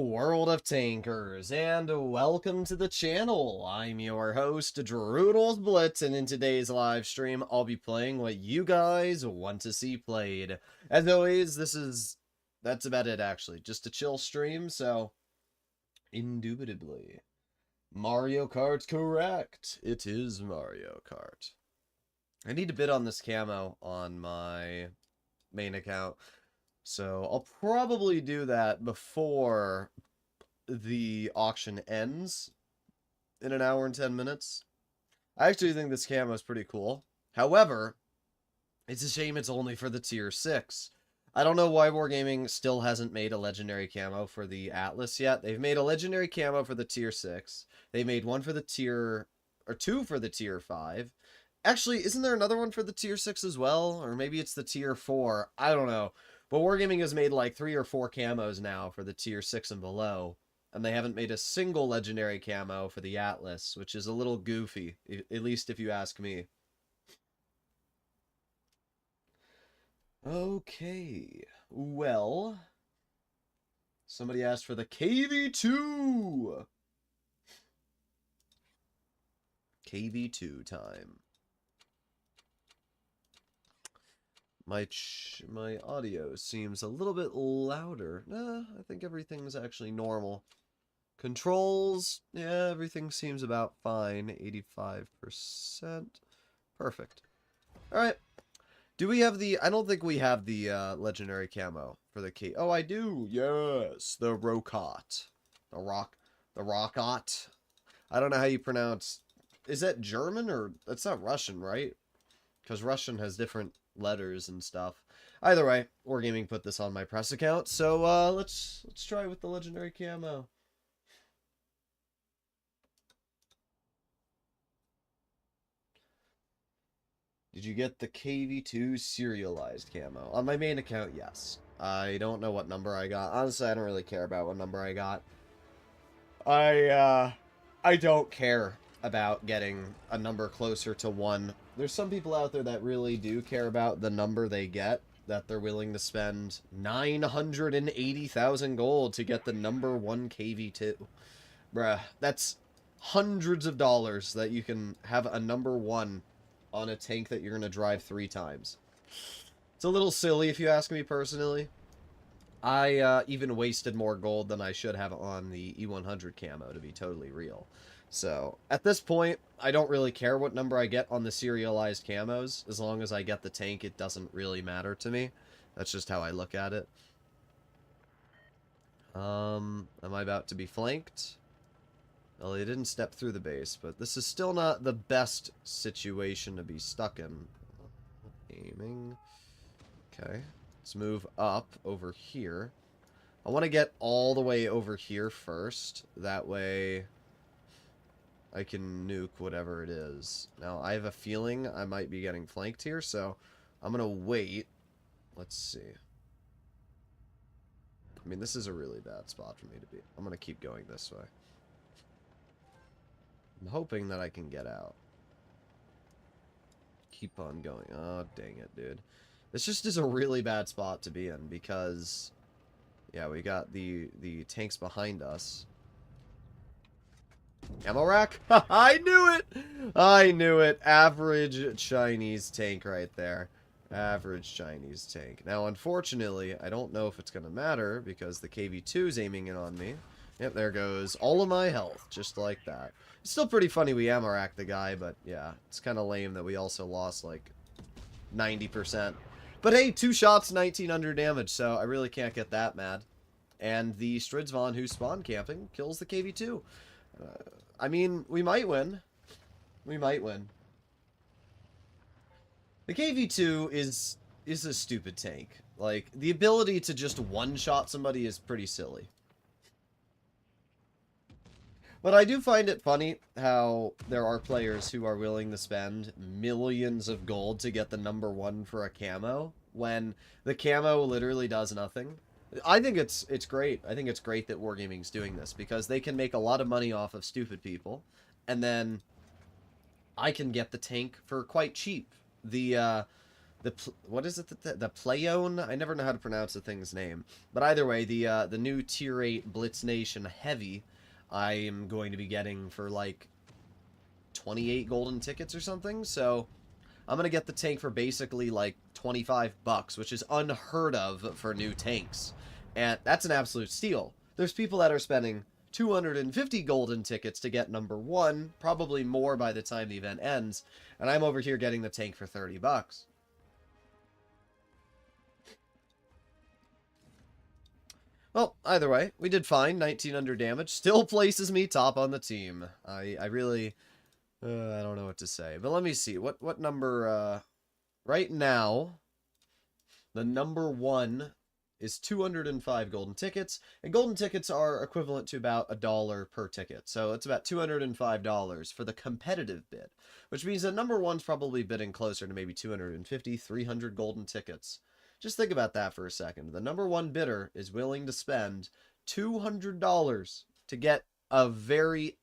world of tankers, and welcome to the channel. I'm your host, Droodles Blitz, and in today's live stream, I'll be playing what you guys want to see played. As always, that's about it actually, just a chill stream, so indubitably. Mario Kart's correct. It is Mario Kart. I need to bid on this camo on my main account. So I'll probably do that before the auction ends in an hour and 10 minutes. I actually think this camo is pretty cool. However, it's a shame it's only for the tier 6. I don't know why Wargaming still hasn't made a legendary camo for the Atlas yet. They've made a legendary camo for the tier 6. They made one for the tier, or two for the tier 5. Actually, isn't there another one for the tier 6 as well? Or maybe it's the tier 4. I don't know. But Wargaming has made like 3 or 4 camos now for the tier 6 and below. And they haven't made a single legendary camo for the Atlas, which is a little goofy, at least if you ask me. Okay, well, somebody asked for the KV2. KV2 time. My audio seems a little bit louder. Nah, I think everything's actually normal. Controls, yeah, everything seems about fine. 85%. Perfect. Alright. Do we have the... I don't think we have the legendary camo for the K... Oh, I do! Yes! The Rokot. The Rokot. I don't know how you pronounce... Is that German or... That's not Russian, right? Because Russian has different letters and stuff. Either way, Wargaming put this on my press account, so let's try with the legendary camo. Did you get the KV2 serialized camo? On my main account, yes. I don't know what number I got. Honestly, I don't really care about what number I got. I don't care about getting a number closer to 1. There's some people out there that really do care about the number they get, that they're willing to spend 980,000 gold to get the number 1 KV2. Bruh, that's hundreds of dollars that you can have a number 1 on a tank that you're going to drive 3 times. It's a little silly if you ask me personally. I even wasted more gold than I should have on the E100 camo, to be totally real. So, at this point, I don't really care what number I get on the serialized camos. As long as I get the tank, it doesn't really matter to me. That's just how I look at it. Am I about to be flanked? Well, they didn't step through the base, but this is still not the best situation to be stuck in. Aiming. Okay. Let's move up over here. I want to get all the way over here first. That way I can nuke whatever it is. Now, I have a feeling I might be getting flanked here, so I'm going to wait. Let's see. I mean, this is a really bad spot for me to be. I'm going to keep going this way. I'm hoping that I can get out. Keep on going. Oh, dang it, dude. This just is a really bad spot to be in because, yeah, we got the tanks behind us. Ammo rack? I knew it! I knew it. Average Chinese tank right there. Average Chinese tank. Now, unfortunately, I don't know if it's going to matter because the KV2 is aiming in on me. Yep, there goes all of my health, just like that. It's still pretty funny we ammo racked the guy, but yeah, it's kind of lame that we also lost like 90%. But hey, 2 shots, 1900 damage, so I really can't get that mad. And the Stridsvon, who's spawn camping, kills the KV2. I mean, we might win. We might win. The KV2 is a stupid tank. Like, the ability to just one-shot somebody is pretty silly. But I do find it funny how there are players who are willing to spend millions of gold to get the number 1 for a camo, when the camo literally does nothing. I think it's great. I think it's great that Wargaming's doing this, because they can make a lot of money off of stupid people, and then I can get the tank for quite cheap. The what is it? The Playone? I never know how to pronounce the thing's name. But either way, the new Tier 8 Blitz Nation Heavy, I am going to be getting for like 28 golden tickets or something. So I'm gonna get the tank for basically like 25 bucks, which is unheard of for new tanks, and that's an absolute steal. There's people that are spending 250 golden tickets to get number 1, probably more by the time the event ends, and I'm over here getting the tank for 30 bucks. Well, either way, we did fine. 1900 damage. Still places me top on the team. I really... I don't know what to say. But let me see. What number... right now, the number 1 is 205 golden tickets. And golden tickets are equivalent to about $1 per ticket. So it's about $205 for the competitive bid. Which means that number 1's probably bidding closer to maybe 250, 300 golden tickets. Just think about that for a second. The number 1 bidder is willing to spend $200 to get a very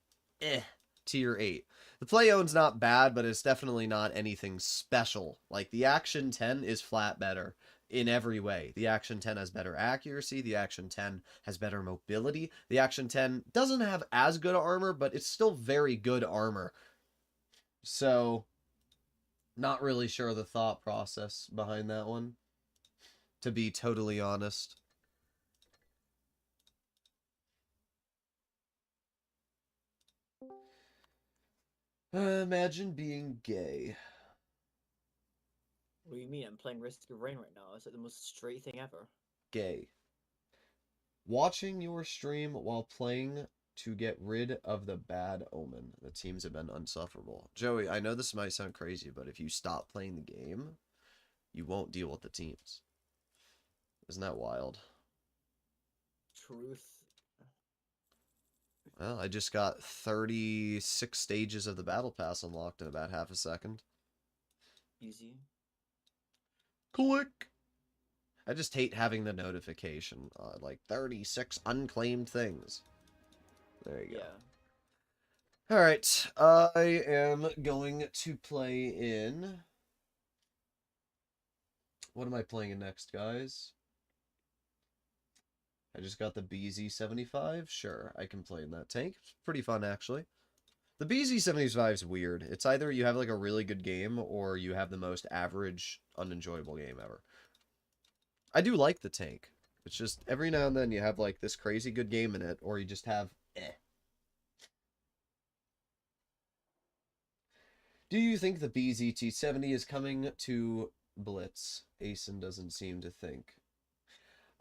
tier 8. The Playone's not bad, but it's definitely not anything special. Like, the Action 10 is flat better in every way. The Action 10 has better accuracy. The Action 10 has better mobility. The Action 10 doesn't have as good armor, but it's still very good armor. So, not really sure the thought process behind that one, to be totally honest. Imagine being gay. What do you mean? I'm playing Risk of Rain right now. It's like the most straight thing ever. Gay. Watching your stream while playing to get rid of the bad omen. The teams have been unsufferable. Joey, I know this might sound crazy, but if you stop playing the game, you won't deal with the teams. Isn't that wild? Truth. Well, I just got 36 stages of the battle pass unlocked in about half a second. Easy. Click! I just hate having the notification. Like, 36 unclaimed things. There you go. Yeah. Alright, I am going to play in... What am I playing in next, guys? I just got the BZ-75. Sure, I can play in that tank. It's pretty fun, actually. The BZ-75 is weird. It's either you have, like, a really good game, or you have the most average, unenjoyable game ever. I do like the tank. It's just, every now and then you have, like, this crazy good game in it, or you just have, Do you think the BZ-T70 is coming to Blitz? Asen doesn't seem to think.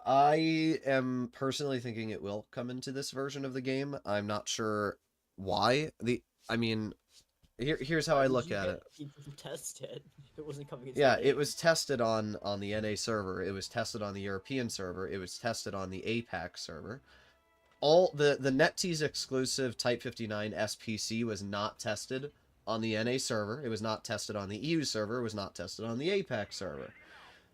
I am personally thinking it will come into this version of the game. I'm not sure why. I mean, here's how I look at it. People to test it. It wasn't coming into Yeah, the game. it was tested on the NA server. It was tested on the European server. It was tested on the APAC server. All the NetEase exclusive Type 59 SPC was not tested on the NA server. It was not tested on the EU server. It was not tested on the APAC server.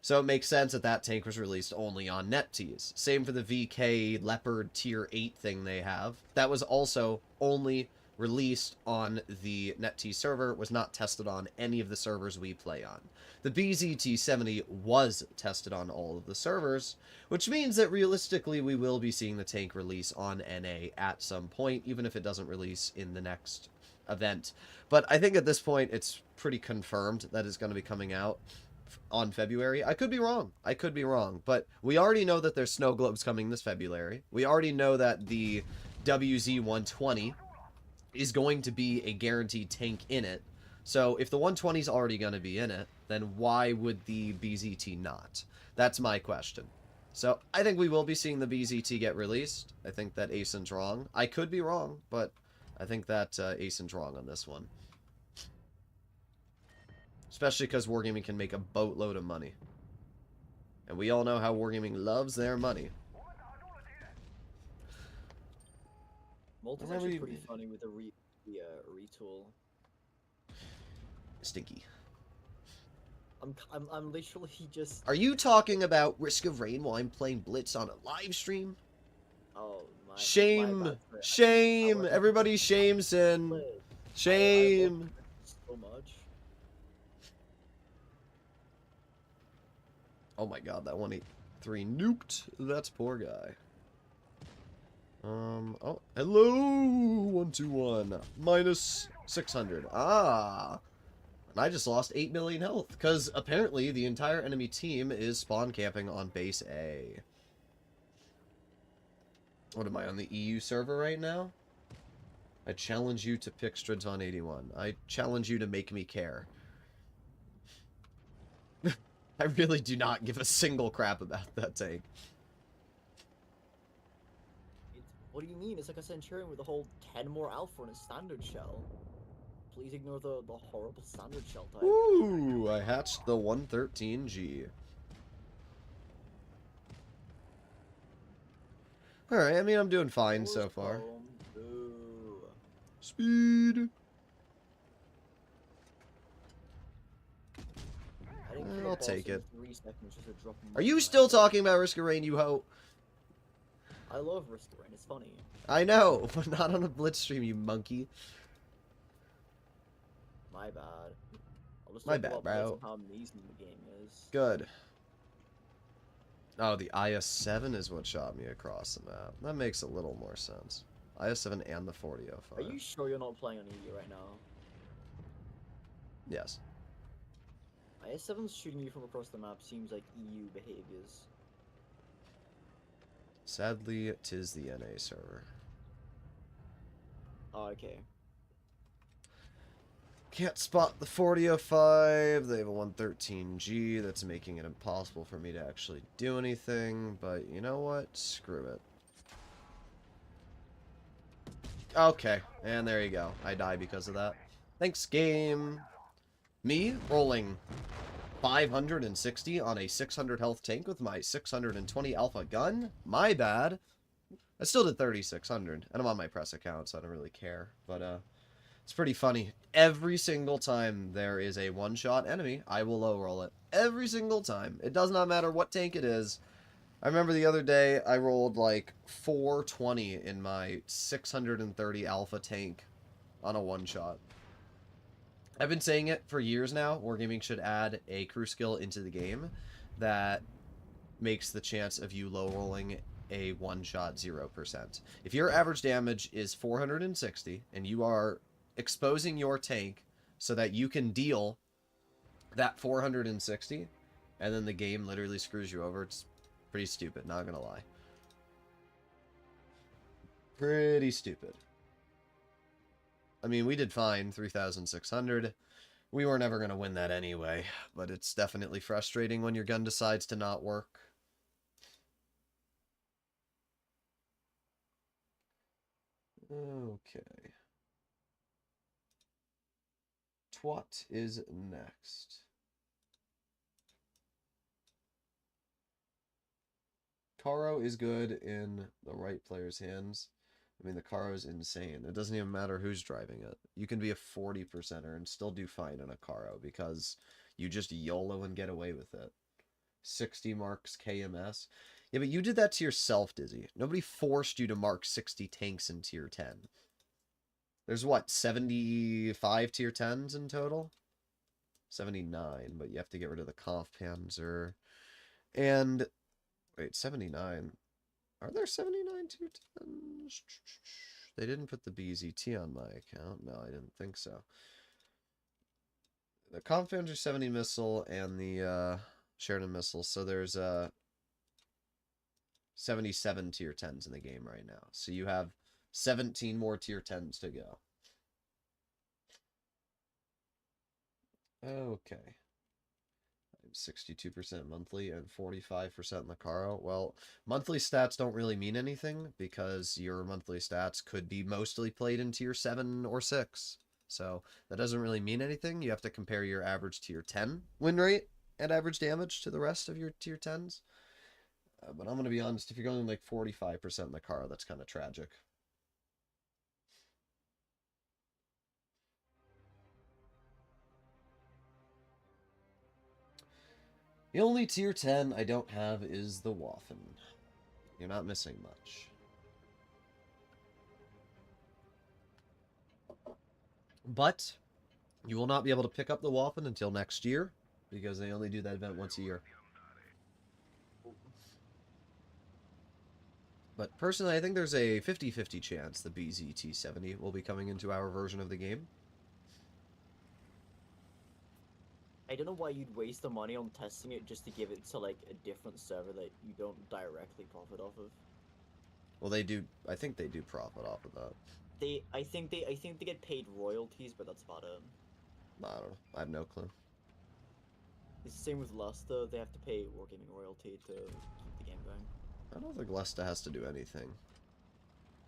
So it makes sense that that tank was released only on NetEase. Same for the VK Leopard Tier 8 thing they have. That was also only released on the NetEase server, was not tested on any of the servers we play on. The BZ-T70 was tested on all of the servers, which means that realistically we will be seeing the tank release on NA at some point, even if it doesn't release in the next event. But I think at this point it's pretty confirmed that it's going to be coming out on February. I could be wrong. I could be wrong. But we already know that there's snow globes coming this February. We already know that the WZ-120 is going to be a guaranteed tank in it. So if the 120 is already going to be in it, then why would the BZT not? That's my question. So I think we will be seeing the BZT get released. I think that Asen's wrong. I could be wrong, but I think that Asen's wrong on this one. Especially because Wargaming can make a boatload of money. And we all know how Wargaming loves their money. Multi's actually pretty funny with the retool. Stinky. I'm literally just... Are you talking about Risk of Rain while I'm playing Blitz on a live stream? Oh, shame! Shame! Everybody shame Sin! Shame! So much. Oh my god, that 183 nuked. That's poor guy. Oh, hello, 121. Minus 600. Ah. And I just lost 8 million health, because apparently the entire enemy team is spawn camping on base A. What am I, on the EU server right now? I challenge you to pick Stridson 81. I challenge you to make me care. I really do not give a single crap about that tank. What do you mean? It's like a Centurion with a whole 10 more alpha in a standard shell. Please ignore the horrible standard shell type. Ooh, I hatched the 113G. Alright, I mean, I'm doing fine so far. Speed! I'll take it. Are you still talking about Risk of Rain, you hoe? I love Risk of Rain, it's funny. I know, but not on a Blitz stream, you monkey. My bad. I'll just My bad, bro. how amazing the game is. Good. Oh, the IS-7 is what shot me across the map. That makes a little more sense. IS-7 and the 4005. Are you sure you're not playing on EU right now? Yes. IS-7's shooting you from across the map seems like EU behaviors. Sadly, 'tis the NA server. Oh, okay. Can't spot the 4005. They have a 113G. That's making it impossible for me to actually do anything. But you know what? Screw it. Okay. And there you go. I die because of that. Thanks, game. Me rolling 560 on a 600 health tank with my 620 alpha gun. My bad. I still did 3600. And I'm on my press account, so I don't really care. But, it's pretty funny. Every single time there is a one-shot enemy, I will low roll it. Every single time. It does not matter what tank it is. I remember the other day I rolled like 420 in my 630 alpha tank on a one-shot. I've been saying it for years now. Wargaming should add a crew skill into the game that makes the chance of you low rolling a one-shot 0%. If your average damage is 460 and you are exposing your tank so that you can deal that 460 and then the game literally screws you over, it's pretty stupid, not gonna lie. Pretty stupid. I mean, we did fine, 3,600. We were never gonna win that anyway, but it's definitely frustrating when your gun decides to not work. Okay. Twat is next. Caro is good in the right player's hands. I mean, the Caro is insane. It doesn't even matter who's driving it. You can be a 40%er and still do fine in a Caro because you just YOLO and get away with it. 60 marks KMS. Yeah, but you did that to yourself, Dizzy. Nobody forced you to mark 60 tanks in tier 10. There's what, 75 tier 10s in total? 79, but you have to get rid of the Kampfpanzer. And, wait, 79. Are there 79 tier 10s? They didn't put the BZT on my account. No, I didn't think so. The Kampfpanzer 70 missile and the Sheridan missile. So there's 77 tier 10s in the game right now. So you have 17 more tier 10s to go. Okay. 62% monthly and 45% in the Caro. Well, monthly stats don't really mean anything because your monthly stats could be mostly played in tier 7 or 6. So that doesn't really mean anything. You have to compare your average tier 10 win rate and average damage to the rest of your tier 10s. But I'm going to be honest, if you're going like 45% in the Caro, that's kind of tragic. The only tier 10 I don't have is the Waffen. You're not missing much. But you will not be able to pick up the Waffen until next year, because they only do that event once a year. But personally, I think there's a 50-50 chance the BZT-70 will be coming into our version of the game. I don't know why you'd waste the money on testing it just to give it to, like, a different server that you don't directly profit off of. Well, they do. I think they do profit off of that. I think they get paid royalties, but that's about it. I don't know. I have no clue. It's the same with Luster. They have to pay Wargaming royalty to keep the game going. I don't think Lesta has to do anything.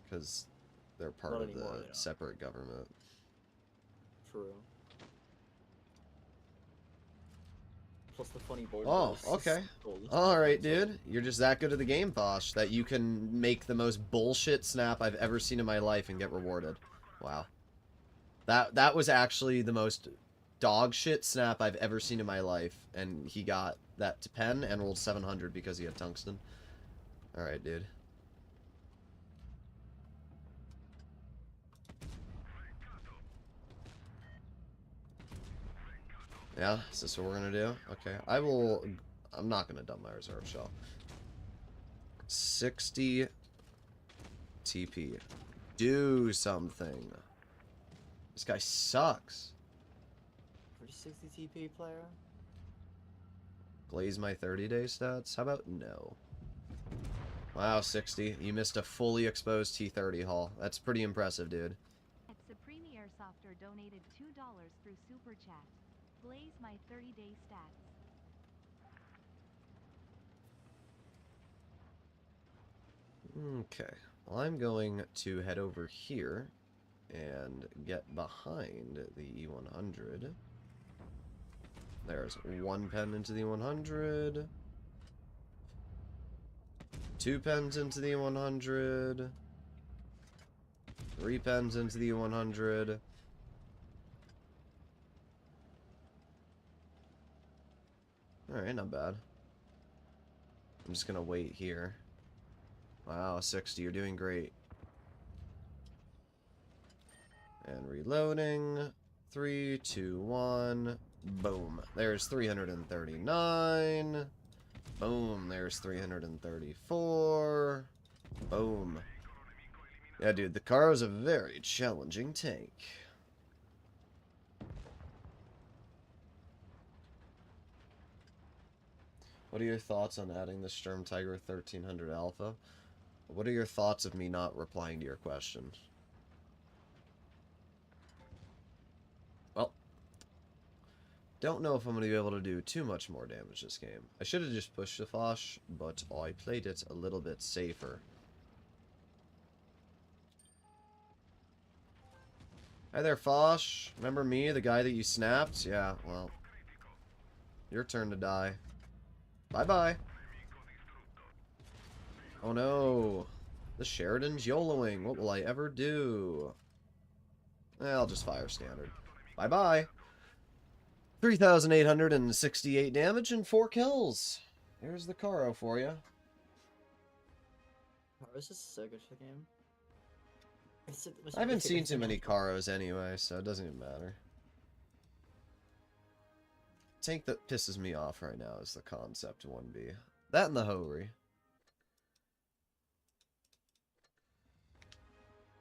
Because they're part Not of anymore, the yeah. separate government. True. Plus the funny bold. Oh, okay. Alright, dude. You're just that good at the game, Fosh, that you can make the most bullshit snap I've ever seen in my life and get rewarded. Wow. That was actually the most dog shit snap I've ever seen in my life, and he got that to pen and rolled 700 because he had tungsten. Alright, dude. Yeah, is this what we're gonna do? Okay, I'm not gonna dump my reserve shell. 60 TP. Do something. This guy sucks. Pretty 60 TP player. Glaze my 30-day stats? How about no? Wow, 60. You missed a fully exposed T30 haul. That's pretty impressive, dude. Supreme Airsofter donated $2 through Super Chat. Blaze my 30-day stats. Okay. Well, I'm going to head over here and get behind the E100. There's one pen into the 100. Two pens into the 100. Three pens into the 100. Alright, not bad. I'm just gonna wait here. Wow, 60, you're doing great. And reloading. 3, 2, 1. Boom. There's 339. Boom. There's 334. Boom. Yeah, dude, the Caro's a very challenging tank. What are your thoughts on adding the Sturm Tiger 1300 Alpha? What are your thoughts of me not replying to your question? Well, don't know if I'm going to be able to do too much more damage this game. I should have just pushed the Fosh, but I played it a little bit safer. Hi there, Fosh. Remember me, the guy that you snapped? Yeah, well, your turn to die. Bye-bye. Oh no. The Sheridan's YOLOing. What will I ever do? I'll just fire standard. Bye-bye. 3,868 damage and 4 kills. There's the Caro for you. Caro's just so good for the game. I haven't seen too many Caros anyway, so it doesn't even matter. Tank that pisses me off right now is the Concept 1B. That and the Houri.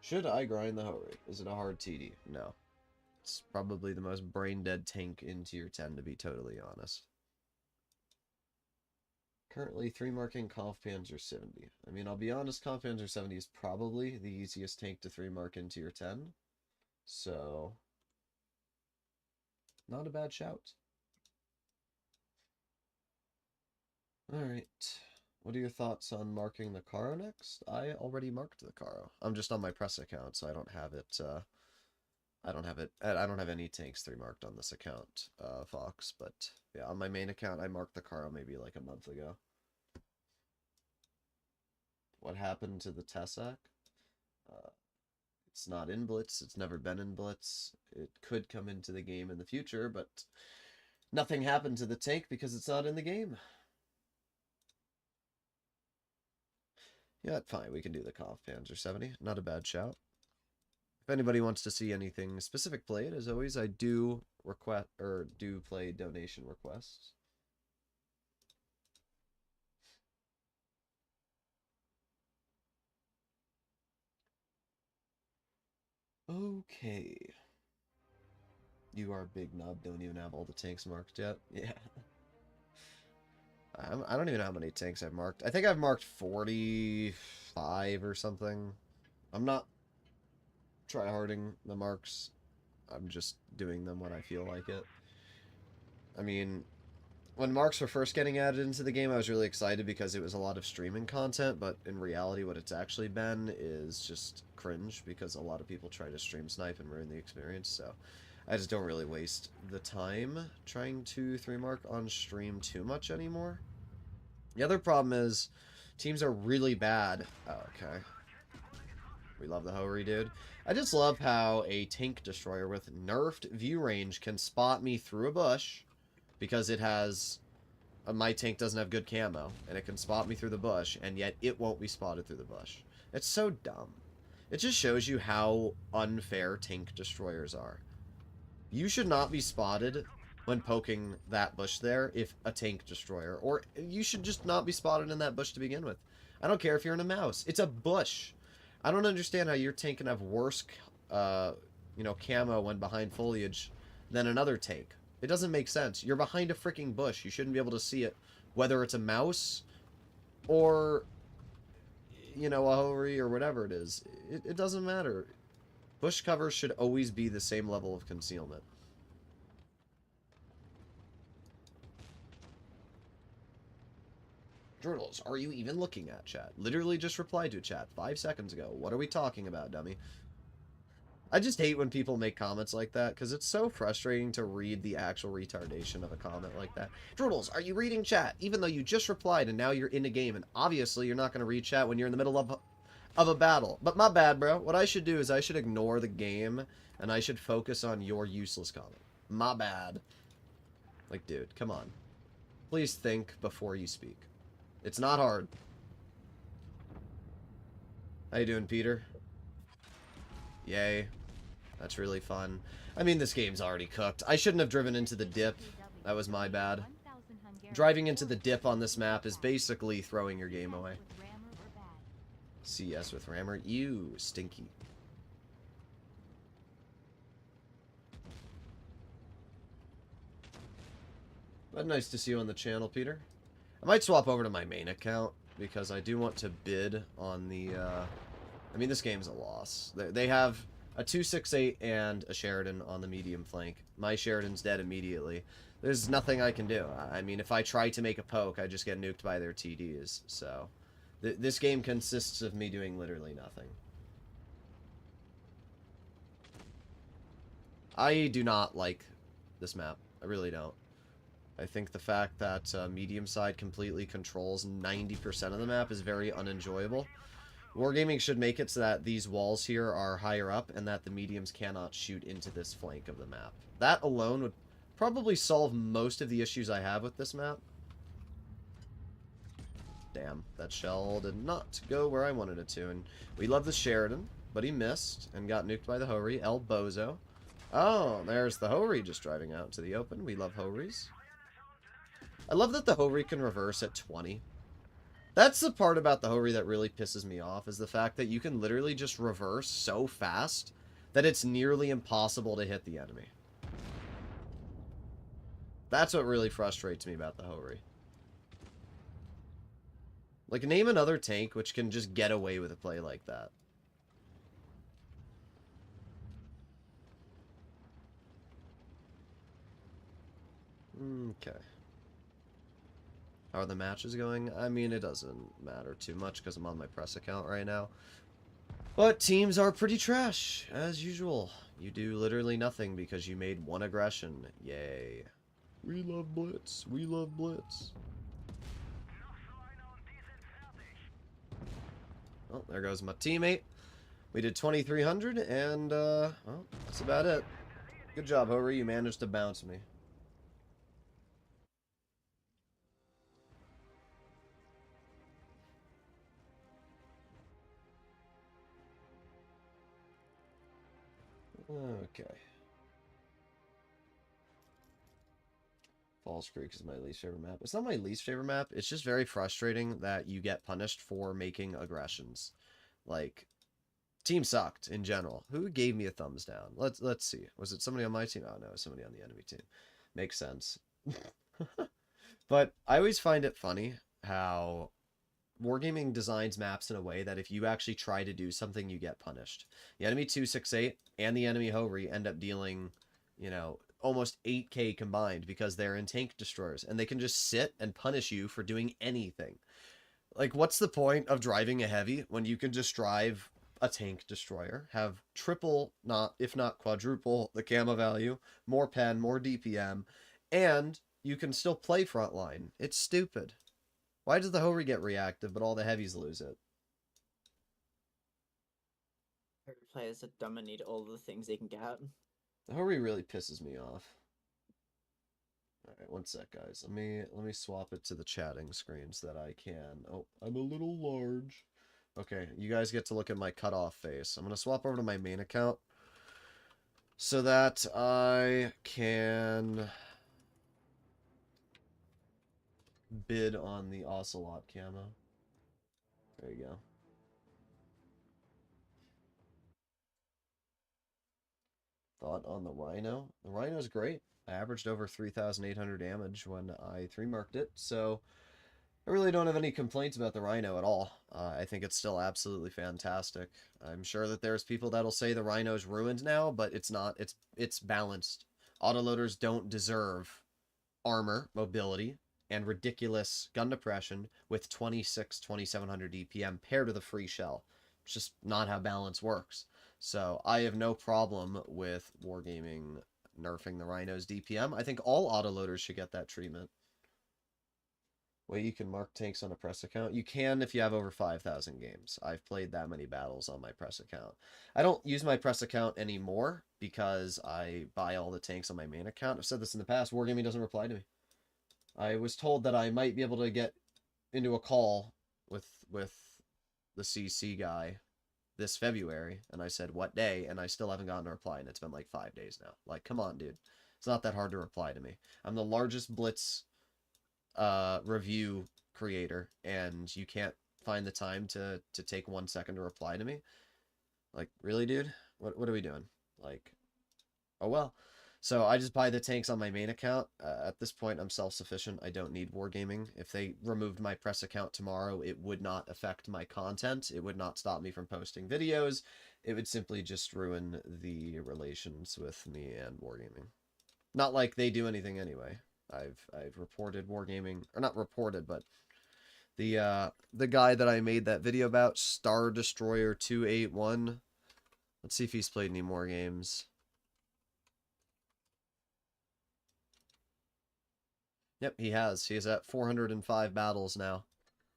Should I grind the Houri? Is it a hard TD? No. It's probably the most brain-dead tank in tier 10, to be totally honest. Currently, 3-marking Kampfpanzer 70. I mean, I'll be honest, Kampfpanzer 70 is probably the easiest tank to 3-mark in tier 10. So, not a bad shout. Alright. What are your thoughts on marking the Caro next? I already marked the Caro. I'm just on my press account, so I don't have it, I don't have any tanks 3-marked on this account, Fox, but yeah, on my main account, I marked the Caro maybe like a month ago. What happened to the Tessac? It's not in Blitz, it's never been in Blitz. It could come into the game in the future, but nothing happened to the tank because it's not in the game. Yeah, fine, we can do the Kampfpanzer 70. Not a bad shout. If anybody wants to see anything specific played, as always, I do play donation requests. Okay. You are big knob, don't even have all the tanks marked yet. Yeah. I don't even know how many tanks I've marked. I think I've marked 45 or something. I'm not tryharding the marks. I'm just doing them when I feel like it. I mean, when marks were first getting added into the game, I was really excited because it was a lot of streaming content, but in reality what it's actually been is just cringe because a lot of people try to stream snipe and ruin the experience, so I just don't really waste the time trying to 3-mark on stream too much anymore. The other problem is teams are really bad. Oh, okay. We love the Hoary, dude. I just love how a tank destroyer with nerfed view range can spot me through a bush because it has... my tank doesn't have good camo, and it can spot me through the bush, and yet it won't be spotted through the bush. It's so dumb. It just shows you how unfair tank destroyers are. You should not be spotted when poking that bush there if a tank destroyer, or you should just not be spotted in that bush to begin with. I don't care if you're in a mouse. It's a bush. I don't understand how your tank can have worse, camo when behind foliage than another tank. It doesn't make sense. You're behind a freaking bush. You shouldn't be able to see it, whether it's a mouse or, a Hoary or whatever it is. It doesn't matter. Bush cover should always be the same level of concealment. Droodles, are you even looking at chat? Literally just replied to chat 5 seconds ago. What are we talking about, dummy? I just hate when people make comments like that, because it's so frustrating to read the actual retardation of a comment like that. Droodles, are you reading chat? Even though you just replied and now you're in a game, and obviously you're not going to read chat when you're in the middle of a battle. But my bad, bro. What I should do is I should ignore the game, and I should focus on your useless comment. My bad. Like, dude, come on. Please think before you speak. It's not hard. How you doing, Peter? Yay. That's really fun. I mean, this game's already cooked. I shouldn't have driven into the dip. That was my bad. Driving into the dip on this map is basically throwing your game away. CS with Rammer. Ew, stinky. But nice to see you on the channel, Peter. I might swap over to my main account, because I do want to bid on the, I mean, this game's a loss. They have a 268 and a Sheridan on the medium flank. My Sheridan's dead immediately. There's nothing I can do. I mean, if I try to make a poke, I just get nuked by their TDs. So, this game consists of me doing literally nothing. I do not like this map. I really don't. I think the fact that medium side completely controls 90% of the map is very unenjoyable. Wargaming should make it so that these walls here are higher up and that the mediums cannot shoot into this flank of the map. That alone would probably solve most of the issues I have with this map. Damn, that shell did not go where I wanted it to. And we love the Sheridan, but he missed and got nuked by the Hoary. El Bozo. Oh, there's the Hoary just driving out to the open. We love Hoaries. I love that the Hoary can reverse at 20. That's the part about the Hoary that really pisses me off, is the fact that you can literally just reverse so fast that it's nearly impossible to hit the enemy. That's what really frustrates me about the Hoary. Like, name another tank which can just get away with a play like that. Okay. How are the matches going? I mean, it doesn't matter too much because I'm on my press account right now. But teams are pretty trash, as usual. You do literally nothing because you made one aggression. Yay. We love Blitz. We love Blitz. Oh, there goes my teammate. We did 2,300, and, well, that's about it. Good job, Hoary. You managed to bounce me. Okay. Falls Creek is my least favorite map. It's not my least favorite map. It's just very frustrating that you get punished for making aggressions. Like, Team sucked in general. Who gave me a thumbs down? Let's see. Was it somebody on my team? Oh no, it was somebody on the enemy team. Makes sense. But I always find it funny how Wargaming designs maps in a way that if you actually try to do something, you get punished. The enemy 268 and the enemy Hori end up dealing, you know, almost 8k combined because they're in tank destroyers, and they can just sit and punish you for doing anything. Like, what's the point of driving a heavy when you can just drive a tank destroyer, have triple, not if not quadruple, the camo value, more pen, more DPM, and you can still play frontline? It's stupid. Why does the Hori get reactive, but all the heavies lose it? Players that dominate all the things they can get. The Hori really pisses me off. Alright, one sec, guys. Let me swap it to the chatting screen so that I can... Oh, I'm a little large. Okay, you guys get to look at my cutoff face. I'm going to swap over to my main account so that I can bid on the Ocelot camo. There you go. Thought on the Rhino? The Rhino's great. I averaged over 3,800 damage when I 3-marked it, so I really don't have any complaints about the Rhino at all. I think it's still absolutely fantastic. I'm sure that there's people that'll say the Rhino's ruined now, but it's not. It's balanced. Autoloaders don't deserve armor, mobility, and ridiculous gun depression with 2,700 DPM paired with a free shell. It's just not how balance works. So I have no problem with Wargaming nerfing the Rhino's DPM. I think all autoloaders should get that treatment. Wait, you can mark tanks on a press account? You can if you have over 5,000 games. I've played that many battles on my press account. I don't use my press account anymore because I buy all the tanks on my main account. I've said this in the past. Wargaming doesn't reply to me. I was told that I might be able to get into a call with the CC guy this February, and I said, what day? And I still haven't gotten a reply, and it's been like 5 days now. Like, come on, dude. It's not that hard to reply to me. I'm the largest Blitz review creator, and you can't find the time to take 1 second to reply to me? Like, really, dude? What are we doing? Like, oh well. So I just buy the tanks on my main account. At this point, I'm self-sufficient. I don't need Wargaming. If they removed my press account tomorrow, it would not affect my content. It would not stop me from posting videos. It would simply just ruin the relations with me and Wargaming. Not like they do anything anyway. I've reported Wargaming, or not reported, but the guy that I made that video about, Star Destroyer 281. Let's see if he's played any more games. Yep, he has. He is at 405 battles now.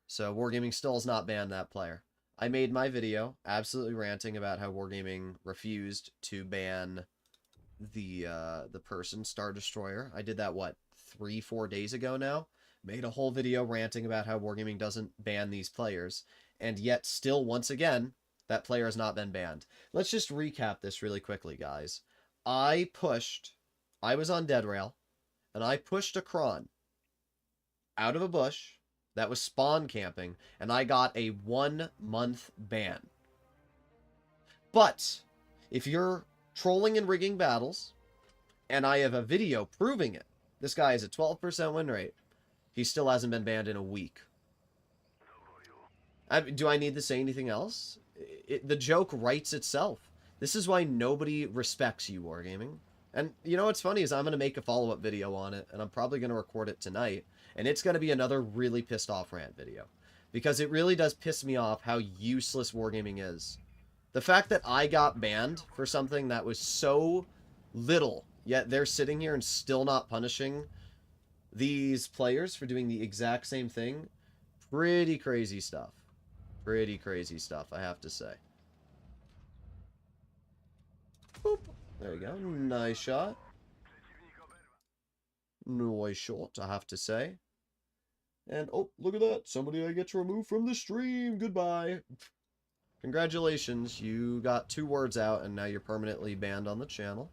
So Wargaming still has not banned that player. I made my video absolutely ranting about how Wargaming refused to ban the person, Star Destroyer. I did that, what, 3-4 days ago now? Made a whole video ranting about how Wargaming doesn't ban these players. And yet still, once again, that player has not been banned. Let's just recap this really quickly, guys. I was on Dead Rail, and I pushed a Kron out of a bush that was spawn camping, and I got a 1-month ban. But if you're trolling and rigging battles, and I have a video proving it, this guy has a 12% win rate, he still hasn't been banned in a week. Do I need to say anything else? The joke writes itself. This is why nobody respects you, Wargaming. And you know what's funny is I'm going to make a follow-up video on it, and I'm probably going to record it tonight, and it's going to be another really pissed off rant video. Because it really does piss me off how useless Wargaming is. The fact that I got banned for something that was so little, yet they're sitting here and still not punishing these players for doing the exact same thing, pretty crazy stuff. Pretty crazy stuff, I have to say. Boop. There you go. Nice shot. Nice shot, I have to say. And, oh, look at that. Somebody I get to remove from the stream. Goodbye. Congratulations. You got 2 words out, and now you're permanently banned on the channel.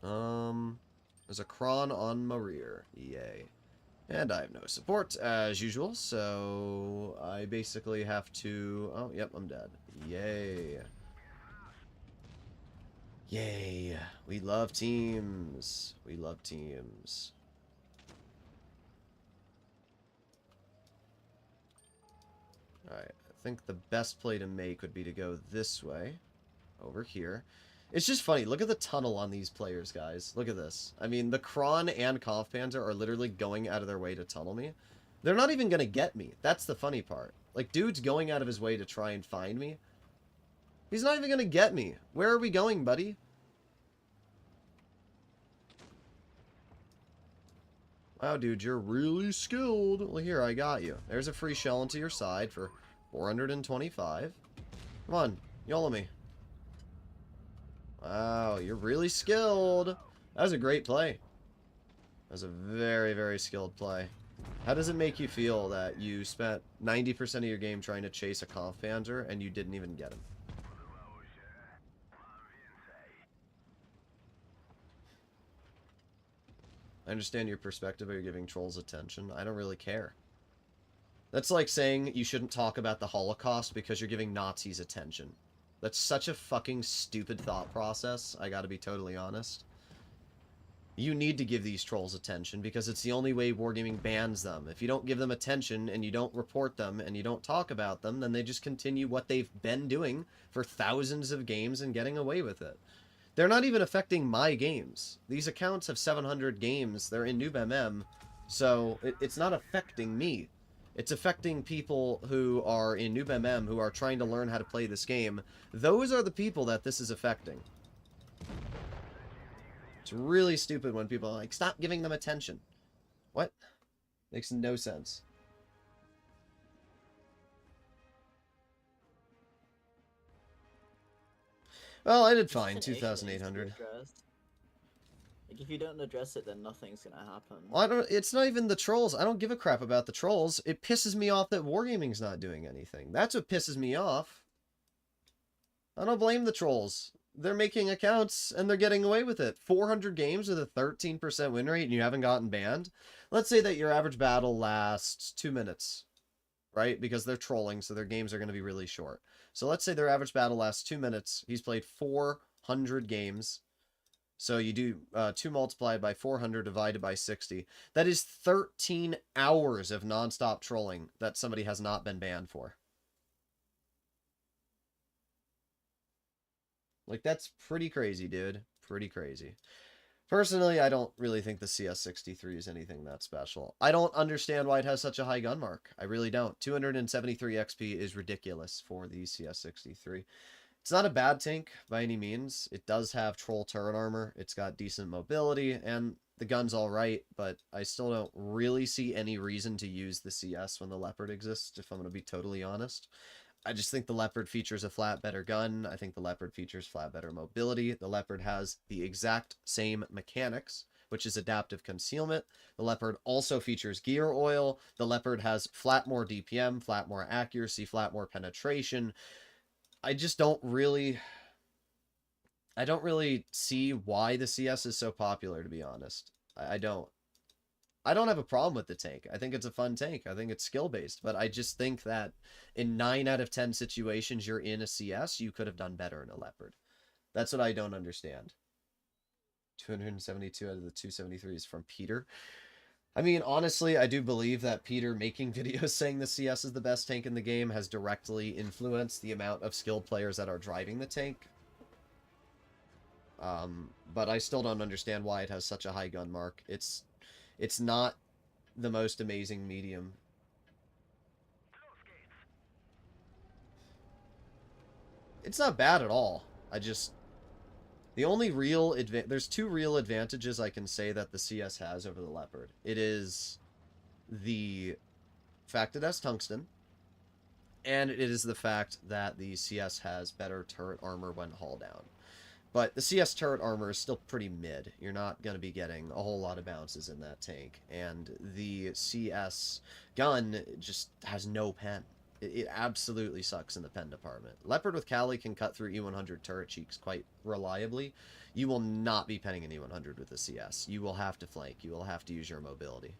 There's a Kron on my rear. Yay. And I have no support, as usual, so I basically have to... Oh, yep, I'm dead. Yay. Yay. We love teams. We love teams. Alright, I think the best play to make would be to go this way. Over here. It's just funny. Look at the tunnel on these players, guys. Look at this. I mean, the Kron and Conf Panzer are literally going out of their way to tunnel me. They're not even going to get me. That's the funny part. Like, dude's going out of his way to try and find me. He's not even going to get me. Where are we going, buddy? Wow, dude, you're really skilled. Well, here, I got you. There's a free shell into your side for 425. Come on, YOLO me. Wow, you're really skilled. That was a great play. That was a very, very skilled play. How does it make you feel that you spent 90% of your game trying to chase a Conf Panzer and you didn't even get him? I understand your perspective, but you're giving trolls attention. I don't really care. That's like saying you shouldn't talk about the Holocaust because you're giving Nazis attention. That's such a fucking stupid thought process, I gotta be totally honest. You need to give these trolls attention because it's the only way Wargaming bans them. If you don't give them attention and you don't report them and you don't talk about them, then they just continue what they've been doing for thousands of games and getting away with it. They're not even affecting my games. These accounts have 700 games. They're in Noob MM, so it's not affecting me. It's affecting people who are in Noob MM who are trying to learn how to play this game. Those are the people that this is affecting. It's really stupid when people are like, stop giving them attention. What? Makes no sense. Well, I did fine, It's an issue that needs to be 2,800. addressed. Like, if you don't address it, then nothing's gonna happen. Well, it's not even the trolls. I don't give a crap about the trolls. It pisses me off that Wargaming's not doing anything. That's what pisses me off. I don't blame the trolls. They're making accounts, and they're getting away with it. 400 games with a 13% win rate, and you haven't gotten banned? Let's say that your average battle lasts 2 minutes, right? Because they're trolling, so their games are going to be really short. So let's say their average battle lasts 2 minutes. He's played 400 games. So you do 2 multiplied by 400 divided by 60. That is 13 hours of nonstop trolling that somebody has not been banned for. Like, that's pretty crazy, dude. Pretty crazy. Personally, I don't really think the CS63 is anything that special. I don't understand why it has such a high gun mark. I really don't. 273 XP is ridiculous for the CS63. It's not a bad tank by any means. It does have troll turret armor. It's got decent mobility, and the gun's alright, but I still don't really see any reason to use the CS when the Leopard exists, if I'm going to be totally honest. I just think the Leopard features a flat better gun. I think the Leopard features flat better mobility. The Leopard has the exact same mechanics, which is adaptive concealment. The Leopard also features gear oil. The Leopard has flat more DPM, flat more accuracy, flat more penetration. I just don't really see why the CS is so popular, to be honest. I don't have a problem with the tank. I think it's a fun tank. I think it's skill-based. But I just think that in 9 out of 10 situations you're in a CS, you could have done better in a Leopard. That's what I don't understand. 272 out of the 273 is from Peter. I mean, honestly, I do believe that Peter making videos saying the CS is the best tank in the game has directly influenced the amount of skilled players that are driving the tank. But I still don't understand why it has such a high gun mark. It's not the most amazing medium. It's not bad at all. The only real there's 2 real advantages I can say that the CS has over the Leopard. It is the fact it has tungsten, and it is the fact that the CS has better turret armor when hull down. But the CS turret armor is still pretty mid. You're not going to be getting a whole lot of bounces in that tank. And the CS gun just has no pen. It absolutely sucks in the pen department. Leopard with Cali can cut through E100 turret cheeks quite reliably. You will not be penning an E100 with the CS. You will have to flank. You will have to use your mobility.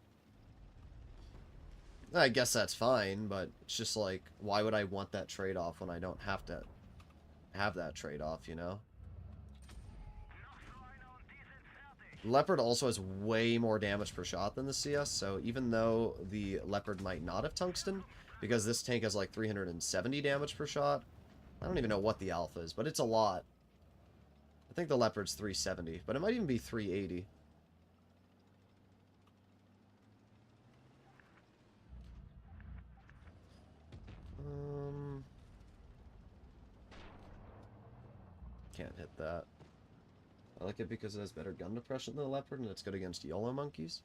I guess that's fine, but it's just like, why would I want that trade-off when I don't have to have that trade-off, you know? Leopard also has way more damage per shot than the CS, so even though the Leopard might not have tungsten, because this tank has like 370 damage per shot, I don't even know what the alpha is, but it's a lot. I think the Leopard's 370, but it might even be 380. Can't hit that. I like it because it has better gun depression than the Leopard, and it's good against YOLO monkeys.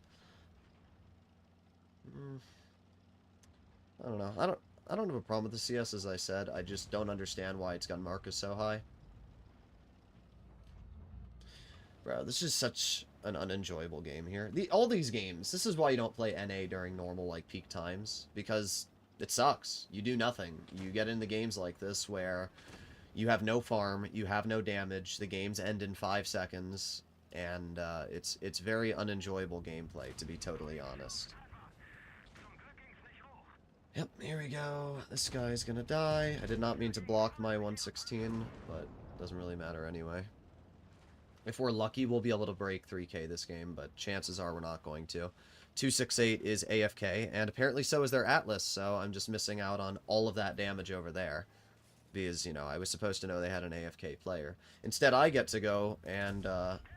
I don't know. I don't have a problem with the CS, as I said. I just don't understand why its gun mark is so high. Bro, this is such an unenjoyable game here. All these games, this is why you don't play NA during normal, like, peak times. Because it sucks. You do nothing. You get into games like this where you have no farm, you have no damage, the games end in 5 seconds, and it's very unenjoyable gameplay, to be totally honest. Yep, here we go. This guy's gonna die. I did not mean to block my 116, but it doesn't really matter anyway. If we're lucky, we'll be able to break 3k this game, but chances are we're not going to. 268 is AFK, and apparently so is their Atlas, so I'm just missing out on all of that damage over there. Because, you know, I was supposed to know they had an AFK player. Instead, I get to go and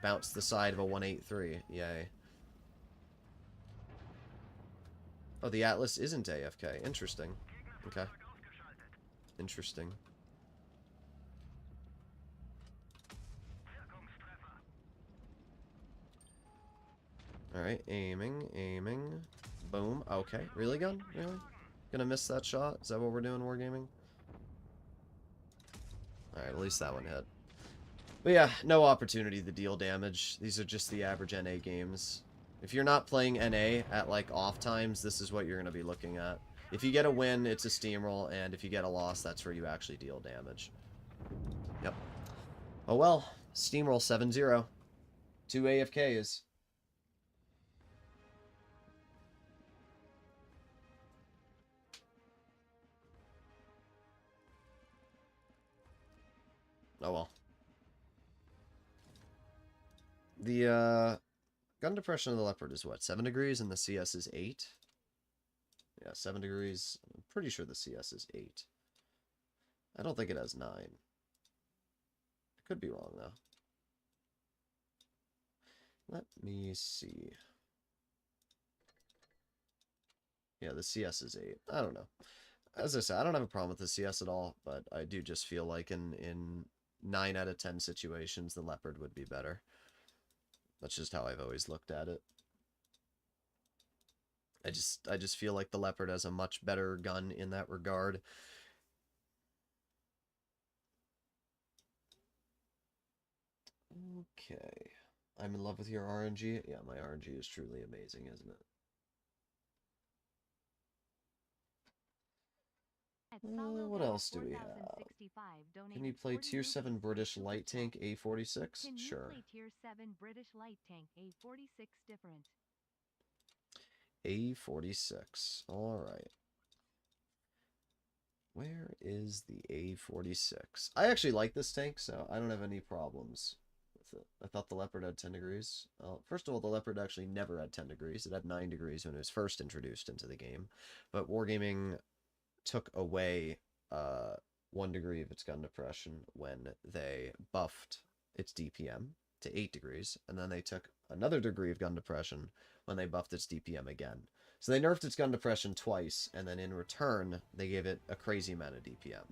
bounce the side of a 183. Yay. Oh, the Atlas isn't AFK. Interesting. Okay. Interesting. Alright, aiming. Boom. Okay. Really, gun? Really? Gonna miss that shot? Is that what we're doing, Wargaming? Alright, at least that one hit. But yeah, no opportunity to deal damage. These are just the average NA games. If you're not playing NA at, like, off times, this is what you're going to be looking at. If you get a win, it's a steamroll, and if you get a loss, that's where you actually deal damage. Yep. Oh well, steamroll 7-0. 2 AFKs. Oh well. The, gun depression of the Leopard is what, 7 degrees, and the CS is 8? Yeah, 7 degrees. I'm pretty sure the CS is 8. I don't think it has 9. I could be wrong, though. Let me see. Yeah, the CS is 8. I don't know. As I said, I don't have a problem with the CS at all, but I do just feel like in 9 out of 10 situations, the Leopard would be better. That's just how I've always looked at it. I just feel like the Leopard has a much better gun in that regard. Okay. I'm in love with your RNG. Yeah, my RNG is truly amazing, isn't it? What else do we have? Can you play Tier 7 British Light Tank A46? Can you Sure. play Tier 7 British Light Tank A46 different? A46. Alright. Where is the A46? I actually like this tank, so I don't have any problems with it. I thought the Leopard had 10 degrees. First of all, the Leopard actually never had 10 degrees. It had 9 degrees when it was first introduced into the game. But Wargaming took away 1 degree of its gun depression when they buffed its DPM to 8 degrees, and then they took another degree of gun depression when they buffed its DPM again. So they nerfed its gun depression twice, and then in return, they gave it a crazy amount of DPM.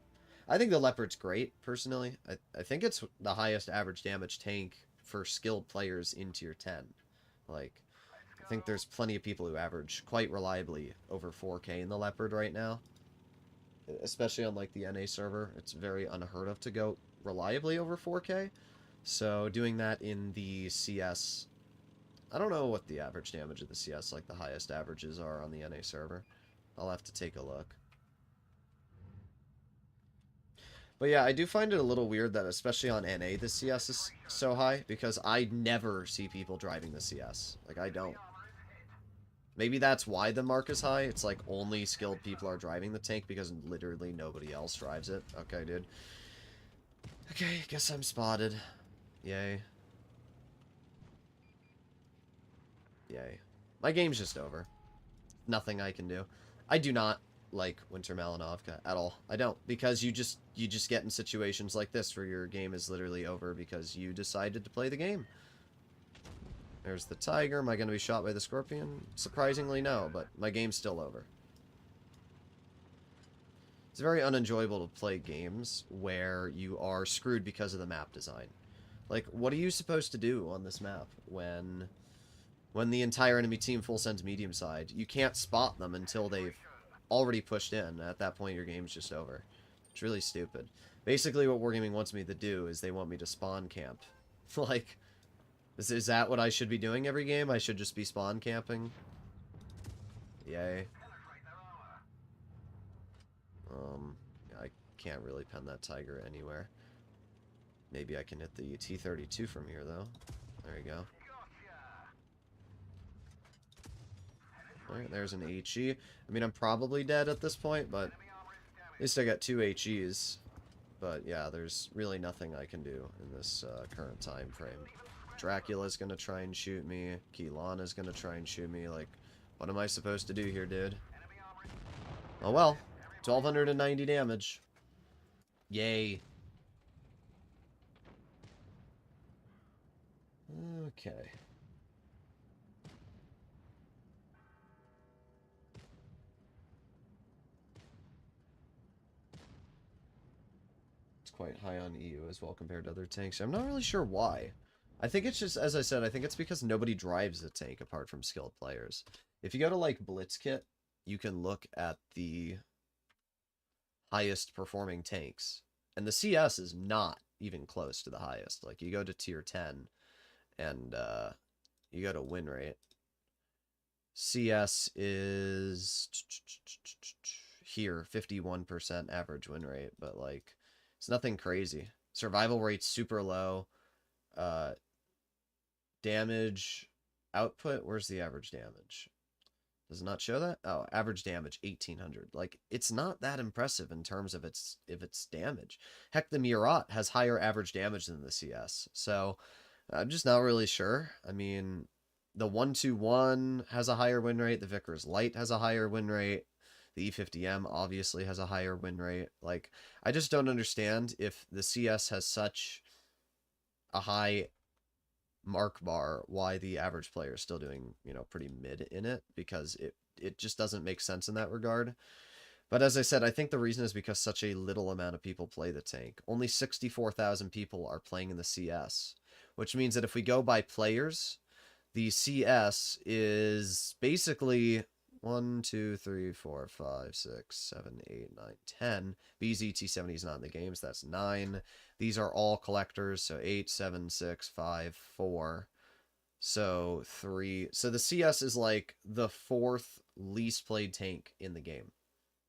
I think the Leopard's great, personally. I think it's the highest average damage tank for skilled players in Tier 10. Like, I think there's plenty of people who average quite reliably over 4k in the Leopard right now. Especially on, like, the NA server. It's very unheard of to go reliably over 4k. So doing that in the CS, I don't know what the average damage of the CS, like the highest averages are on the NA server. I'll have to take a look. But yeah, I do find it a little weird that especially on NA the CS is so high, because I never see people driving the CS. Like, I don't. Maybe that's why the mark is high. It's like only skilled people are driving the tank because literally nobody else drives it. Okay, dude. Okay, guess I'm spotted. Yay. Yay. My game's just over. Nothing I can do. I do not like Winter Malanovka at all. I don't, because you just get in situations like this where your game is literally over because you decided to play the game. There's the tiger. Am I going to be shot by the scorpion? Surprisingly, no, but my game's still over. It's very unenjoyable to play games where you are screwed because of the map design. Like, what are you supposed to do on this map when the entire enemy team full sends medium side? You can't spot them until they've already pushed in. At that point, your game's just over. It's really stupid. Basically, what Wargaming wants me to do is they want me to spawn camp. Like, is that what I should be doing every game? I should just be spawn camping? Yay. I can't really pen that tiger anywhere. Maybe I can hit the T-32 from here, though. There you go. Alright, there's an HE. I mean, I'm probably dead at this point, but at least I got 2 HEs. But yeah, there's really nothing I can do in this current time frame. Dracula's gonna try and shoot me. Keelana's gonna try and shoot me. Like, what am I supposed to do here, dude? Oh well. 1,290 damage. Yay. Okay. It's quite high on EU as well compared to other tanks. I'm not really sure why. I think it's just, as I said, I think it's because nobody drives the tank apart from skilled players. If you go to, like, Blitzkit, you can look at the highest performing tanks. And the CS is not even close to the highest. Like, you go to tier 10, and you go to win rate. CS is here, 51% average win rate, but, like, it's nothing crazy. Survival rate's super low. Damage output, where's the average damage? Does it not show that? Oh, average damage 1800. Like, it's not that impressive in terms of its damage. Heck, the Murat has higher average damage than the CS. So I'm just not really sure. I mean, the 121 has a higher win rate. The Vickers Light has a higher win rate. The E50M obviously has a higher win rate. Like, I just don't understand if the CS has such a high mark bar why the average player is still doing, you know, pretty mid in it, because it just doesn't make sense in that regard. But as I said, I think the reason is because such a little amount of people play the tank. Only 64,000 people are playing in the CS, which means that if we go by players, the CS is basically 1, 2, 3, 4, 5, 6, 7, 8, 9, 10. BZT70 is not in the games. That's 9. These are all collectors. So 8, 7, 6, 5, 4. So 3. So the CS is like the 4th least played tank in the game.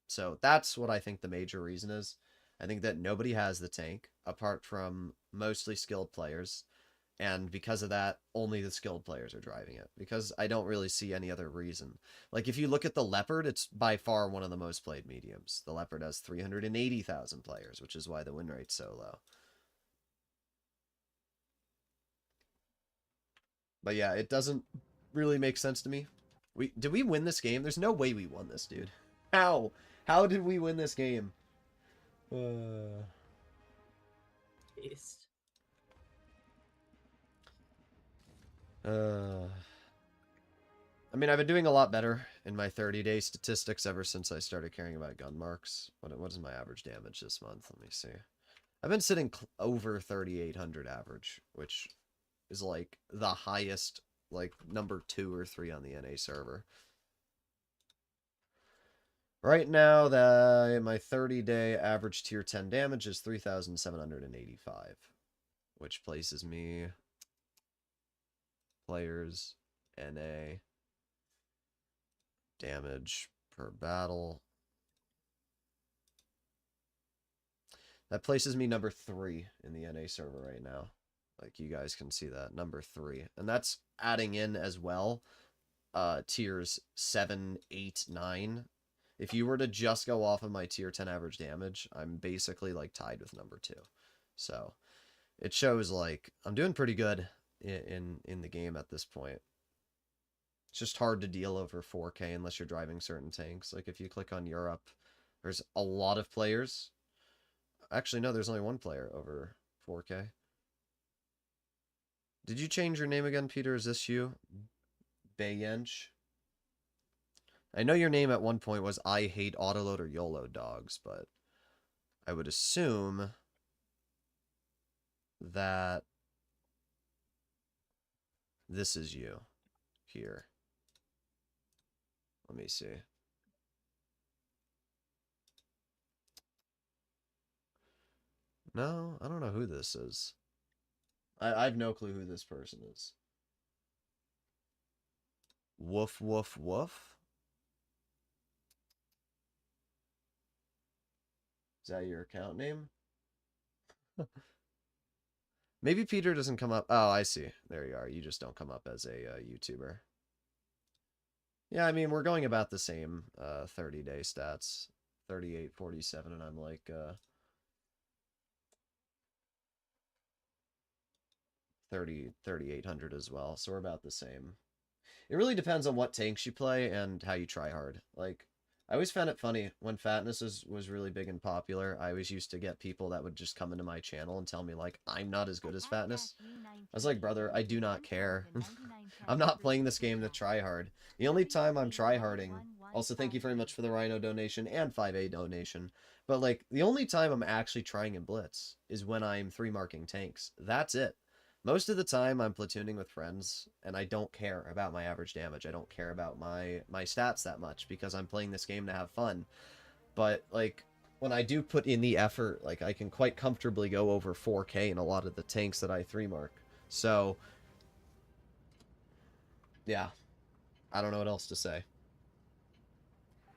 So that's what I think the major reason is. I think that nobody has the tank apart from mostly skilled players. And because of that, only the skilled players are driving it. Because I don't really see any other reason. Like, if you look at the Leopard, it's by far one of the most played mediums. The Leopard has 380,000 players, which is why the win rate's so low. But yeah, it doesn't really make sense to me. Did we win this game? There's no way we won this, dude. How? How did we win this game? Yes. I mean, I've been doing a lot better in my 30-day statistics ever since I started caring about gun marks. What is my average damage this month? Let me see. I've been sitting over 3,800 average, which is like the highest, like number 2 or 3 on the NA server. Right now, my 30-day average tier 10 damage is 3,785, which places me players, NA, damage per battle. That places me number 3 in the NA server right now. Like, you guys can see that, number 3. And that's adding in as well tiers 7, 8, 9. If you were to just go off of my tier 10 average damage, I'm basically like tied with number 2. So it shows like I'm doing pretty good in the game at this point. It's just hard to deal over 4K unless you're driving certain tanks. Like if you click on Europe, there's a lot of players. Actually, no, there's only one player over 4K. Did you change your name again, Peter? Is this you? Bayench? I know your name at one point was I Hate Autoload or YOLO Dogs, but I would assume that this is you here. Let me see. No, I don't know who this is. I have no clue who this person is. Woof, woof, woof? Is that your account name? Maybe Peter doesn't come up. Oh, I see. There you are. You just don't come up as a YouTuber. Yeah, I mean, we're going about the same 30-day stats. 38, 47, and I'm like 3,800 as well. So we're about the same. It really depends on what tanks you play and how you try hard. Like, I always found it funny when fatness was really big and popular. I always used to get people that would just come into my channel and tell me, like, I'm not as good as fatness. I was like, brother, I do not care. I'm not playing this game to try hard. The only time I'm tryharding, also thank you very much for the Rhino donation and 5A donation, but, like, the only time I'm actually trying in Blitz is when I'm 3-marking tanks. That's it. Most of the time, I'm platooning with friends, and I don't care about my average damage. I don't care about my stats that much, because I'm playing this game to have fun. But, like, when I do put in the effort, like, I can quite comfortably go over 4K in a lot of the tanks that I 3-mark. So, yeah. I don't know what else to say.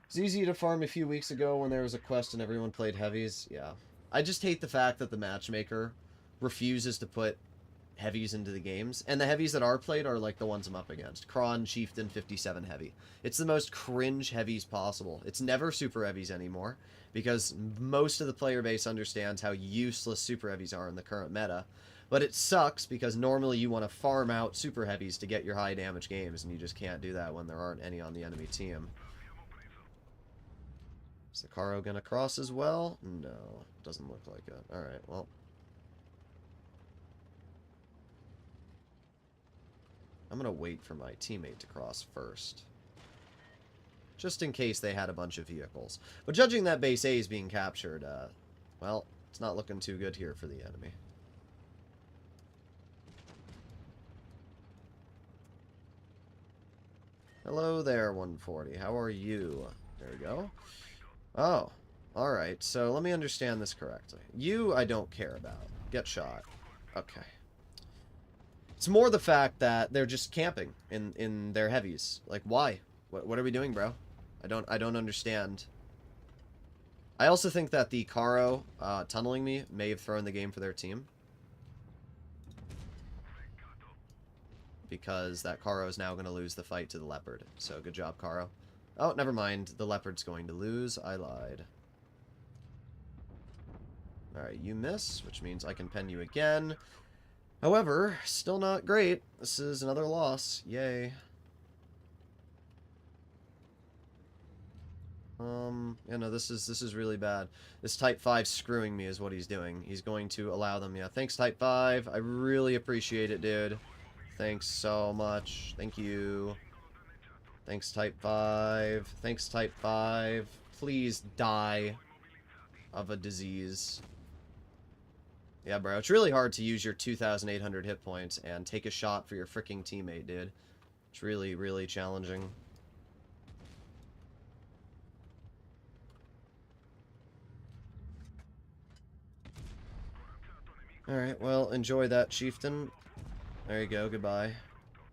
It's easy to farm a few weeks ago when there was a quest and everyone played heavies. Yeah. I just hate the fact that the matchmaker refuses to put heavies into the games, and the heavies that are played are like the ones I'm up against. Kron, Chieftain, 57 heavy. It's the most cringe heavies possible. It's never super heavies anymore, because most of the player base understands how useless super heavies are in the current meta. But it sucks because normally you want to farm out super heavies to get your high damage games, and you just can't do that when there aren't any on the enemy team. Is the Caro gonna cross as well? No, doesn't look like it. Alright, well. I'm going to wait for my teammate to cross first. Just in case they had a bunch of vehicles. But judging that base A is being captured, well, it's not looking too good here for the enemy. Hello there, 140. How are you? There we go. Oh, alright. So let me understand this correctly. You, I don't care about. Get shot. Okay. It's more the fact that they're just camping in their heavies. Like, why? What are we doing, bro? I don't understand. I also think that the Caro tunneling me may have thrown the game for their team. Because that Caro is now going to lose the fight to the Leopard. So, good job, Caro. Oh, never mind. The Leopard's going to lose. I lied. Alright, you miss, which means I can pen you again. However, still not great. This is another loss. Yay. Yeah, no, this is really bad. This Type 5 screwing me is what he's doing. He's going to allow them, yeah. Thanks, Type 5. I really appreciate it, dude. Thanks so much. Thank you. Thanks, Type 5. Thanks, Type 5. Please die of a disease. Yeah, bro, it's really hard to use your 2,800 hit points and take a shot for your freaking teammate, dude. It's really, really challenging. Alright, well, enjoy that, Chieftain. There you go, goodbye.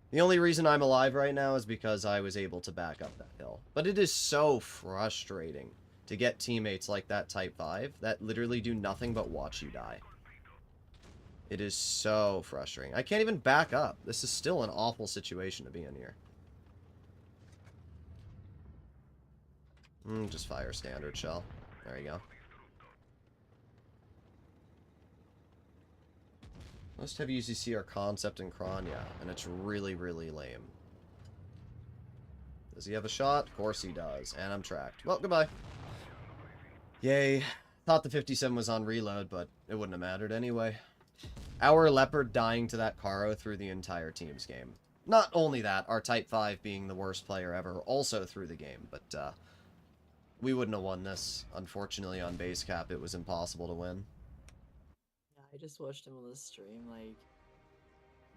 The only reason I'm alive right now is because I was able to back up that hill. But it is so frustrating to get teammates like that Type 5 that literally do nothing but watch you die. It is so frustrating. I can't even back up. This is still an awful situation to be in here. Just fire standard shell. There you go. Most heavy UCC are Concept and Kron, yeah, and it's really, really lame. Does he have a shot? Of course he does, and I'm tracked. Well, goodbye. Yay. Thought the 57 was on reload, but it wouldn't have mattered anyway. Our Leopard dying to that Caro through the entire team's game. Not only that, our Type 5 being the worst player ever also through the game, but we wouldn't have won this. Unfortunately, on base cap, it was impossible to win. Yeah, I just watched him on the stream, like,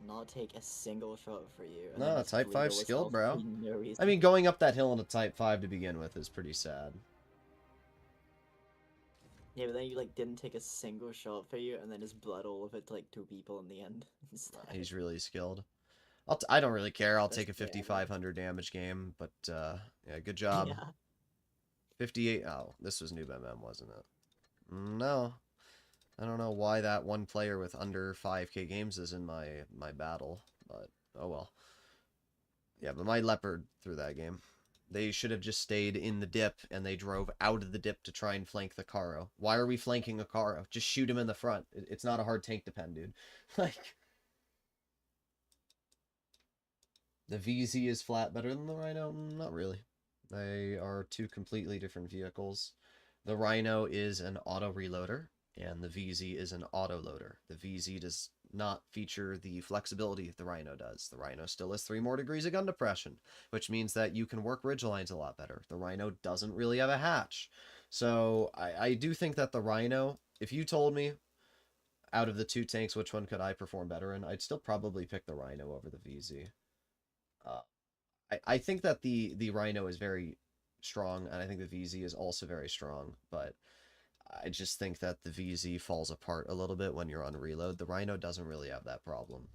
not take a single shot for you. And No, then just Type bleed 5 all his skilled, health bro. for no reason. I mean, going up that hill in a Type 5 to begin with is pretty sad. Yeah, but then you like didn't take a single shot for you, and then just bled all of it to like 2 people in the end. Instead. He's really skilled. I don't really care. I'll That's take a fair. 5,500 damage game, but yeah, good job. Yeah. 58. Oh, this was Noob MM, wasn't it? No. I don't know why that one player with under 5k games is in my battle, but oh well. Yeah, but my Leopard threw that game. They should have just stayed in the dip, and they drove out of the dip to try and flank the Caro. Why are we flanking a Caro? Just shoot him in the front. It's not a hard tank to pen, dude. Like, the VZ is flat better than the Rhino? Not really. They are two completely different vehicles. The Rhino is an auto reloader, and the VZ is an auto loader. The VZ does not feature the flexibility the Rhino does. The Rhino still has 3 more degrees of gun depression, which means that you can work ridgelines a lot better. The Rhino doesn't really have a hatch. So I do think that the Rhino, if you told me out of the 2 tanks which one could I perform better in, I'd still probably pick the Rhino over the VZ. I think that the Rhino is very strong, and I think the VZ is also very strong, but I just think that the VZ falls apart a little bit when you're on reload. The Rhino doesn't really have that problem.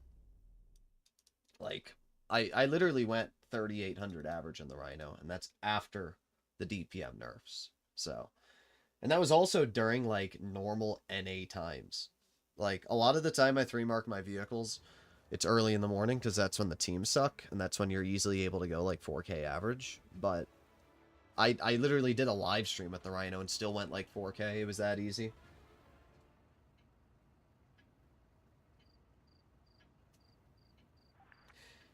Like, I literally went 3,800 average in the Rhino, and that's after the DPM nerfs. So, and that was also during, like, normal NA times. Like, a lot of the time I 3-mark my vehicles, it's early in the morning, because that's when the teams suck, and that's when you're easily able to go, like, 4K average, but I literally did a live stream with the Rhino and still went like 4K. It was that easy.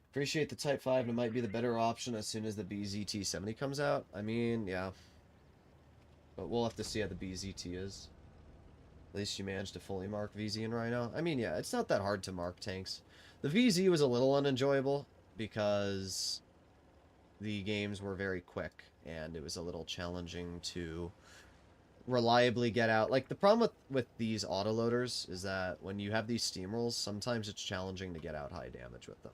Appreciate the Type 5, and it might be the better option as soon as the BZT-70 comes out. I mean, yeah. But we'll have to see how the BZT is. At least you managed to fully mark VZ and Rhino. I mean, yeah, it's not that hard to mark tanks. The VZ was a little unenjoyable because the games were very quick, and it was a little challenging to reliably get out. Like, the problem with these autoloaders is that when you have these steamrolls, sometimes it's challenging to get out high damage with them.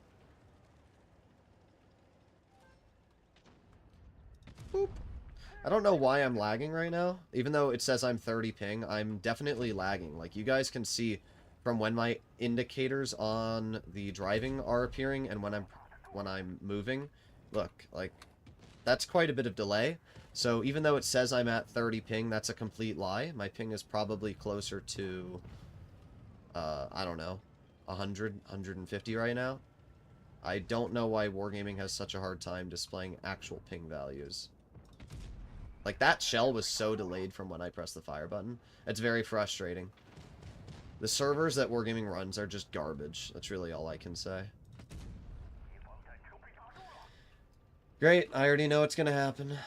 Boop. I don't know why I'm lagging right now. Even though it says I'm 30 ping, I'm definitely lagging. Like, you guys can see from when my indicators on the driving are appearing and when I'm moving. Look, like, that's quite a bit of delay. So even though it says I'm at 30 ping, that's a complete lie. My ping is probably closer to, I don't know, 100, 150 right now. I don't know why Wargaming has such a hard time displaying actual ping values. Like, that shell was so delayed from when I pressed the fire button. It's very frustrating. The servers that Wargaming runs are just garbage. That's really all I can say. Great, I already know what's gonna happen.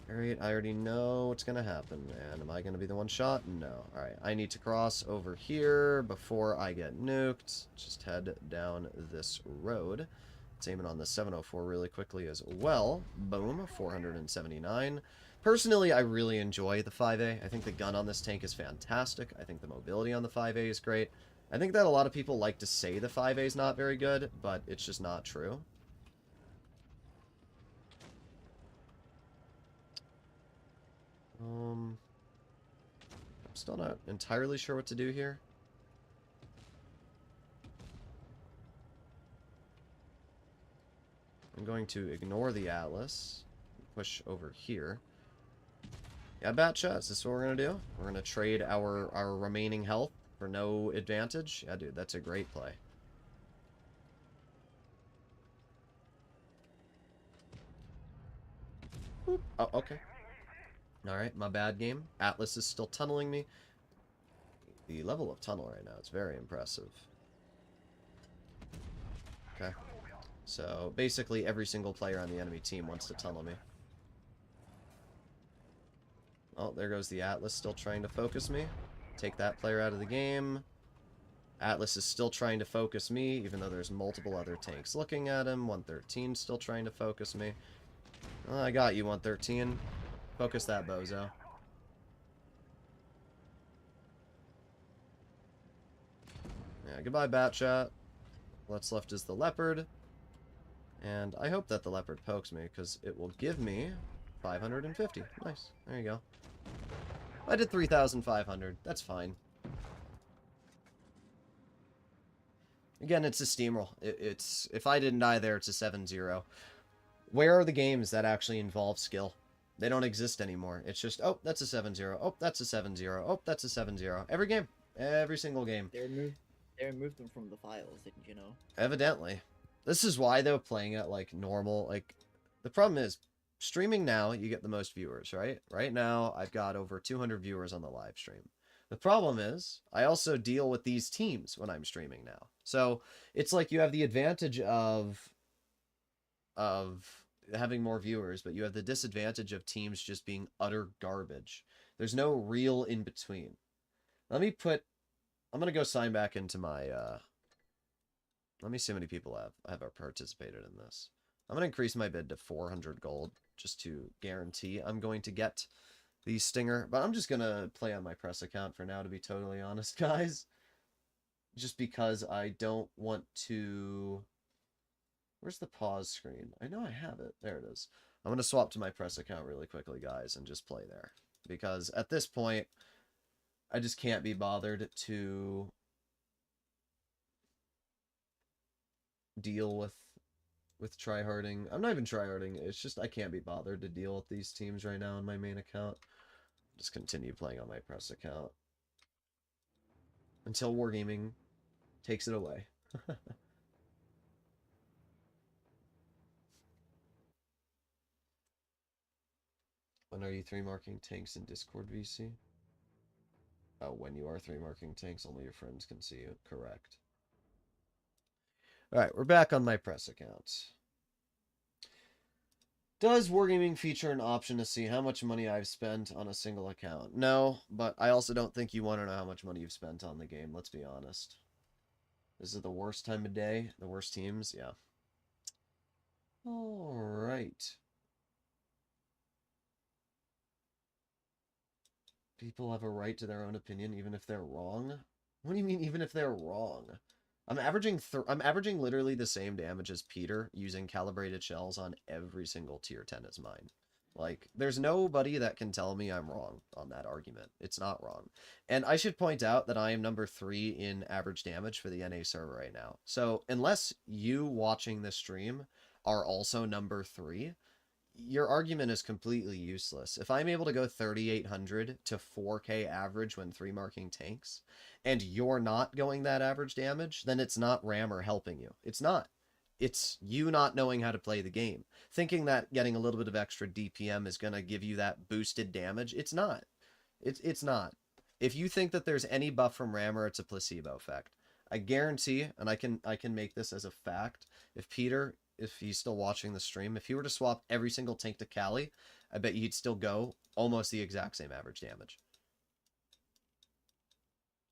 Great, I already know what's gonna happen. And am I gonna be the one shot? No. Alright, I need to cross over here before I get nuked. Just head down this road. Let's aim it on the 704 really quickly as well. Boom, 479. Personally, I really enjoy the 5A. I think the gun on this tank is fantastic. I think the mobility on the 5A is great. I think that a lot of people like to say the 5A is not very good, but it's just not true. I'm still not entirely sure what to do here. I'm going to ignore the Atlas, push over here. Yeah, Batcha, is this what we're going to do? We're going to trade our remaining health for no advantage? Yeah, dude, that's a great play. Boop. Oh, okay. Alright, my bad game. Atlas is still tunneling me. The level of tunnel right now is very impressive. Okay. So, basically every single player on the enemy team wants to tunnel me. Oh, there goes the Atlas, still trying to focus me. Take that player out of the game. Atlas is still trying to focus me, even though there's multiple other tanks looking at him. 113 still trying to focus me. Oh, I got you, 113. Focus that bozo. Yeah, goodbye, Batshot. What's left is the Leopard. And I hope that the Leopard pokes me, because it will give me 550. Nice. There you go. I did 3,500. That's fine. Again, it's a steamroll. It's if I didn't die there, it's a 7-0. Where are the games that actually involve skill? They don't exist anymore. It's just, oh, that's a 7-0. Oh, that's a 7-0. Oh, that's a 7-0. Every game. Every single game. They removed them from the files, didn't you know? Evidently. This is why, though, playing at, like, normal, like, the problem is, streaming now, you get the most viewers, right? Right now, I've got over 200 viewers on the live stream. The problem is, I also deal with these teams when I'm streaming now. So, it's like you have the advantage of having more viewers, but you have the disadvantage of teams just being utter garbage. There's no real in-between. I'm going to go sign back into my, let me see how many people have participated in this. I'm going to increase my bid to 400 gold, just to guarantee I'm going to get the Stinger. But I'm just going to play on my press account for now, to be totally honest, guys. Just because I don't want to... Where's the pause screen? I know I have it. There it is. I'm going to swap to my press account really quickly, guys, and just play there. Because at this point, I just can't be bothered to deal with tryharding. I'm not even tryharding. It's just I can't be bothered to deal with these teams right now on my main account. Just continue playing on my press account until Wargaming takes it away. When are you 3-marking tanks in Discord, VC? Oh, when you are 3-marking tanks, only your friends can see you. Correct. Alright, we're back on my press account. Does Wargaming feature an option to see how much money I've spent on a single account? No, but I also don't think you want to know how much money you've spent on the game, let's be honest. This is the worst time of day, the worst teams, yeah. Alright. People have a right to their own opinion, even if they're wrong? What do you mean, even if they're wrong? I'm averaging literally the same damage as Peter using calibrated shells on every single tier 10 as mine. Like, there's nobody that can tell me I'm wrong on that argument. It's not wrong. And I should point out that I am number 3 in average damage for the NA server right now. So, unless you watching this stream are also number 3, your argument is completely useless. If I'm able to go 3,800 to 4k average when 3-marking tanks, and you're not going that average damage, then it's not Rammer helping you. It's not. It's you not knowing how to play the game. Thinking that getting a little bit of extra DPM is going to give you that boosted damage. It's not. It's not. If you think that there's any buff from Rammer, it's a placebo effect. I guarantee, and I can make this as a fact, if he's still watching the stream, if he were to swap every single tank to Cali, I bet he'd still go almost the exact same average damage.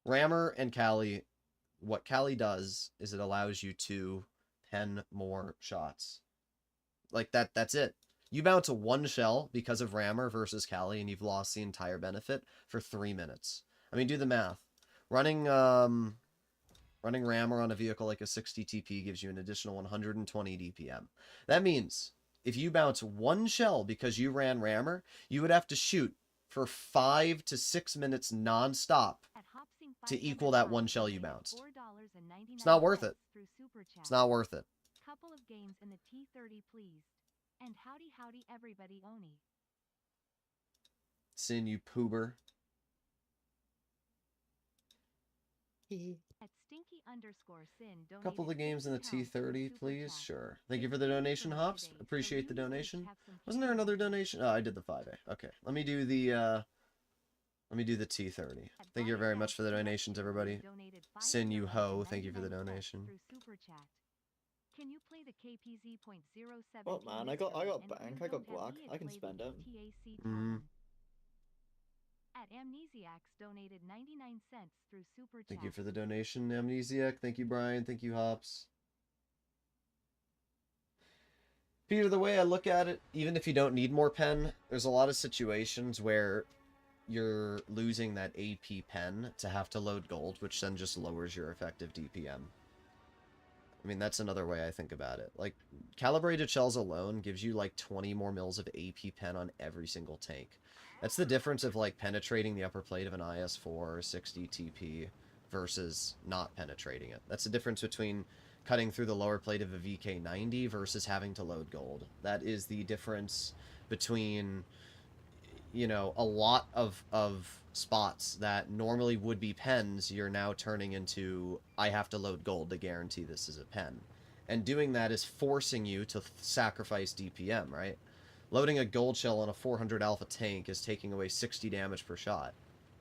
Rammer and Cali, what Cali does is it allows you to 10 more shots. Like that's it. You bounce a 1 shell because of Rammer versus Cali, and you've lost the entire benefit for 3 minutes. I mean, do the math. Running Rammer on a vehicle like a 60 TP gives you an additional 120 DPM. That means if you bounce 1 shell because you ran Rammer, you would have to shoot for 5 to 6 minutes non-stop to equal that 1 shell you bounced. It's not worth it. It's not worth it. Couple of games in the T30, please. And howdy everybody, Oni. Sin, you poober. At Stinky_Sin donated Couple of the games in the 50 pounds through T30, Super please. Chat. Sure. Thank you It's for the easy donation, for me Hops. today, so Appreciate the Looney Tunes donation. have some Wasn't there candy another next time. donation? Oh, I did the 5A. Okay. Let me do the T30. At Thank you very Bodycast much for the TFT donations, everybody. donated 5 Sin you euros ho, and thank you for the 99 cents donation. through Super Chat. Can you play the KPZ.017 Well, man, I got and if bank, you I got don't have black. me, I can play spend the it. ETAC Mm-hmm. token. At Amnesiacs donated 99 cents through Super Chat. Thank you for the donation, Amnesiac. Thank you, Brian. Thank you, Hops. Peter, the way I look at it, even if you don't need more pen, there's a lot of situations where you're losing that AP pen to have to load gold, which then just lowers your effective DPM. I mean, that's another way I think about it. Like, calibrated shells alone gives you like 20 more mils of AP pen on every single tank. That's the difference of like penetrating the upper plate of an IS-4 or 60 TP versus not penetrating it. That's the difference between cutting through the lower plate of a VK90 versus having to load gold. That is the difference between, you know, a lot of spots that normally would be pens, you're now turning into, I have to load gold to guarantee this is a pen. And doing that is forcing you to sacrifice DPM, right? Loading a gold shell on a 400 alpha tank is taking away 60 damage per shot.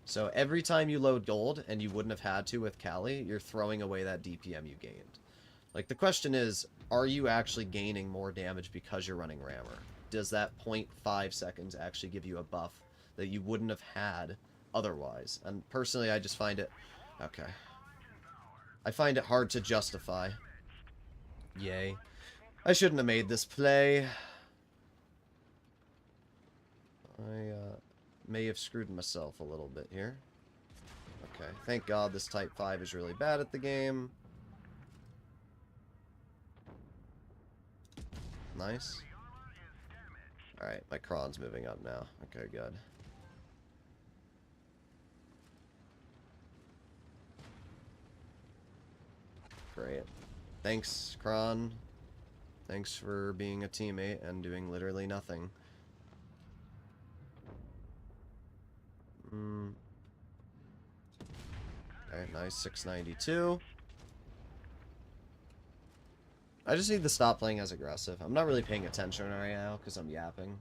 So every time you load gold, and you wouldn't have had to with Kali, you're throwing away that DPM you gained. Like, the question is, are you actually gaining more damage because you're running Rammer? Does that 0.5 seconds actually give you a buff that you wouldn't have had otherwise? And personally, I just find it... Okay. I find it hard to justify. Yay. I shouldn't have made this play. I may have screwed myself a little bit here. Okay, thank God this Type 5 is really bad at the game. Nice. Alright, my cron's moving up now. Okay, good. Great. Thanks, Kron. Thanks for being a teammate and doing literally nothing. Alright, nice. 692. I just need to stop playing as aggressive. I'm not really paying attention right now because I'm yapping.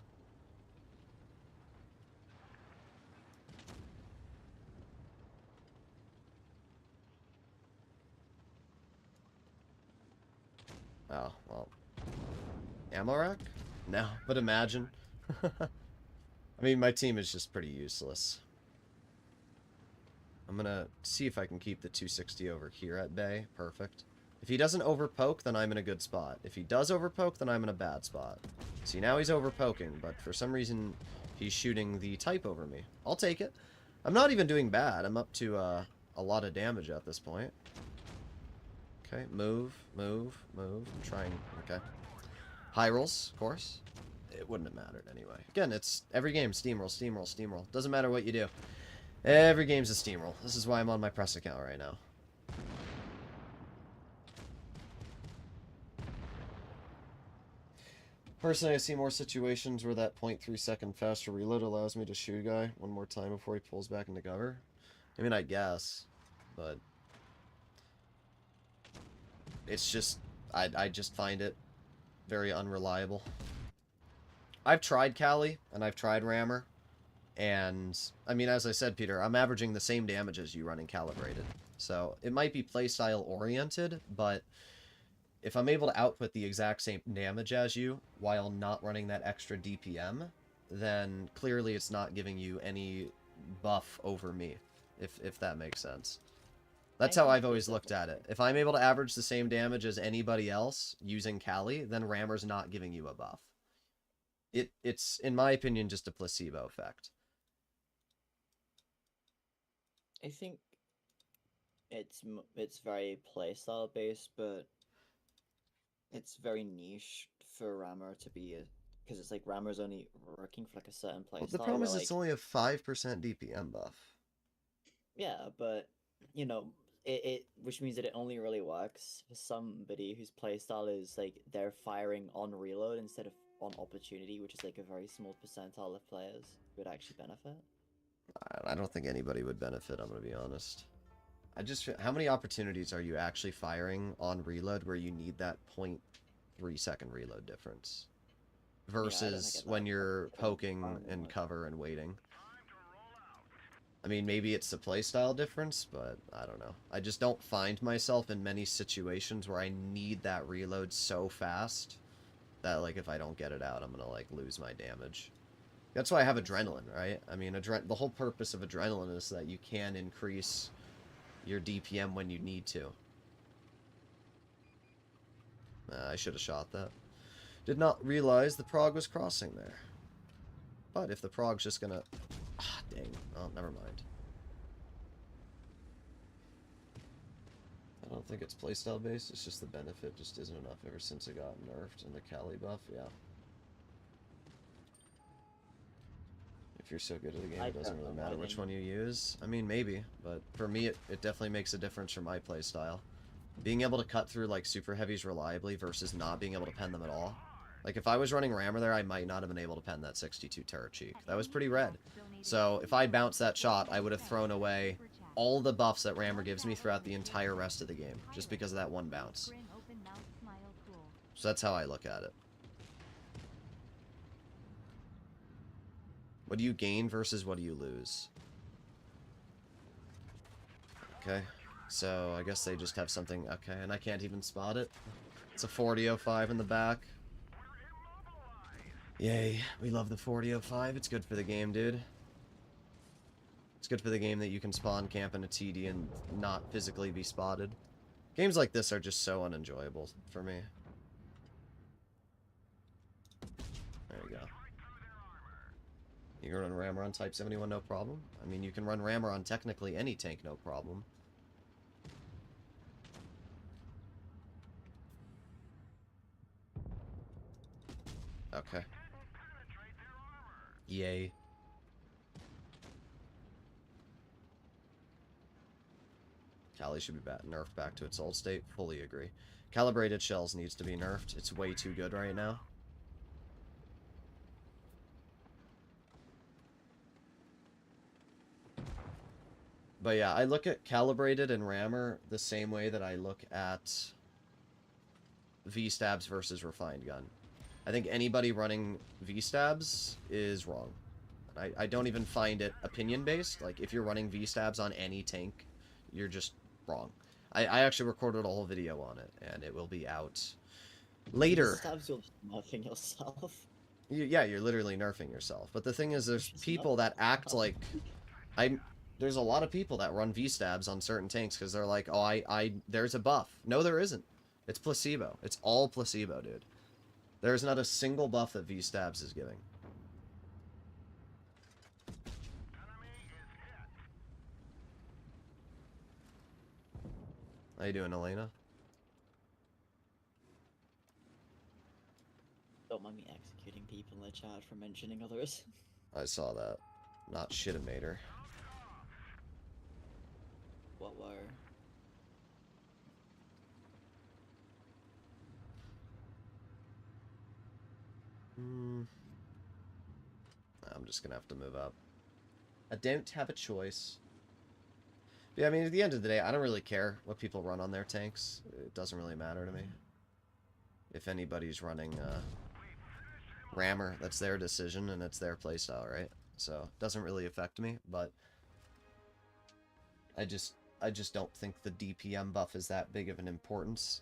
Oh, well. Ammo rack? No, but imagine. I mean, my team is just pretty useless. I'm gonna see if I can keep the 260 over here at bay. Perfect. If he doesn't overpoke, then I'm in a good spot. If he does overpoke, then I'm in a bad spot. See, now he's overpoking, but for some reason, he's shooting the type over me. I'll take it. I'm not even doing bad. I'm up to a lot of damage at this point. Okay, move, move, move. I'm trying. Okay. High rolls, of course. It wouldn't have mattered anyway. Again, it's every game, steamroll, steamroll, steamroll. Doesn't matter what you do. Every game's a steamroll. This is why I'm on my press account right now. Personally, I see more situations where that 0.3 second faster reload allows me to shoot a guy one more time before he pulls back into cover. I mean, I guess, but it's just, I just find it very unreliable. I've tried Kali, and I've tried Rammer, and, I mean, as I said, Peter, I'm averaging the same damage as you running Calibrated. So, it might be playstyle oriented, but if I'm able to output the exact same damage as you while not running that extra DPM, then clearly it's not giving you any buff over me, if that makes sense. That's how I've always looked at it. If I'm able to average the same damage as anybody else using Kali, then Rammer's not giving you a buff. It's, in my opinion, just a placebo effect. I think it's very playstyle based, but it's very niche for Rammer to be because it's like Rammer's only working for like a certain Well, the playstyle. problem Where, is like, it's only a 5% DPM buff. yeah, but you know, which means that it only really works for somebody whose playstyle is like they're firing on reload instead of on opportunity, which is like a very small percentile of players who would actually benefit. I don't think anybody would benefit, I'm going to be honest. how many opportunities are you actually firing on reload where you need that 0.3 second reload difference? Yeah, I don't Versus get when that. you're poking in cover and waiting. I mean, maybe it's a playstyle difference, but I don't know. I just don't find myself in many situations where I need that reload so fast that, like, if I don't get it out, I'm gonna, like, lose my damage. That's why I have adrenaline, right? I mean, the whole purpose of adrenaline is that you can increase your DPM when you need to. I should have shot that. Did not realize the Prague was crossing there. But if the Prague's just gonna... Ah, dang. Oh, never mind. I don't think it's playstyle based, it's just the benefit just isn't enough ever since it got nerfed in the Cali buff, yeah. If you're so good at the game, it doesn't really matter which one you use. I mean, maybe, but for me, it definitely makes a difference for my playstyle. Being able to cut through, like, super heavies reliably versus not being able to pen them at all. Like, if I was running Rammer there, I might not have been able to pen that 62 turret cheek. That was pretty red. So, if I bounced that shot, I would have thrown away all the buffs that Rammer gives me throughout the entire rest of the game, just because of that one bounce. So that's how I look at it. What do you gain versus what do you lose? Okay, so I guess they just have something... Okay, and I can't even spot it. It's a 4005 in the back. Yay, we love the 4005. It's good for the game, dude. It's good for the game that you can spawn camp in a TD and not physically be spotted. Games like this are just so unenjoyable for me. There we go. You can run Rammer on Type 71, no problem. I mean, you can run Rammer on technically any tank, no problem. Okay. Yay. Cali should be nerfed back to its old state. Fully agree. Calibrated shells needs to be nerfed. It's way too good right now. But yeah, I look at calibrated and rammer the same way that I look at V-stabs versus refined gun. I think anybody running V-stabs is wrong. I don't even find it opinion-based. Like, if you're running V-stabs on any tank, you're just wrong. I actually recorded a whole video on it, and it will be out later. Stabs, you're nerfing yourself. Yeah, you're literally nerfing yourself. But the thing is, there's people that act like... There's a lot of people that run V-stabs on certain tanks because they're like, oh, there's a buff. No, there isn't. It's placebo. It's all placebo, dude. There's not a single buff that V-stabs is giving. How you doing, Elena? Don't mind me executing people in the chat for mentioning others. I saw that. Not shit-a-mater. What were? I'm just gonna have to move up. I don't have a choice. But yeah, I mean, at the end of the day, I don't really care what people run on their tanks. It doesn't really matter to me. If anybody's running Rammer, that's their decision and it's their playstyle, right? So it doesn't really affect me, but I just don't think the DPM buff is that big of an importance.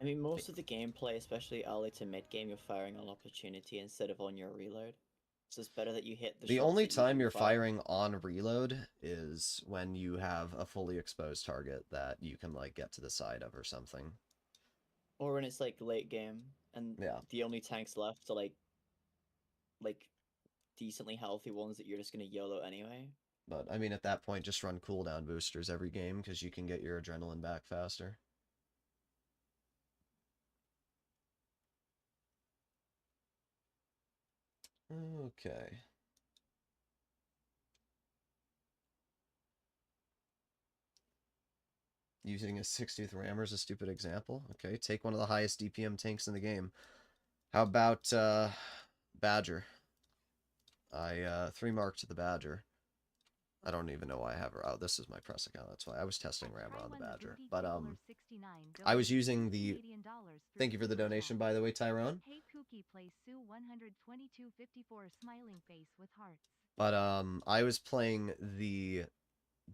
I mean, most of the gameplay, especially early to mid-game, you're firing on opportunity instead of on your reload. So it's better that you hit the The shots only that you time can you're fire. firing on reload is when you have a fully exposed target that you can, like, get to the side of or something. Or when it's, like, late game, and Yeah. the only tanks left are, like decently healthy ones that you're just gonna YOLO anyway. But, I mean, at that point, just run cooldown boosters every game, because you can get your adrenaline back faster. Okay. Using a 60th rammer is a stupid example. Okay, take one of the highest DPM tanks in the game. How about, Badger? I 3-marked the Badger. I don't even know why I have her. Oh, this is my press account. That's why I was testing Rammer on the Badger. But I was using the. Thank you for the donation, by the way, Tyrone. Hey Cookie plays Sue 122.54 smiling face with hearts. But I was playing the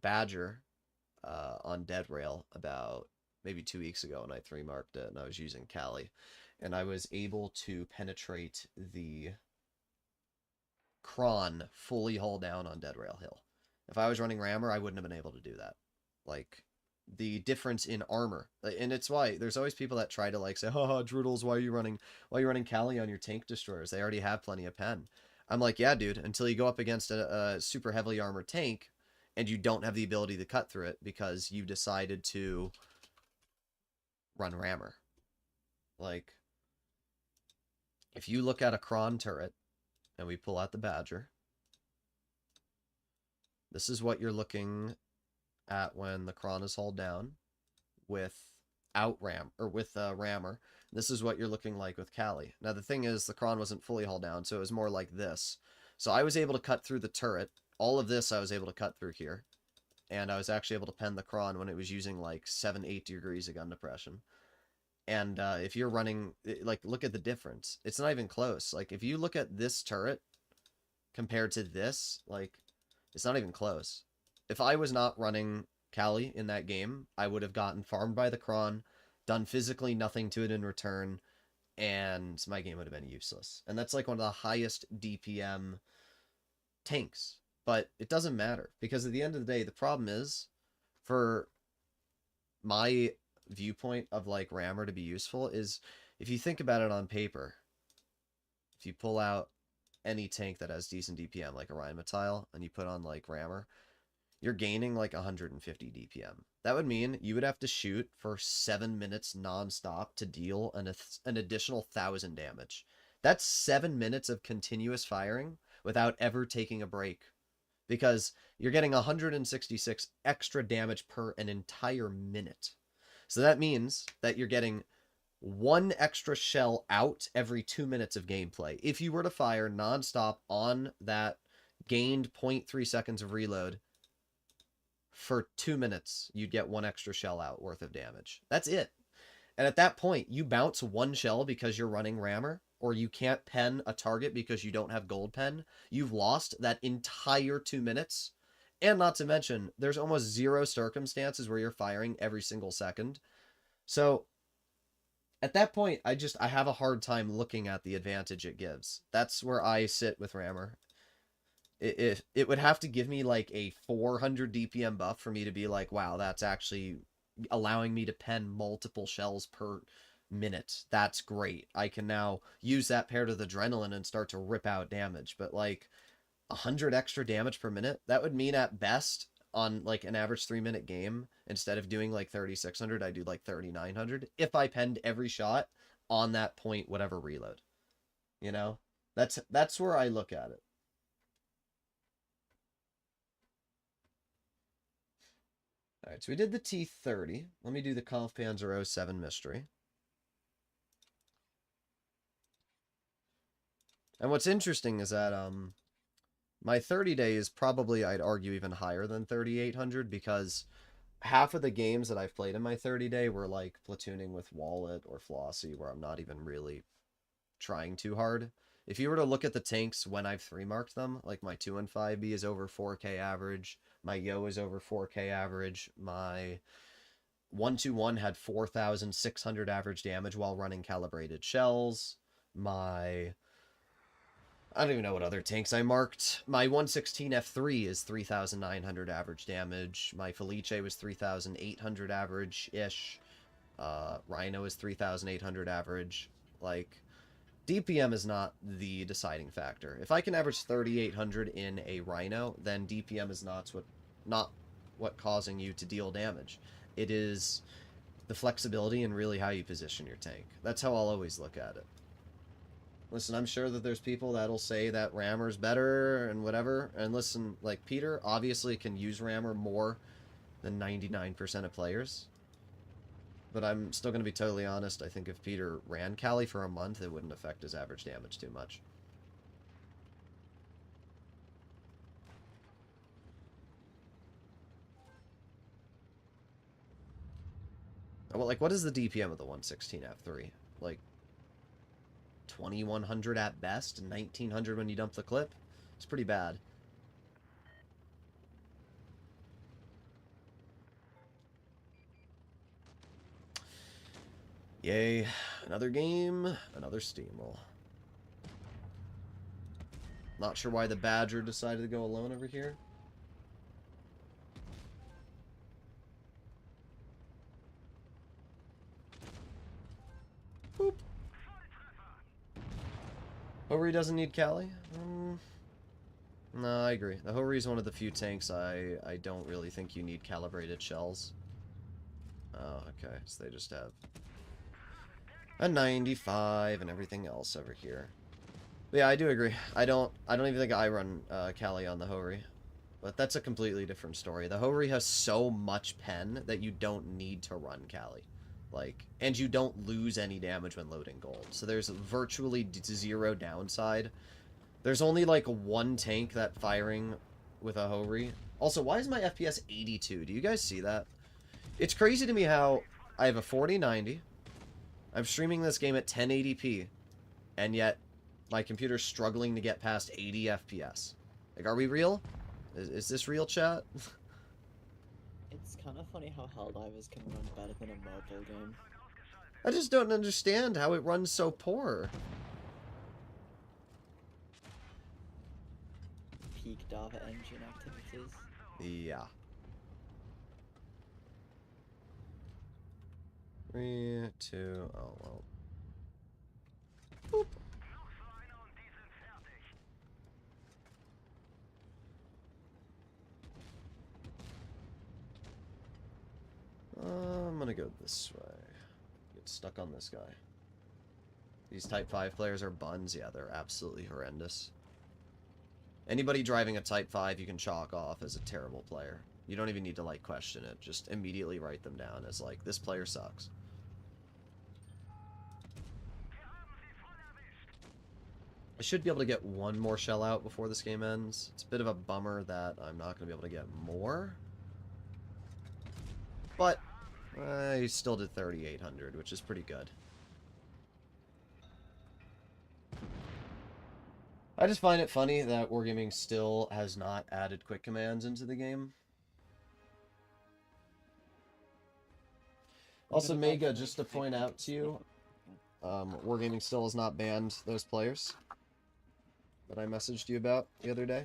Badger on Dead Rail about maybe 2 weeks ago, and I 3-marked it, and I was using Cali, and I was able to penetrate the Kron fully hull down on Dead Rail Hill. If I was running Rammer, I wouldn't have been able to do that. Like, the difference in armor, and it's why there's always people that try to like say, "Oh, Droodles, why are you running Cali on your tank destroyers? They already have plenty of pen." I'm like, yeah, dude, until you go up against a super heavily armored tank and you don't have the ability to cut through it because you decided to run Rammer. Like, if you look at a Kron turret and we pull out the Badger, this is what you're looking at when the Kron is hauled down without Rammer. This is what you're looking like with Cali. Now, the thing is, the Kron wasn't fully hauled down, so it was more like this. So I was able to cut through the turret. All of this I was able to cut through here. And I was actually able to pen the Kron when it was using like 7-8 degrees of gun depression. And if you're running, like, look at the difference. It's not even close. Like, if you look at this turret compared to this, like, it's not even close. If I was not running Cali in that game, I would have gotten farmed by the Kron, done physically nothing to it in return, and my game would have been useless. And that's like one of the highest DPM tanks. But it doesn't matter, because at the end of the day, the problem is, for my viewpoint of like Rammer to be useful, is if you think about it on paper, if you pull out any tank that has decent DPM, like a Rheinmetall, and you put on like Rammer, you're gaining like 150 DPM. That would mean you would have to shoot for 7 minutes non-stop to deal an additional 1,000 damage. That's 7 minutes of continuous firing without ever taking a break, because you're getting 166 extra damage per an entire minute. So that means that you're getting 1 extra shell out every 2 minutes of gameplay. If you were to fire nonstop on that gained 0.3 seconds of reload for 2 minutes, you'd get 1 extra shell out worth of damage. That's it. And at that point, you bounce 1 shell because you're running Rammer, or you can't pen a target because you don't have gold pen, you've lost that entire 2 minutes. And not to mention, there's almost 0 circumstances where you're firing every single second. So at that point, I have a hard time looking at the advantage it gives. That's where I sit with Rammer. It would have to give me like a 400 DPM buff for me to be like, wow, that's actually allowing me to pen multiple shells per minute. That's great. I can now use that paired with adrenaline and start to rip out damage. But like 100 extra damage per minute, that would mean at best on like an average 3-minute game, instead of doing like 3,600, I do like 3,900 if I penned every shot on that point whatever reload. You know, that's where I look at it. All right, so we did the T30. Let me do the Kampfpanzer 07 mystery. And what's interesting is that my 30-day is probably, I'd argue, even higher than 3,800, because half of the games that I've played in my 30-day were like platooning with Wallet or Flossie, where I'm not even really trying too hard. If you were to look at the tanks when I've 3-marked them, like my 215B is over 4K average, my Yo is over 4K average, my 121 had 4,600 average damage while running calibrated shells, my... I don't even know what other tanks I marked. My 116 F3 is 3,900 average damage. My Felice was 3,800 average-ish. Rhino is 3,800 average. Like, DPM is not the deciding factor. If I can average 3,800 in a Rhino, then DPM is not what causing you to deal damage. It is the flexibility and really how you position your tank. That's how I'll always look at it. Listen, I'm sure that there's people that'll say that Rammer's better and whatever. And listen, like, Peter obviously can use Rammer more than 99% of players. But I'm still going to be totally honest. I think if Peter ran Cali for a month, it wouldn't affect his average damage too much. Well, like, what is the DPM of the 116 F3? Like, 2100 at best, and 1900 when you dump the clip? It's pretty bad. Yay, another game, another steamroll. Not sure why the Badger decided to go alone over here. Boop. Hori doesn't need Cali? No, I agree. The Hori is one of the few tanks I don't really think you need calibrated shells. Oh, okay. So they just have a 95 and everything else over here. But yeah, I do agree. I don't even think I run Cali on the Hori. But that's a completely different story. The Hori has so much pen that you don't need to run Cali. Like, and you don't lose any damage when loading gold. So there's virtually zero downside. There's only like one tank that firing with a Hori. Also, why is my FPS 82? Do you guys see that? It's crazy to me how I have a 4090. I'm streaming this game at 1080p. And yet, my computer's struggling to get past 80 FPS. Like, are we real? Is this real, chat? It's kind of funny how Helldivers can run better than a mobile game. I just don't understand how it runs so poor. Peak data engine activities. Yeah. 3, 2, oh well. Boop. I'm gonna go this way. Get stuck on this guy. These Type 5 players are buns. Yeah, they're absolutely horrendous. Anybody driving a Type 5 you can chalk off as a terrible player. You don't even need to, like, question it. Just immediately write them down as, like, this player sucks. I should be able to get one more shell out before this game ends. It's a bit of a bummer that I'm not going to be able to get more. But I still did 3,800, which is pretty good. I just find it funny that Wargaming still has not added quick commands into the game. Also, Mega, just to point out to you, Wargaming still has not banned those players that I messaged you about the other day.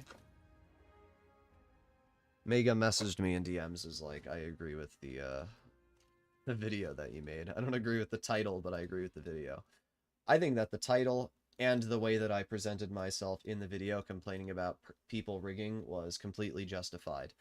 Mega messaged me in DMs is like, I agree with the video that you made. I don't agree with the title, but I agree with the video. I think that the title and the way that I presented myself in the video complaining about people rigging was completely justified.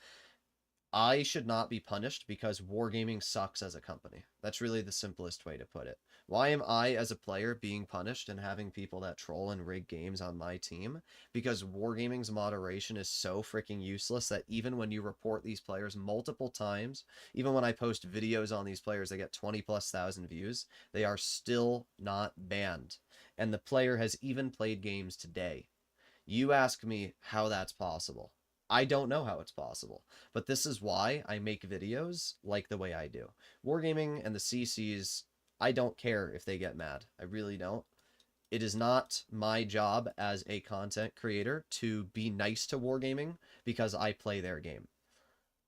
I should not be punished because Wargaming sucks as a company. That's really the simplest way to put it. Why am I, as a player, being punished and having people that troll and rig games on my team? Because Wargaming's moderation is so freaking useless that even when you report these players multiple times, even when I post videos on these players that get 20,000+ views, they are still not banned. And the player has even played games today. You ask me how that's possible. I don't know how it's possible, but this is why I make videos like the way I do. Wargaming and the CCs, I don't care if they get mad. I really don't. It is not my job as a content creator to be nice to Wargaming because I play their game.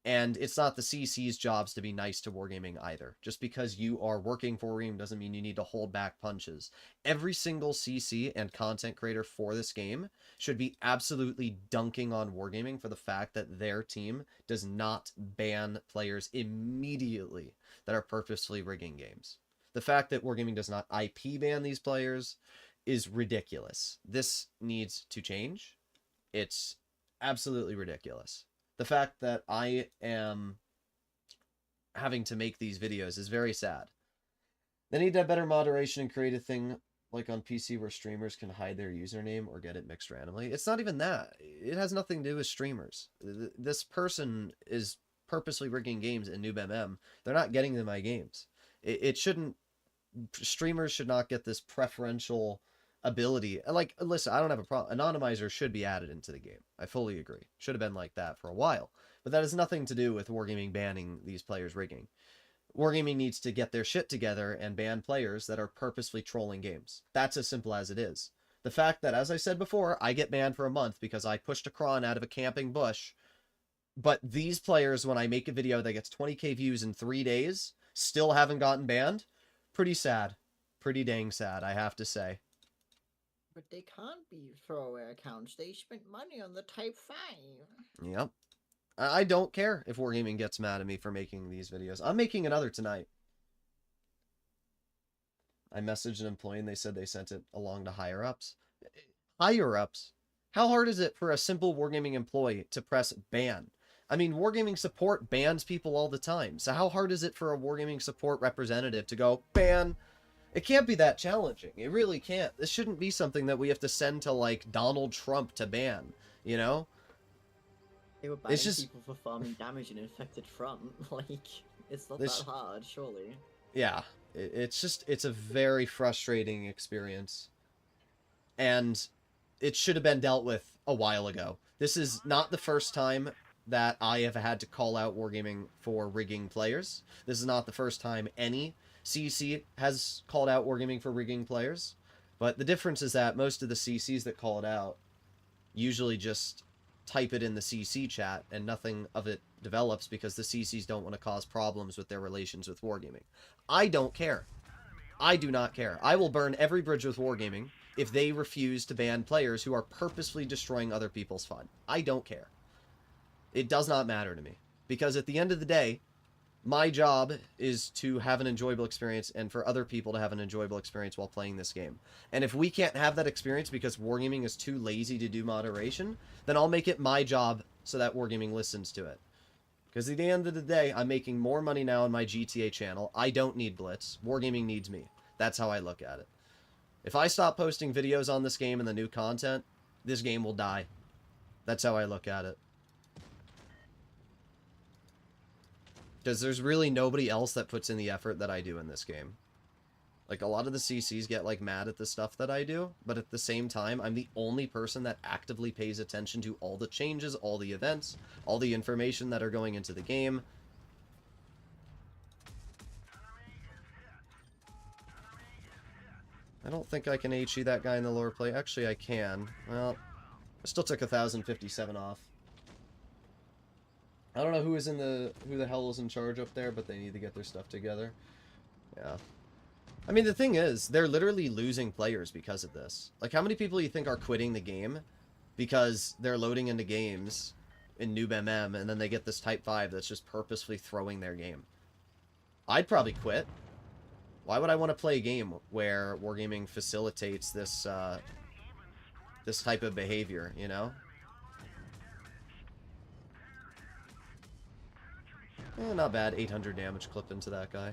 And it's not the CC's jobs to be nice to Wargaming either. Just because you are working for Wargaming doesn't mean you need to hold back punches. Every single CC and content creator for this game should be absolutely dunking on Wargaming for the fact that their team does not ban players immediately that are purposefully rigging games. The fact that Wargaming does not IP ban these players is ridiculous. This needs to change. It's absolutely ridiculous. The fact that I am having to make these videos is very sad. They need to have better moderation and create a thing like on PC where streamers can hide their username or get it mixed randomly. It's not even that. It has nothing to do with streamers. This person is purposely rigging games in Noob MM. They're not getting to my games. It shouldn't... Streamers should not get this preferential ability. Like, listen, I don't have a problem. Anonymizer should be added into the game. I fully agree. Should have been like that for a while. But that has nothing to do with Wargaming banning these players rigging. Wargaming needs to get their shit together and ban players that are purposefully trolling games. That's as simple as it is. The fact that, as I said before, I get banned for a month because I pushed a cron out of a camping bush, but these players, when I make a video that gets 20k views in 3 days, still haven't gotten banned, pretty sad. Pretty dang sad, I have to say. But they can't be throwaway accounts. They spent money on the Type 5. Yep. I don't care if Wargaming gets mad at me for making these videos. I'm making another tonight. I messaged an employee and they said they sent it along to higher ups. Higher ups? How hard is it for a simple Wargaming employee to press ban? I mean, Wargaming support bans people all the time. So how hard is it for a Wargaming support representative to go, ban? It can't be that challenging. It really can't. This shouldn't be something that we have to send to, like, Donald Trump to ban, you know? They were banning It's just... people for farming damage in infected front. Like, it's not This- that hard, surely. Yeah, it's a very frustrating experience. And it should have been dealt with a while ago. This is not the first time that I have had to call out Wargaming for rigging players. This is not the first time any CC has called out Wargaming for rigging players. But the difference is that most of the CCs that call it out usually just type it in the CC chat and nothing of it develops because the CCs don't want to cause problems with their relations with Wargaming. I don't care. I do not care. I will burn every bridge with Wargaming if they refuse to ban players who are purposefully destroying other people's fun. I don't care. It does not matter to me. Because at the end of the day, my job is to have an enjoyable experience and for other people to have an enjoyable experience while playing this game. And if we can't have that experience because Wargaming is too lazy to do moderation, then I'll make it my job so that Wargaming listens to it. Because at the end of the day, I'm making more money now on my GTA channel. I don't need Blitz. Wargaming needs me. That's how I look at it. If I stop posting videos on this game and the new content, this game will die. That's how I look at it. Because there's really nobody else that puts in the effort that I do in this game. Like, a lot of the CCs get, like, mad at the stuff that I do, but at the same time, I'm the only person that actively pays attention to all the changes, all the events, all the information that are going into the game. I don't think I can HE that guy in the lower plate. Actually, I can. Well, I still took 1,057 off. I don't know who the hell is in charge up there, but they need to get their stuff together. Yeah. I mean, the thing is, they're literally losing players because of this. Like, how many people do you think are quitting the game because they're loading into games in Noob MM, and then they get this Type 5 that's just purposefully throwing their game? I'd probably quit. Why would I want to play a game where Wargaming facilitates this, this type of behavior, you know? Eh, not bad. 800 damage clipped into that guy.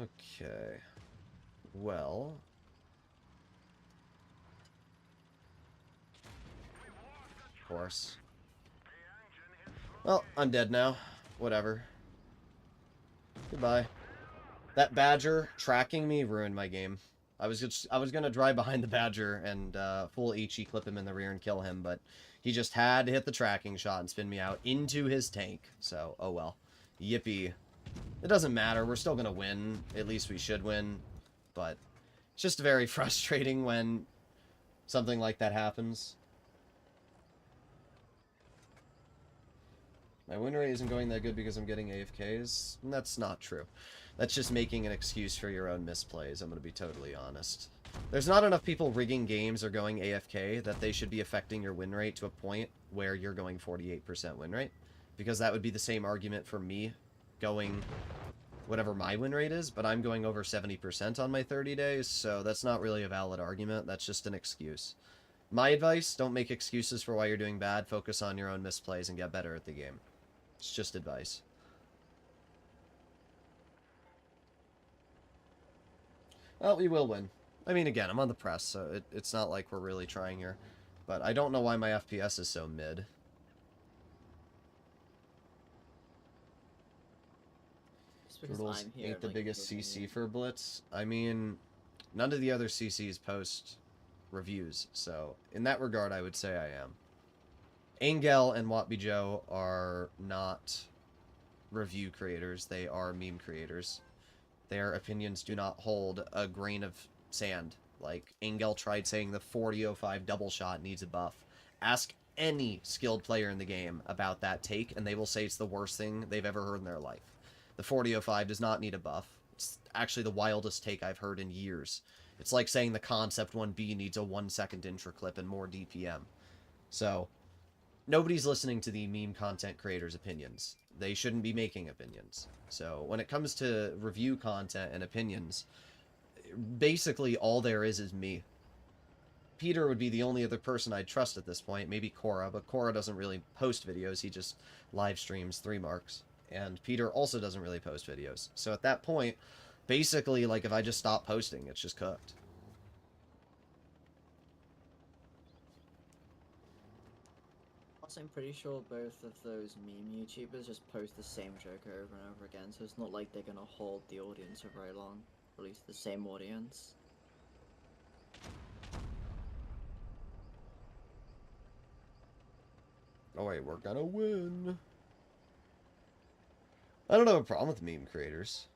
Okay. Well. Of course. Well, I'm dead now. Whatever. Goodbye. That badger tracking me ruined my game. I was gonna drive behind the badger and full HE clip him in the rear and kill him, but he just had to hit the tracking shot and spin me out into his tank. So, oh well. Yippee. It doesn't matter. We're still gonna win. At least we should win. But it's just very frustrating when something like that happens. My win rate isn't going that good because I'm getting AFKs. That's not true. That's just making an excuse for your own misplays, I'm going to be totally honest. There's not enough people rigging games or going AFK that they should be affecting your win rate to a point where you're going 48% win rate. Because that would be the same argument for me going whatever my win rate is, but I'm going over 70% on my 30 days, so that's not really a valid argument. That's just an excuse. My advice, don't make excuses for why you're doing bad. Focus on your own misplays and get better at the game. It's just advice. Well, we will win. I mean, again, I'm on the press, so it's not like we're really trying here. But I don't know why my FPS is so mid. Droodles ain't the biggest CC for Blitz. I mean, none of the other CCs post reviews. So, in that regard, I would say I am. Angel and Watby Joe are not review creators. They are meme creators. Their opinions do not hold a grain of sand. Like, Angel tried saying the 4005 double shot needs a buff. Ask any skilled player in the game about that take, and they will say it's the worst thing they've ever heard in their life. The 4005 does not need a buff. It's actually the wildest take I've heard in years. It's like saying the Concept 1B needs a 1-second intro clip and more DPM. So, nobody's listening to the meme content creators' opinions. They shouldn't be making opinions. So, when it comes to review content and opinions, basically all there is me. Peter would be the only other person I'd trust at this point, maybe Cora, but Cora doesn't really post videos, he just live streams 3 marks. And Peter also doesn't really post videos. So at that point, basically, like, if I just stop posting, it's just cooked. Also, I'm pretty sure both of those meme YouTubers just post the same joke over and over again, so it's not like they're gonna hold the audience for very long. Or at least the same audience. Oh wait, we're gonna win. I don't have a problem with meme creators.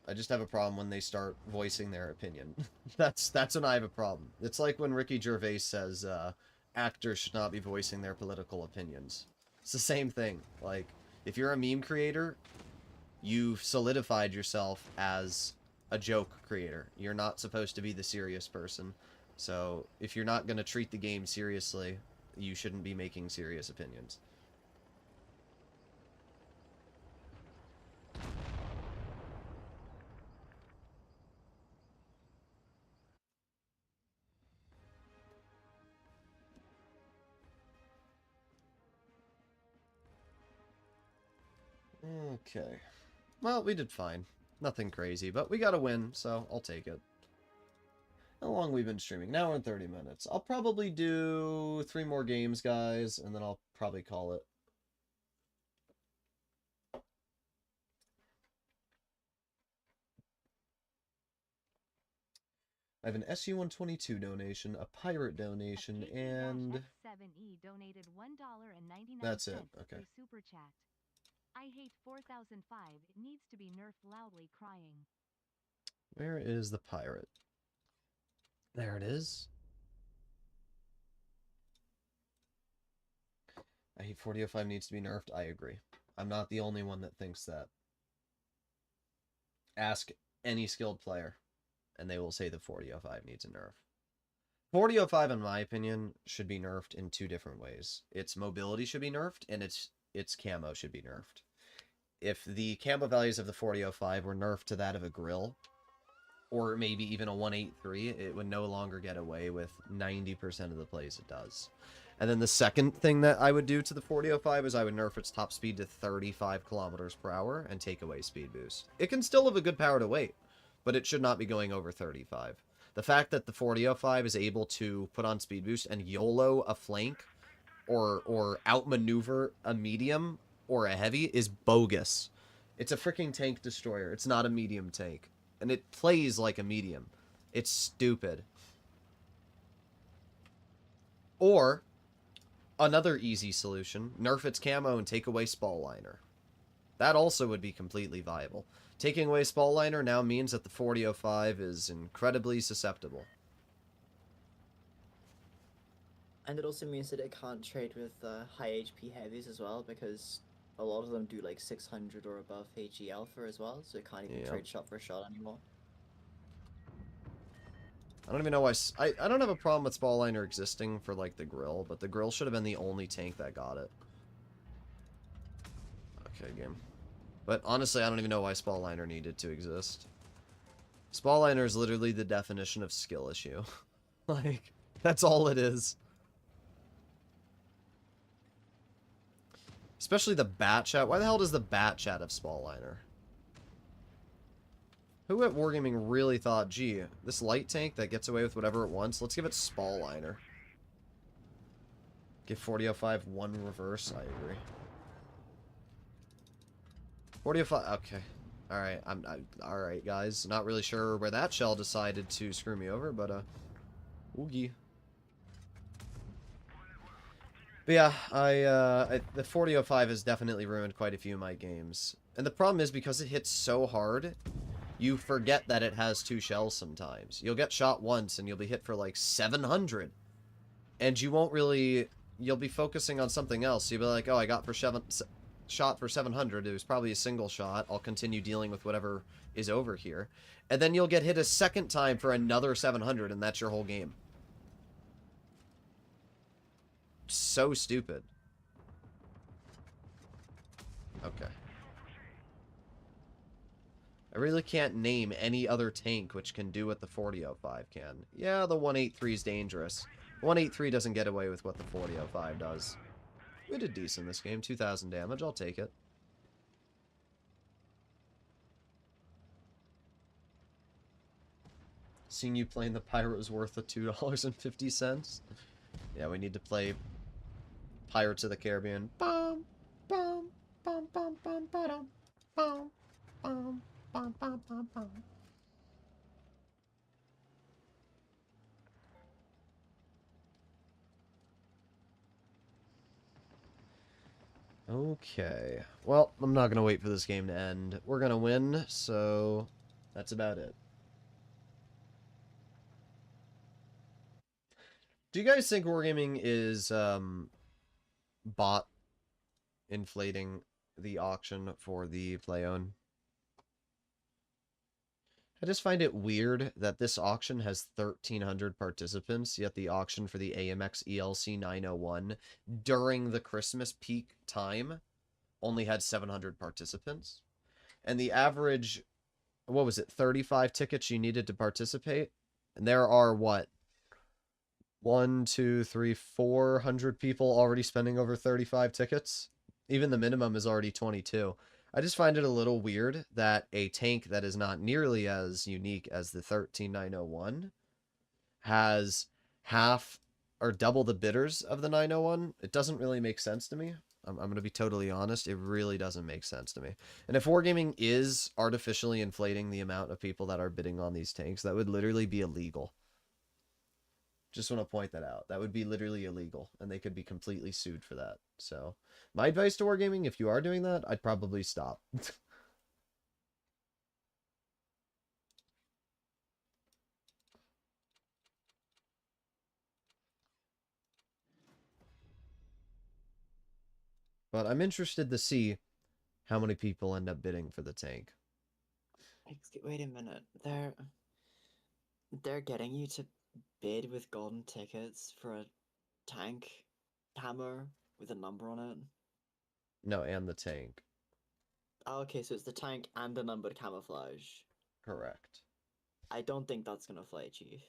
I just have a problem when they start voicing their opinion. That's when I have a problem. It's like when Ricky Gervais says actors should not be voicing their political opinions. It's the same thing. Like, if you're a meme creator, you've solidified yourself as a joke creator. You're not supposed to be the serious person. So, if you're not going to treat the game seriously, you shouldn't be making serious opinions. Okay. Well, we did fine. Nothing crazy, but we got a win, so I'll take it. How long we've been streaming? Now we're in 30 minutes. I'll probably do 3 more games, guys, and then I'll probably call it. I have an SU-122 donation, a pirate donation, and... X7E donated $1.99 that's it, okay. through Super Chat. I hate 4005. It needs to be nerfed loudly crying. Where is the pirate? There it is. I hate 4005 needs to be nerfed. I agree. I'm not the only one that thinks that. Ask any skilled player, and they will say the 4005 needs a nerf. 4005, in my opinion, should be nerfed in 2 different ways. Its mobility should be nerfed, and its camo should be nerfed. If the camo values of the 4005 were nerfed to that of a grill, or maybe even a 183, it would no longer get away with 90% of the plays it does. And then the second thing that I would do to the 4005 is I would nerf its top speed to 35 kilometers per hour and take away speed boost. It can still have a good power to weight, but it should not be going over 35. The fact that the 4005 is able to put on speed boost and YOLO a flank or outmaneuver a medium or a heavy is bogus. It's a freaking tank destroyer. It's not a medium tank. And it plays like a medium. It's stupid. Or, another easy solution, nerf its camo and take away Spall Liner. That also would be completely viable. Taking away Spall Liner now means that the 4005 is incredibly susceptible. And it also means that it can't trade with high HP heavies as well, because a lot of them do like 600 or above HE alpha as well, so it can't even trade shot for shot anymore. I don't even know why... I don't have a problem with Spall Liner existing for, like, the grill, but the grill should have been the only tank that got it. Okay, game. But honestly, I don't even know why Spall Liner needed to exist. Spall Liner is literally the definition of skill issue. Like, that's all it is. Especially the bat chat. Why the hell does the bat chat have Spall Liner? Who at Wargaming really thought, gee, this light tank that gets away with whatever it wants, let's give it Spall Liner. Give 4005 one reverse, I agree. 4005, okay. Alright, alright, guys. Not really sure where that shell decided to screw me over, but, oogie. But yeah, the 4005 has definitely ruined quite a few of my games. And the problem is because it hits so hard, you forget that it has 2 shells sometimes. You'll get shot once and you'll be hit for like 700. And you won't really... You'll be focusing on something else. You'll be like, oh, I got shot for 700. It was probably a single shot. I'll continue dealing with whatever is over here. And then you'll get hit a second time for another 700, and that's your whole game. So stupid. Okay. I really can't name any other tank which can do what the 4005 can. Yeah, the 183 is dangerous. 183 doesn't get away with what the 4005 does. We did decent this game. 2,000 damage. I'll take it. Seeing you playing the Pyro's worth the $2.50. Yeah, we need to play Pirates of the Caribbean. Bum, bum, bum, bum, bum, bum, bum, bum, bum, bum, bum, bum. Okay. Well, I'm not going to wait for this game to end. We're going to win, so that's about it. Do you guys think Wargaming is bot inflating the auction for the play-own? I just find it weird that this auction has 1,300 participants, yet the auction for the AMX ELC 901 during the Christmas peak time only had 700 participants. And the average, what was it, 35 tickets you needed to participate? And there are, what, 1, 2, 3, 400 people already spending over 35 tickets? Even the minimum is already 22. I just find it a little weird that a tank that is not nearly as unique as the 13901 has half or double the bidders of the 901. It doesn't really make sense to me. I'm going to be totally honest. It really doesn't make sense to me. And if Wargaming is artificially inflating the amount of people that are bidding on these tanks, that would literally be illegal. Just want to point that out. That would be literally illegal, and they could be completely sued for that. So, my advice to Wargaming, if you are doing that, I'd probably stop. But I'm interested to see how many people end up bidding for the tank. Wait a minute. They're getting you to bid with golden tickets for a tank hammer with a number on it. No, and the tank. Oh, okay, so it's the tank and the numbered camouflage. Correct. I don't think that's gonna fly, Chief.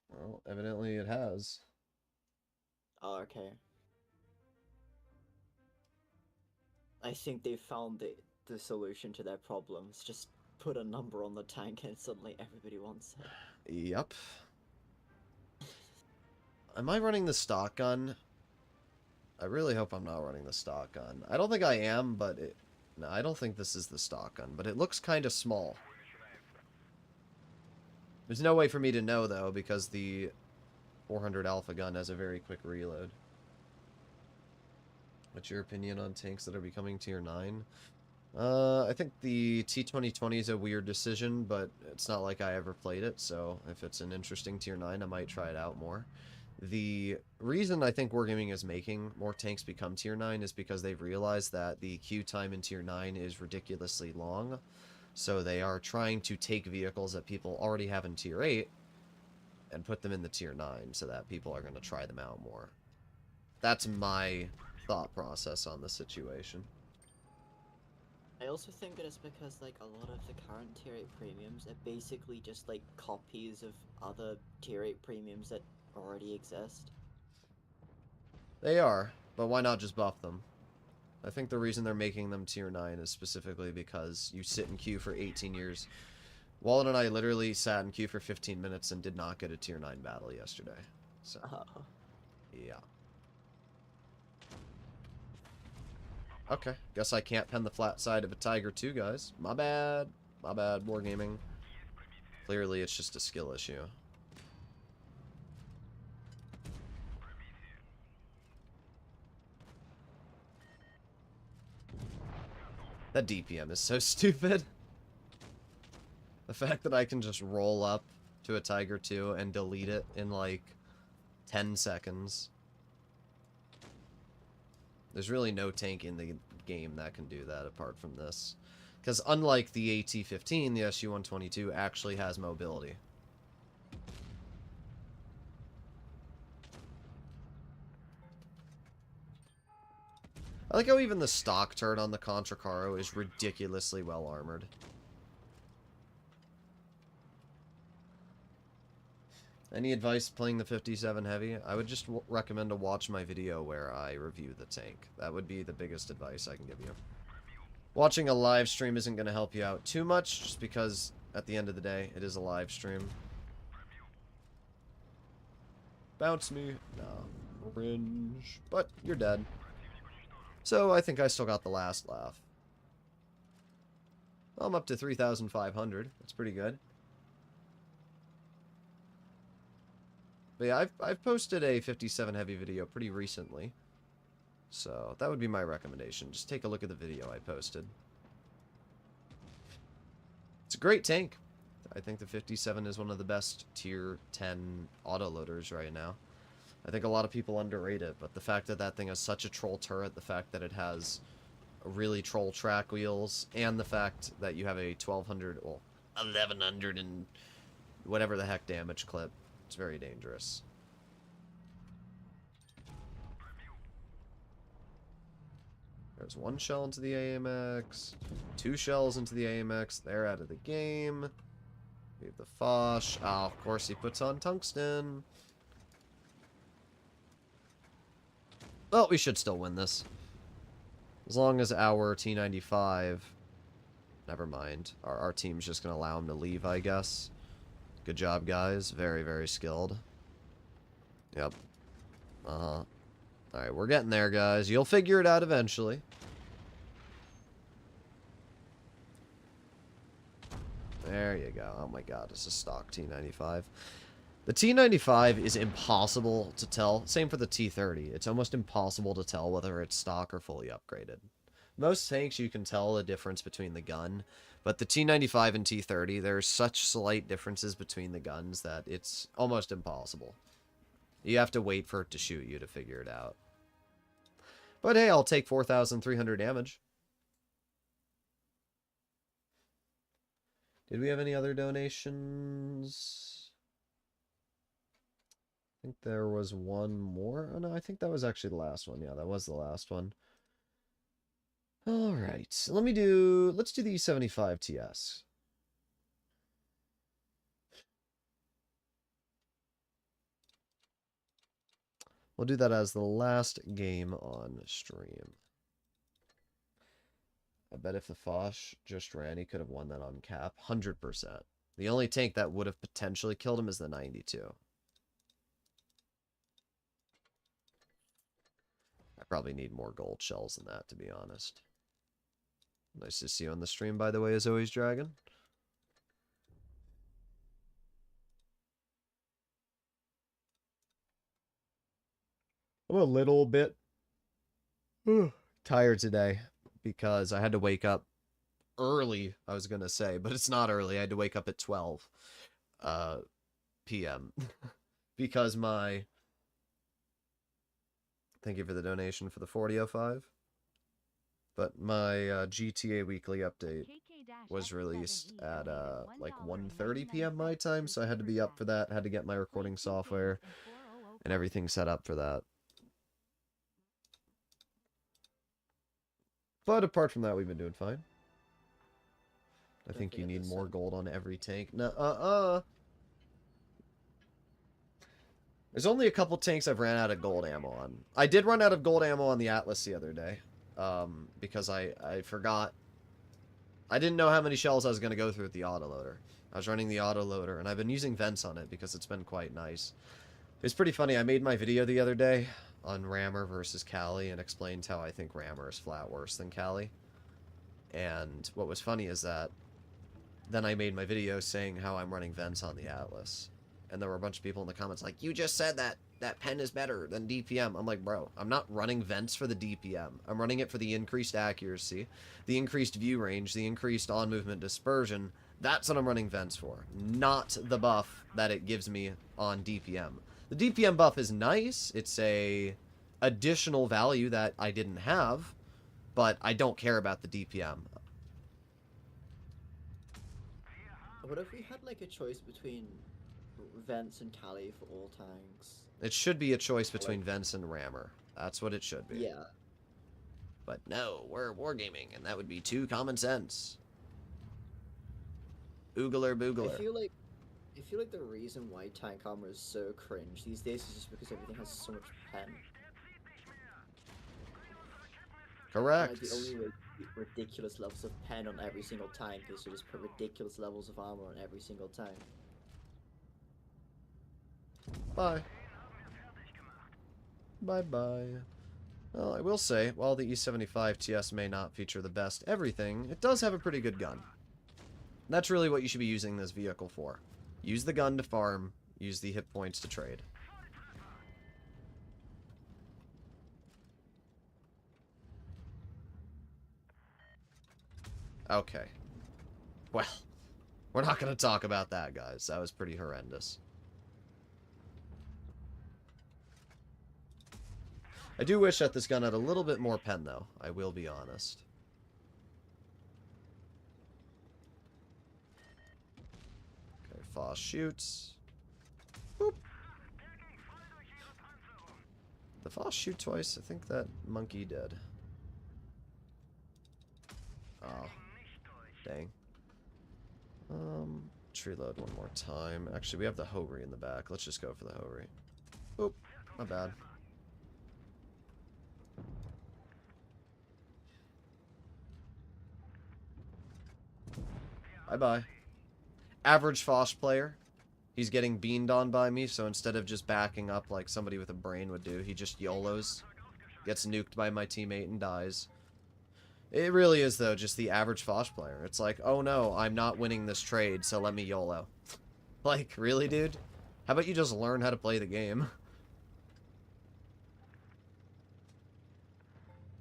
Well, evidently it has. Oh, okay. I think they found the solution to their problems. Just put a number on the tank and suddenly everybody wants it. Yep. Am I running the stock gun? I really hope I'm not running the stock gun. I don't think I am, but no, I don't think this is the stock gun, but it looks kind of small. There's no way for me to know, though, because the 400 Alpha gun has a very quick reload. What's your opinion on tanks that are becoming tier 9? I think the T-2020 is a weird decision, but it's not like I ever played it, so if it's an interesting tier 9, I might try it out more. The reason I think Wargaming is making more tanks become tier 9 is because they've realized that the queue time in tier 9 is ridiculously long, so they are trying to take vehicles that people already have in tier 8 and put them in the tier 9 so that people are going to try them out more. That's my thought process on the situation. I also think that it's because, like, a lot of the current tier 8 premiums are basically just, like, copies of other tier 8 premiums that already exist. They are, but why not just buff them? I think the reason they're making them tier 9 is specifically because you sit in queue for 18 years. Wallen and I literally sat in queue for 15 minutes and did not get a tier 9 battle yesterday. So, yeah. Okay, guess I can't pen the flat side of a Tiger 2, guys. My bad. My bad, Wargaming. Clearly, it's just a skill issue. That DPM is so stupid. The fact that I can just roll up to a Tiger 2 and delete it in like 10 seconds. There's really no tank in the game that can do that apart from this. Because unlike the AT-15, the SU-122 actually has mobility. I like how even the stock turret on the Contra Caro is ridiculously well armored. Any advice playing the 57 Heavy? I would just recommend to watch my video where I review the tank. That would be the biggest advice I can give you. Watching a live stream isn't going to help you out too much, just because at the end of the day, it is a live stream. Bounce me. No. Orange. But you're dead. So I think I still got the last laugh. I'm up to 3,500. That's pretty good. But yeah, I've posted a 57 Heavy video pretty recently. So that would be my recommendation. Just take a look at the video I posted. It's a great tank. I think the 57 is one of the best tier 10 autoloaders right now. I think a lot of people underrate it, but the fact that that thing has such a troll turret, the fact that it has really troll track wheels, and the fact that you have a 1200, well, 1100 and whatever the heck damage clip, it's very dangerous. There's one shell into the AMX, 2 shells into the AMX, they're out of the game. We have the Foch. Oh, of course he puts on tungsten. Well, we should still win this. As long as our T95... Never mind. Our team's just going to allow him to leave, I guess. Good job, guys. Very, very skilled. Yep. Uh-huh. Alright, we're getting there, guys. You'll figure it out eventually. There you go. Oh my god, it's a stock T95. The T95 is impossible to tell. Same for the T30. It's almost impossible to tell whether it's stock or fully upgraded. Most tanks you can tell the difference between the gun, but the T95 and T30, there's such slight differences between the guns that it's almost impossible. You have to wait for it to shoot you to figure it out. But hey, I'll take 4,300 damage. Did we have any other donations? I think there was one more. Oh, no, I think that was actually the last one. Yeah, that was the last one. All right, so let's do the E75 TS. We'll do that as the last game on stream. I bet if the Foch just ran, he could have won that on cap. 100%. The only tank that would have potentially killed him is the 92. I probably need more gold shells than that, to be honest. Nice to see you on the stream, by the way, as always, Dragon. I'm a little bit tired today because I had to wake up early, I was going to say, but it's not early. I had to wake up at 12 p.m. because my... Thank you for the donation for the 4005. But my GTA weekly update was released at like 1:30 p.m. my time, so I had to be up for that. Had to get my recording software and everything set up for that. But apart from that, we've been doing fine. I think you need more gold on every tank. No, There's only a couple tanks I've ran out of gold ammo on. I did run out of gold ammo on the Atlas the other day. Because I forgot. I didn't know how many shells I was going to go through with the autoloader. I was running the autoloader, and I've been using vents on it because it's been quite nice. It's pretty funny. I made my video the other day on Rammer versus Cali and explained how I think Rammer is flat worse than Cali. And what was funny is that then I made my video saying how I'm running vents on the Atlas. and there were a bunch of people in the comments like, you just said that pen is better than DPM. I'm like, bro, I'm not running vents for the DPM. I'm running it for the increased accuracy, the increased view range, the increased on-movement dispersion. That's what I'm running vents for, not the buff that it gives me on DPM. The DPM buff is nice. It's a additional value that I didn't have, but I don't care about the DPM. What if we had like a choice between Vents and Cali for all tanks? It should be a choice between Vents and Rammer. That's what it should be. Yeah. But no, we're wargaming, and that would be too common sense. Oogler boogler. I feel like the reason why tank armor is so cringe these days is just because everything has so much pen. Correct. Like, the only way to get ridiculous levels of pen on every single tank is to just put ridiculous levels of armor on every single tank. Bye. Bye-bye. Well, I will say, while the E75 TS may not feature the best everything, it does have a pretty good gun. That's really what you should be using this vehicle for. Use the gun to farm, use the hit points to trade. Okay. Well, we're not going to talk about that, guys. That was pretty horrendous. I do wish that this gun had a little bit more pen, though. I will be honest. Okay, Foss shoots. Boop. The Foss shoot twice. I think that monkey did. Oh. Dang. Tree load one more time. Actually, we have the Hori in the back. Let's just go for the Hori. Oop. Not bad. Bye-bye. Average Foss player. He's getting beamed on by me, so instead of just backing up like somebody with a brain would do, he just YOLOs. Gets nuked by my teammate and dies. It really is, though, just the average Foss player. It's like, oh no, I'm not winning this trade, so let me YOLO. Like, really, dude? How about you just learn how to play the game?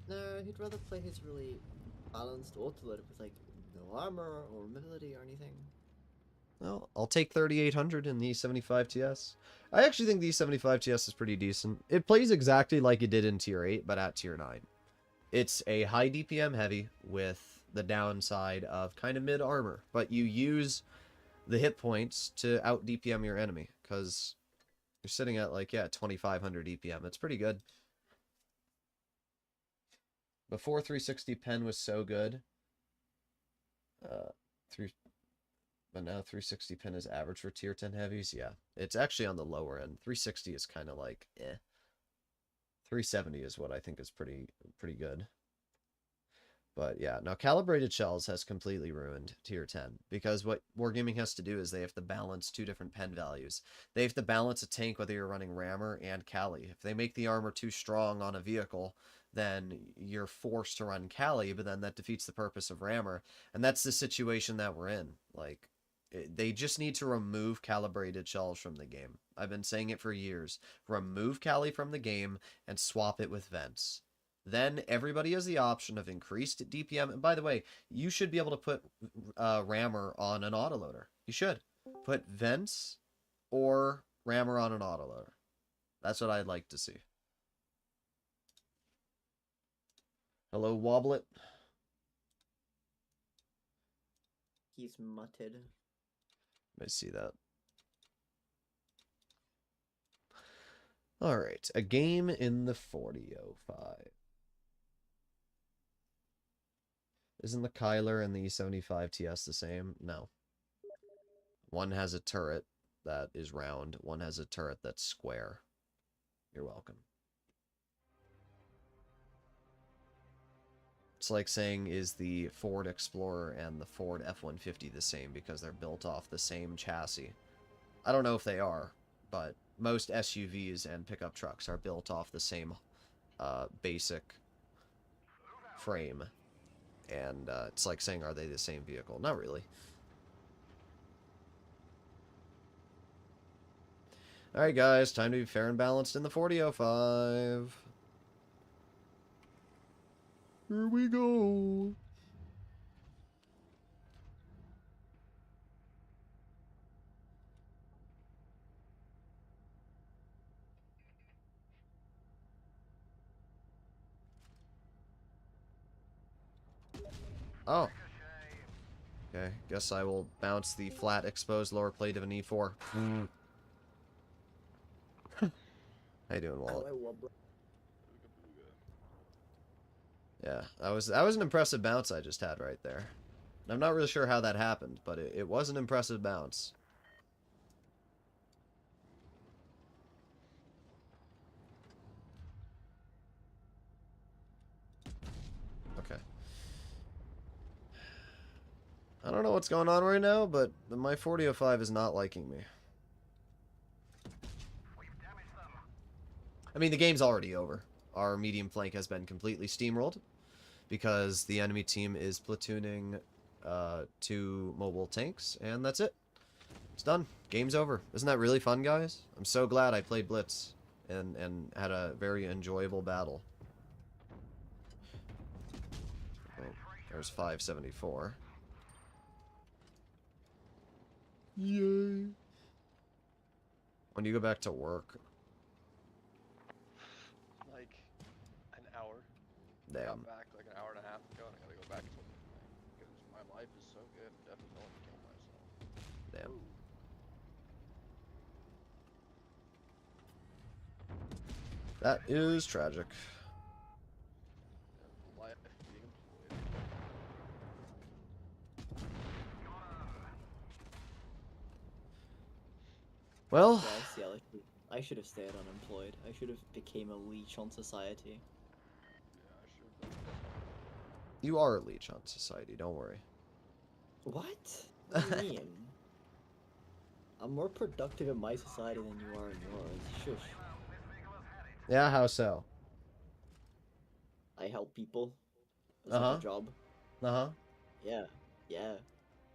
No, he'd rather play his really balanced autoloader with like no armor or mobility or anything. Well, I'll take 3800 in the 75 TS. I actually think the 75 TS is pretty decent. It plays exactly like it did in Tier 8, but at Tier 9. It's a high DPM heavy with the downside of kind of mid armor, but you use the hit points to out DPM your enemy, because you're sitting at like, yeah, 2500 DPM. It's pretty good. Before 360 pen was so good, but now 360 pen is average for tier 10 heavies. Yeah, it's actually on the lower end. 360 is kind of like, eh. 370 is what I think is pretty good. But yeah, now calibrated shells has completely ruined tier 10, because what Wargaming has to do is they have to balance two different pen values. They have to balance a tank whether you're running rammer and Cali. If they make the armor too strong on a vehicle, then you're forced to run Cali, but then that defeats the purpose of rammer. And that's the situation that we're in. Like, they just need to remove calibrated shells from the game. I've been saying it for years. Remove Cali from the game and swap it with vents. Then everybody has the option of increased DPM. And by the way, you should be able to put rammer on an autoloader. You should. Put vents or rammer on an autoloader. That's what I'd like to see. Hello, Wobblet. He's mutted. Let me see that. All right, a game in the 4005. Isn't the Kyler and the E75 TS the same? No. One has a turret that is round. One has a turret that's square. You're welcome. It's like saying, is the Ford Explorer and the Ford F-150 the same because they're built off the same chassis? I don't know if they are, but most SUVs and pickup trucks are built off the same basic frame. And it's like saying, are they the same vehicle? Not really. Alright, guys, time to be fair and balanced in the 4005. Here we go. Oh. Okay, guess I will bounce the flat exposed lower plate of an E4. How you doing, Wallet? Yeah, that was an impressive bounce I just had right there. I'm not really sure how that happened, but it was an impressive bounce. Okay. I don't know what's going on right now, but my 4005 is not liking me. I mean, the game's already over. Our medium flank has been completely steamrolled because the enemy team is platooning 2 mobile tanks, and that's it. It's done. Game's over. Isn't that really fun, guys? I'm so glad I played Blitz and had a very enjoyable battle. Oh, there's 574. Yay. When do you go back to work? Like an hour. I Damn. got back like an hour and a half ago, and I gotta go back to work because my life is so good. I'm definitely going to kill myself. Damn. Ooh. That is tragic. Life being employed. Well, Yeah, I see. I should have stayed unemployed. I should have became a leech on society. Yeah, I should have done you are a leech on society, don't worry. What? What do you mean? I'm more productive in my society than you are in yours. Shush. Yeah, how so? I help people. That's Uh-huh. like a job. Uh-huh. Yeah. Yeah.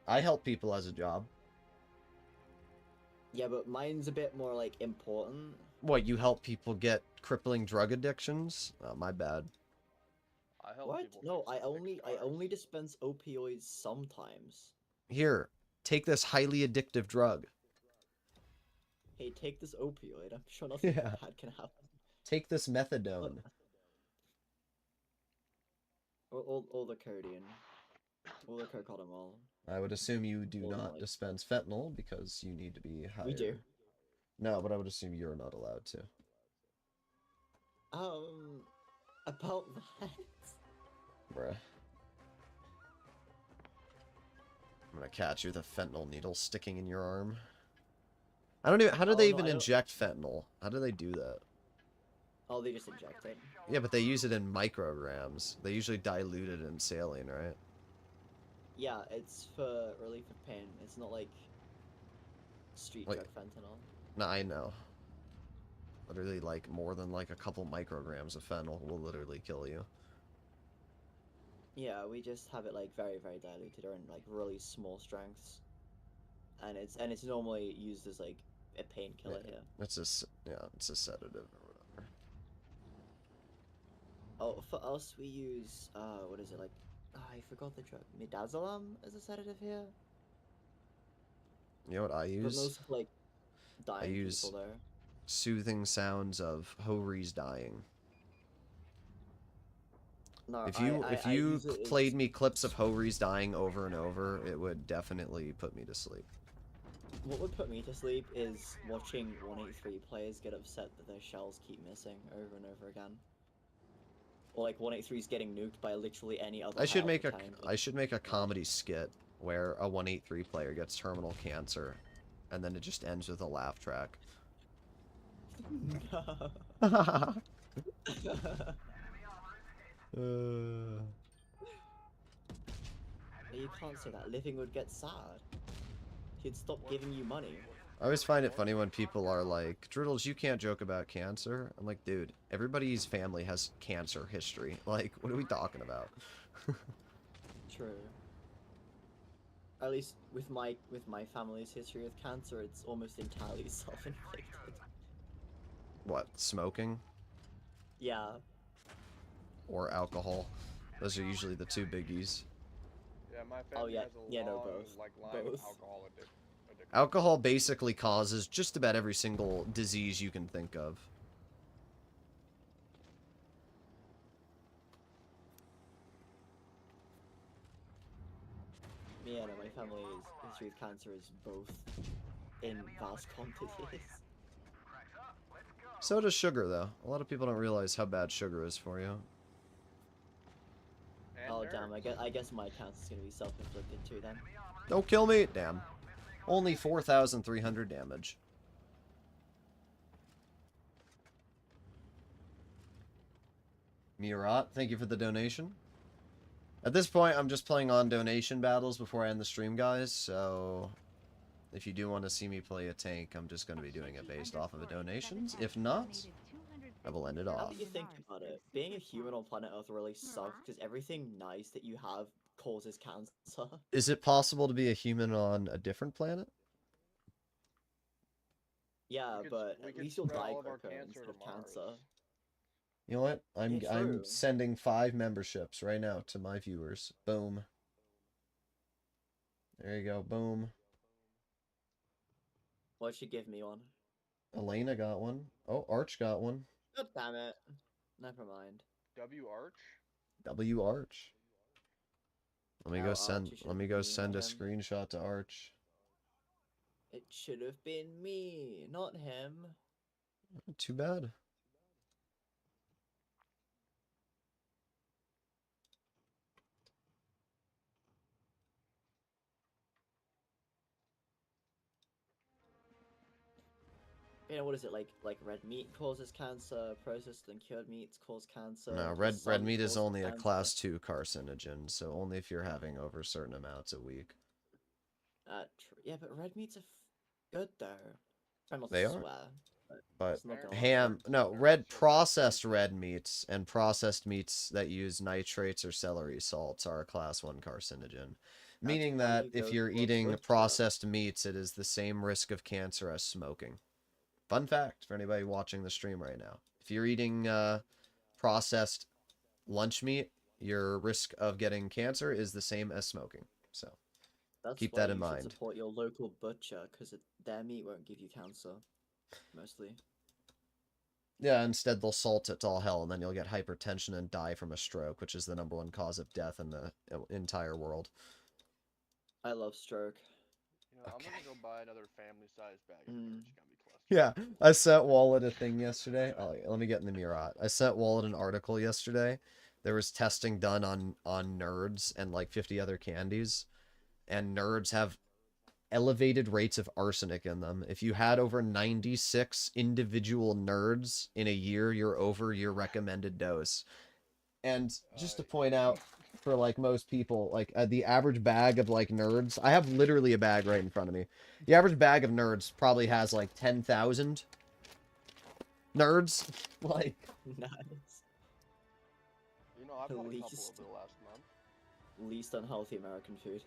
I help people as a job. Yeah, but mine's a bit more like important. What, you help people get crippling drug addictions? Oh, my bad. I help What? people No, fix I cars. only dispense opioids sometimes. Here, take this highly addictive drug. Hey, take this opioid. I'm sure nothing Yeah. bad can happen. Take this methadone. Or the codeine. Or the cocodamol. I would assume you do Or not like dispense fentanyl because you need to be higher. we do. No, but I would assume you're not allowed to. About that. Bruh. I'm gonna catch you with a fentanyl needle sticking in your arm. I don't even. How do they Oh, no, even I don't- inject fentanyl? How do they do that? Oh, they just inject it. Yeah, but they use it in micrograms. They usually dilute it in saline, right? Yeah, it's for relief of pain. It's not like street Wait. drug fentanyl. No, I know. Literally, like, more than, like, a couple micrograms of fentanyl will literally kill you. Yeah, we just have it like very, very diluted or in like really small strengths. And it's normally used as like a painkiller here. It's a sedative or whatever. Oh, for us we use what is it like? I forgot the drug. Midazolam as a sedative here. You know what I But use? most of like dying use- people there. Soothing sounds of Hories dying. No, If you I use it as- played me clips of Hories dying over and over, it would definitely put me to sleep. What would put me to sleep is watching 183 players get upset that their shells keep missing over and over again. Or like 183's getting nuked by literally any other. I should make a tank. comedy skit where a 183 player gets terminal cancer, and then it just ends with a laugh track. No. You can't say that. Living would get sad. He'd stop giving you money. I always find it funny when people are like, Droodles, you can't joke about cancer. I'm like, dude, everybody's family has cancer history. Like, what are we talking about? True. At least with my family's history with cancer, it's almost entirely self-inflicted. What, smoking Yeah. or alcohol? Those are usually the two biggies. Yeah, my Oh, family yeah. has a Yeah, no, long, both. like, line of Both. alcohol addiction. Alcohol basically causes just about every single disease you can think of. Yeah, no, my family's history with cancer is both in vast quantities. So does sugar, though. A lot of people don't realize how bad sugar is for you. And Oh damn! nerds. I guess my cancer's gonna be self-inflicted too then. Don't kill me! Damn. Only 4,300 damage. Murat, thank you for the donation. At this point, I'm just playing on donation battles before I end the stream, guys, so if you do want to see me play a tank, I'm just going to be doing it based off of the donations. If not, I will end it Now off. that you think about it, being a human on planet Earth really sucks because everything nice that you have causes cancer. Is it possible to be a human on a different planet? Yeah, but we at could least you'll spread die all of our quicker cancer instead to of cancer. Mars. You know what? I'm true. sending 5 memberships right now to my viewers. Boom. There you go. Boom. Why should give me one? Elena got one. Oh, Arch got one. God damn it. Never mind. W Arch? W Arch. Let me Oh, go Arch, send you should let have me been go me, send not a him. screenshot to Arch. It should have been me, not him. Too bad. You know, what is it like red meat causes cancer, processed and cured meats cause cancer. No, the red sun meat is causes only a cancer. class 2 carcinogen, so only if you're having over certain amounts a week. Yeah, but red meats are good though. Try not They to are. swear. But It's not gonna ham, last no, red processed red meats and processed meats that use nitrates or celery salts are a class 1 carcinogen. Meaning why that you if go you're to a eating butcher. processed meats, it is the same risk of cancer as smoking. Fun fact for anybody watching the stream right now. If you're eating processed lunch meat, your risk of getting cancer is the same as smoking. So That's keep why that in you should mind. support your local butcher, because their meat won't give you cancer, mostly. Yeah, instead they'll salt it to all hell, and then you'll get hypertension and die from a stroke, which is the #1 cause of death in the entire world. I love stroke. You know, I'm gonna go buy another family-sized bag of Mm. nerds gummy clusters. Yeah, I sent Wallet a thing yesterday. Oh, yeah, let me get in the Murat. I sent Wallet an article yesterday. There was testing done on nerds and like 50 other candies, and nerds have elevated rates of arsenic in them. If you had over 96 individual nerds in a year, you're over your recommended dose. And just to point out, for like most people, like the average bag of like nerds, I have literally a bag right in front of me. The average bag of nerds probably has like 10,000 nerds. Like, Nice. You know, I've had a couple Least. over the last month. Least unhealthy American food.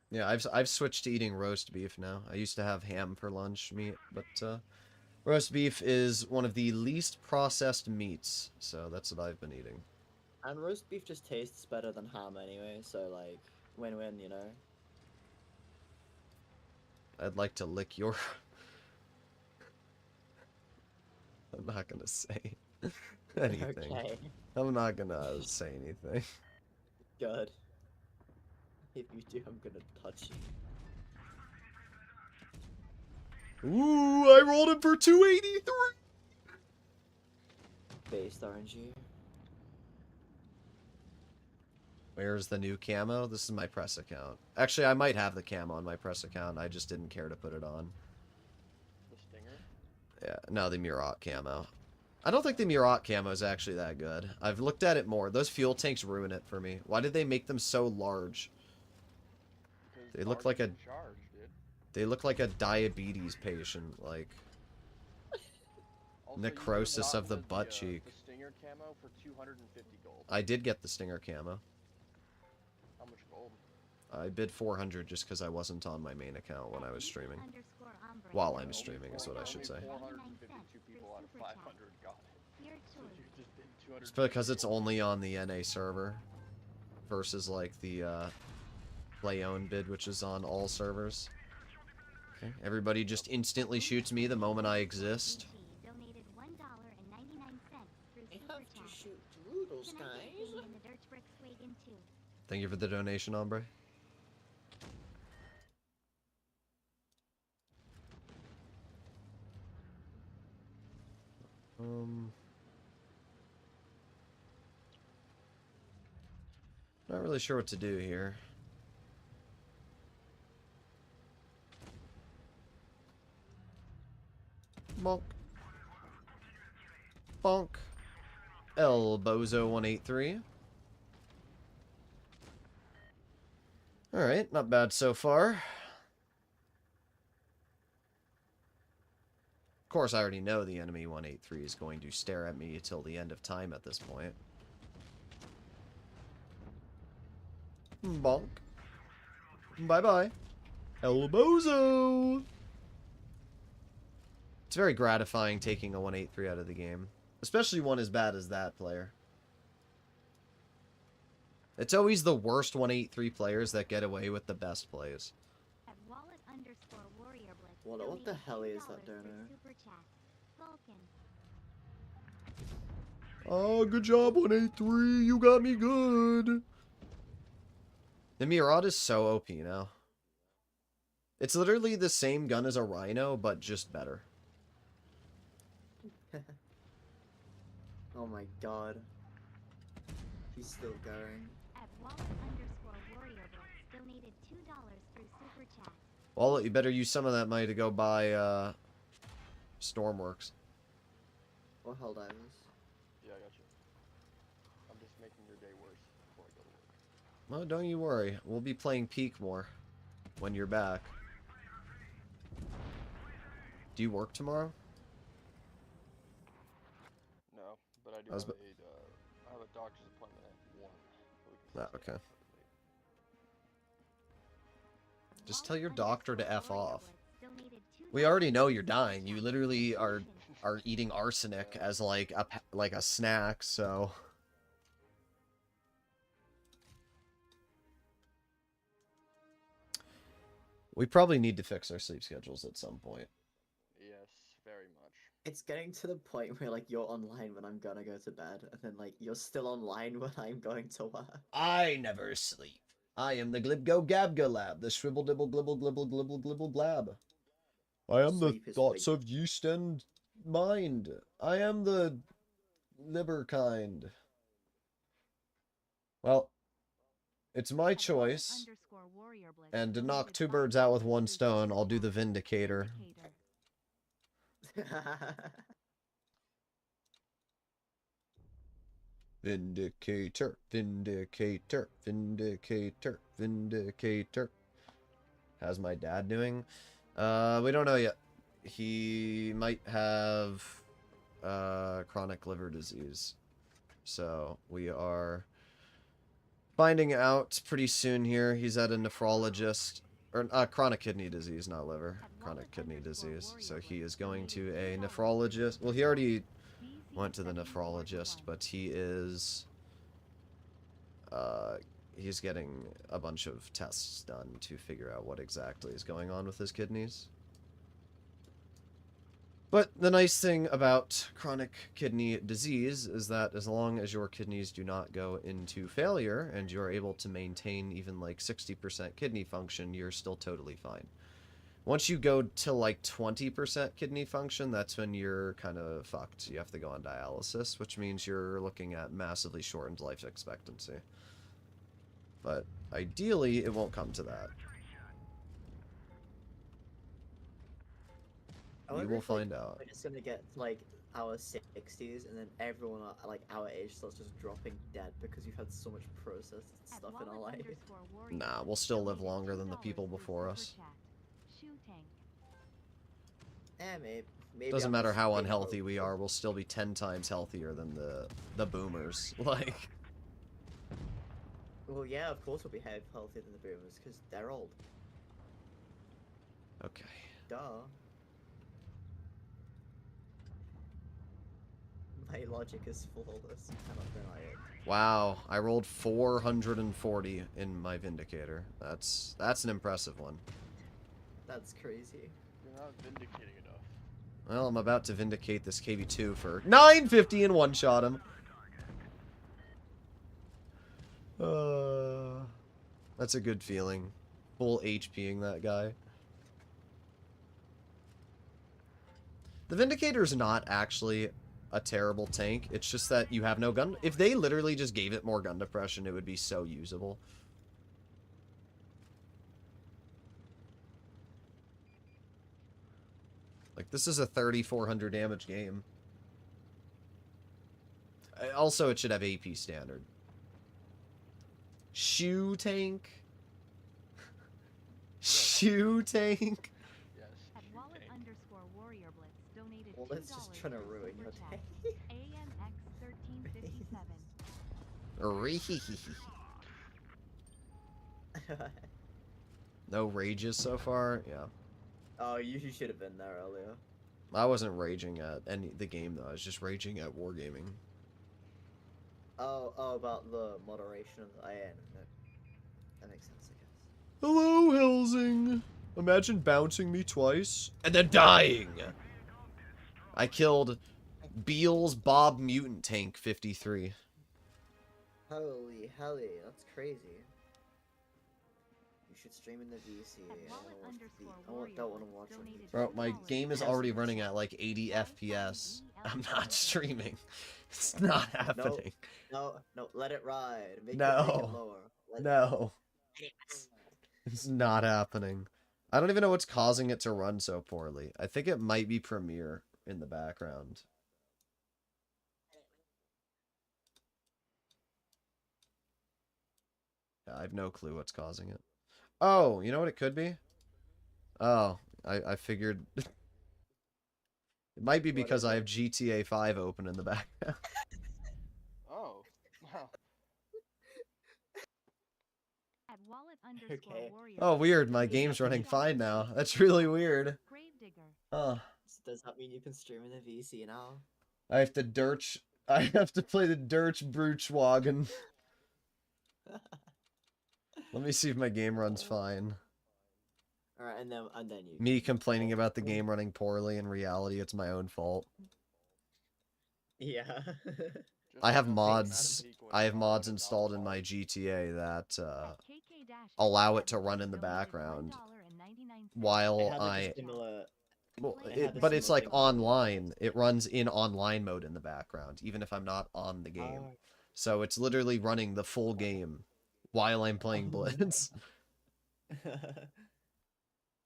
yeah, I've switched to eating roast beef now. I used to have ham for lunch meat, but roast beef is one of the least processed meats, so that's what I've been eating. And roast beef just tastes better than ham anyway, so like, win-win, you know? I'd like to lick your... I'm not gonna say anything. Okay, I'm not gonna say anything. good. If you do, I'm gonna touch you. Ooh, I rolled him for 283! Based RNG. Where's the new camo? This is my press account. Actually, I might have the camo on my press account. I just didn't care to put it on. The Stinger? Yeah, no, the Murat camo. I don't think the Murat camo is actually that good. I've looked at it more. Those fuel tanks ruin it for me. Why did they make them so large? Because They look Mark's like a... in charge, dude. They look like a diabetes patient, like... Also, Necrosis you of the got butt cheek. The Stinger camo for 250 gold. I did get the Stinger camo. How much gold? I bid 400 just because I wasn't on my main account when I was streaming. _ombre While I'm donated streaming is what I should say. 452 people out of 500 got it. Your So choice. you just bid 200. It's because it's only on the NA server versus like the play-owned bid, which is on all servers. Okay. Everybody just instantly shoots me the moment I exist. Donated $1.99 through I super have to chat. shoot Droodles, Can I get guys. Vinny in the Dirt Bricks wagon too? Thank you for the donation, Ombre. Not really sure what to do here. Bonk. Bonk. Elbozo183. Alright, not bad so far. Of course, I already know the enemy 183 is going to stare at me till the end of time at this point. Bonk. Bye-bye. Elbozo! It's very gratifying taking a 183 out of the game. Especially one as bad as that player. It's always the worst 183 players that get away with the best plays. At wallet_warriorblitz. What the hell is $2 that through donor? super chat. Vulcan. Oh, good job, 183. You got me good. The Mirad is so OP now. It's literally the same gun as a Rhino, but just better. Oh my god. He's still going. At wallet_warriorblitz. Donated $2 through super chat. Well, you better use some of that money to go buy, Stormworks. Or Helldivers. Yeah, I got you. I'm just making your day worse before I go to work. Well, don't you worry. We'll be playing Peak more when you're back. Do you work tomorrow? No, but I do I was have I have a doctor's appointment at 1. So we can Ah, stay okay. late. Just tell your doctor to F off. Warriorblitz. Donated We already know you're dying. You literally are eating arsenic as like a snack, so we probably need to fix our sleep schedules at some point. Yes, very much. It's getting to the point where like you're online when I'm gonna go to bed, and then like you're still online when I'm going to work. I never sleep. I am the glibgo gabga lab, the shrivel dibble glibble glibble glibble glibble blab. I am the Sleep is thoughts big. of yeast and mind. I am the liver kind. Well, it's my At choice. wallet_warriorblitz. And to knock Donated two $5 birds out with through one super stone, I'll do chat. the Vindicator. Vindicator, Vindicator, Vindicator, Vindicator. How's my dad doing? We don't know yet. He might have chronic liver disease. So we are finding out pretty soon here. He's at a nephrologist. Or chronic kidney disease, not liver. Chronic kidney disease. So he is going to a nephrologist. Well, he already went to the nephrologist, but he is he's getting a bunch of tests done to figure out what exactly is going on with his kidneys. But the nice thing about chronic kidney disease is that as long as your kidneys do not go into failure and you're able to maintain even like 60% kidney function, you're still totally fine. Once you go to like 20% kidney function, that's when you're kind of fucked. You have to go on dialysis, which means you're looking at massively shortened life expectancy. But ideally, it won't come to that. I You wonder will if, like, find out. we're just gonna get to, like our 60s, and then everyone like our age starts just dropping dead because we've had so much processed At stuff in our life. Nah, we'll still live longer than the people before us. Maybe Doesn't I'm matter just how being unhealthy we hopeful. are, we'll still be 10 times healthier than the boomers. Like, Well, yeah, of course we'll be healthier than the boomers, because they're old. Okay. Duh. My logic is flawless, you cannot deny it. Wow, I rolled 440 in my Vindicator. That's an impressive one. That's crazy. You're not vindicating enough. Well, I'm about to vindicate this KV2 for 950 and one-shot him. That's a good feeling. Full HPing that guy. The Vindicator is not actually a terrible tank. It's just that you have no gun. If they literally just gave it more gun depression, it would be so usable. Like, this is a 3,400 damage game. Also, it should have AP standard. Shoe tank? Shoe tank? Yes. At shoot wallet tank. underscore warrior blitz donated Well, that's just $2 trying to for ruin super your chat. day. AMX 1357. No rages so far? Yeah. Oh, you should have been there earlier. I wasn't raging at the game, though. I was just raging at wargaming. Oh, about the moderation of the IN. That makes sense, I guess. Hello, Helsing. Imagine bouncing me twice and then dying. I killed Beal's Bob Mutant Tank 53. Holy helly, that's crazy. You should stream in the VC. At I wallet wanna watch the underscore I warrior don't want to blitz watch on donated YouTube. Bro, my $2 game is for already super running chat. at like 80 FPS. I'm not streaming. It's not happening. No, let it ride. Make it No. lower. No. It's not happening. I don't even know what's causing it to run so poorly. I think it might be Premiere in the background. Yeah, I have no clue what's causing it. Oh, you know what it could be? Oh, I figured... It might be What because is I it? have GTA 5 open in the background. Oh. Wow. At wallet underscore Okay. warrior Oh, blitz weird. My donated game's running $2 fine for now. super That's chat. really weird. Gravedigger. Oh, So does that mean you can stream in the VC now? I have to dirch... I have to play the Dirch Broochwagen. Let me see if my game runs fine. Alright, and then you Me can complaining call about the it. game running poorly, in reality, it's my own fault. Yeah. Just I have enough mods. peak when I have you mods wanted installed in my knowledge. GTA that At KK-57 allow it to run in the donated background $1.99. while I had like a similar. Well, I had a but it's similar like thing happen. online. It runs in online mode in the background, even if I'm not on the game. Oh. So it's literally running the full game while I'm playing Blitz.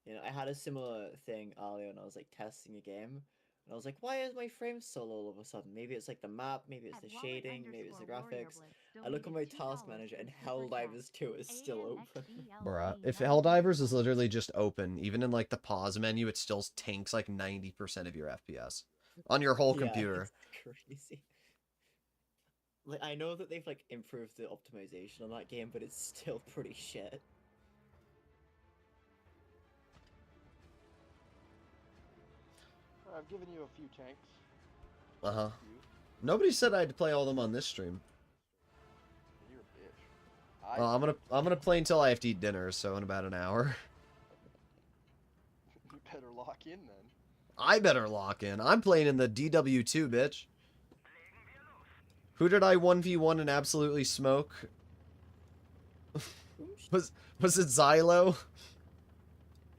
You know, I had a similar thing earlier when I was like testing a game, and I was like, "Why is my frame so low all of a sudden? Maybe it's like the map, maybe it's the shading, maybe it's the graphics." I look at my task manager, and Helldivers 2 is still open. Bruh. If Helldivers is literally just open, even in like the pause menu, it still tanks like 90% of your FPS on your whole Yeah, computer. it's crazy. Like, I know that they've like improved the optimization on that game, but it's still pretty shit. I've given you a few tanks. Uh-huh. You. Nobody said I had to play all of them on this stream. You're a bitch. Well, I'm gonna play until I have to eat dinner, so in about an hour. You better lock in then. I better lock in. I'm playing in the DW2, bitch. Who did I 1v1 and absolutely smoke? was it Xylo?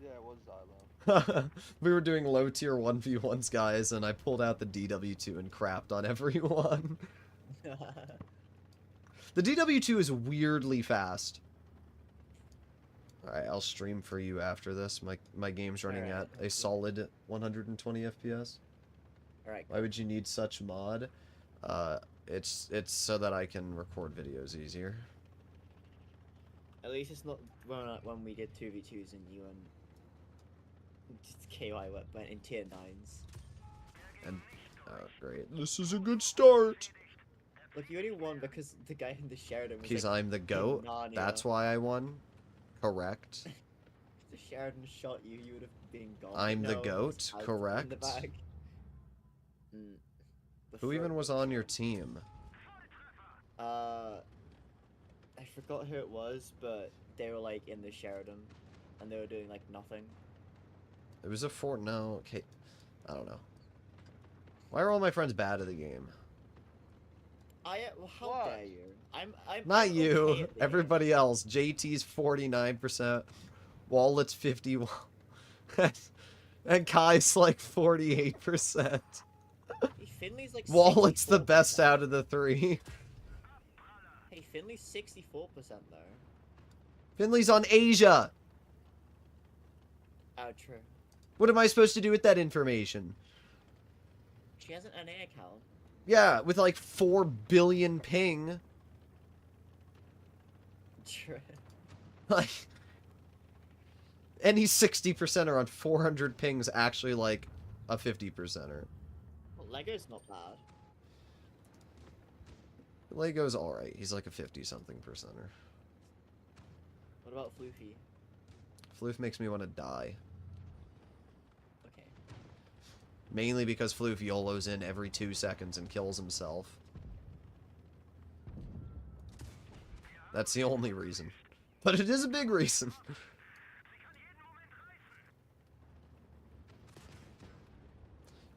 Yeah, it was Xylo. We were doing low tier 1v1s, guys, and I pulled out the DW2 and crapped on everyone. The DW2 is weirdly fast. Alright, I'll stream for you after this. My game's running Alright, at a solid 120 FPS. Alright. Why would you need such mod? It's so that I can record videos easier. At least it's not when we did 2v2s and you KY went in tier 9s. And oh great. This is a good start. Look, you only won because the guy in the Sheridan was Because like, I'm the goat. Narnia. That's why I won. Correct. If the Sheridan shot you, you would have been gone. I'm the No, goat. it's out in Correct. the bag. The Who even throat was was on your cool. team? I forgot who it was, but they were like in the Sheridan, and they were doing like nothing. It was a fort. No, okay. I don't know. Why are all my friends bad at the game? Well, how What? dare you? I'm Not I'm you. okay at the game. Everybody else. JT's 49%. Wallet's 51. And Kai's like 48%. Hey, Finley's like Wallet's the 64%. best out of the three. Hey, Finley's 64% though. Finley's on Asia. Oh, true. What am I supposed to do with that information? She has an NA account. Yeah, with like 4 billion ping. True. Like, any 60%er on 400 pings actually like a 50%er. Well, Lego's not bad. Lego's alright. He's like a 50-something percenter. What about Floofy? Floof makes me want to die. Okay. Mainly because Floof YOLOs in every 2 seconds and kills himself. That's the only reason. But it is a big reason.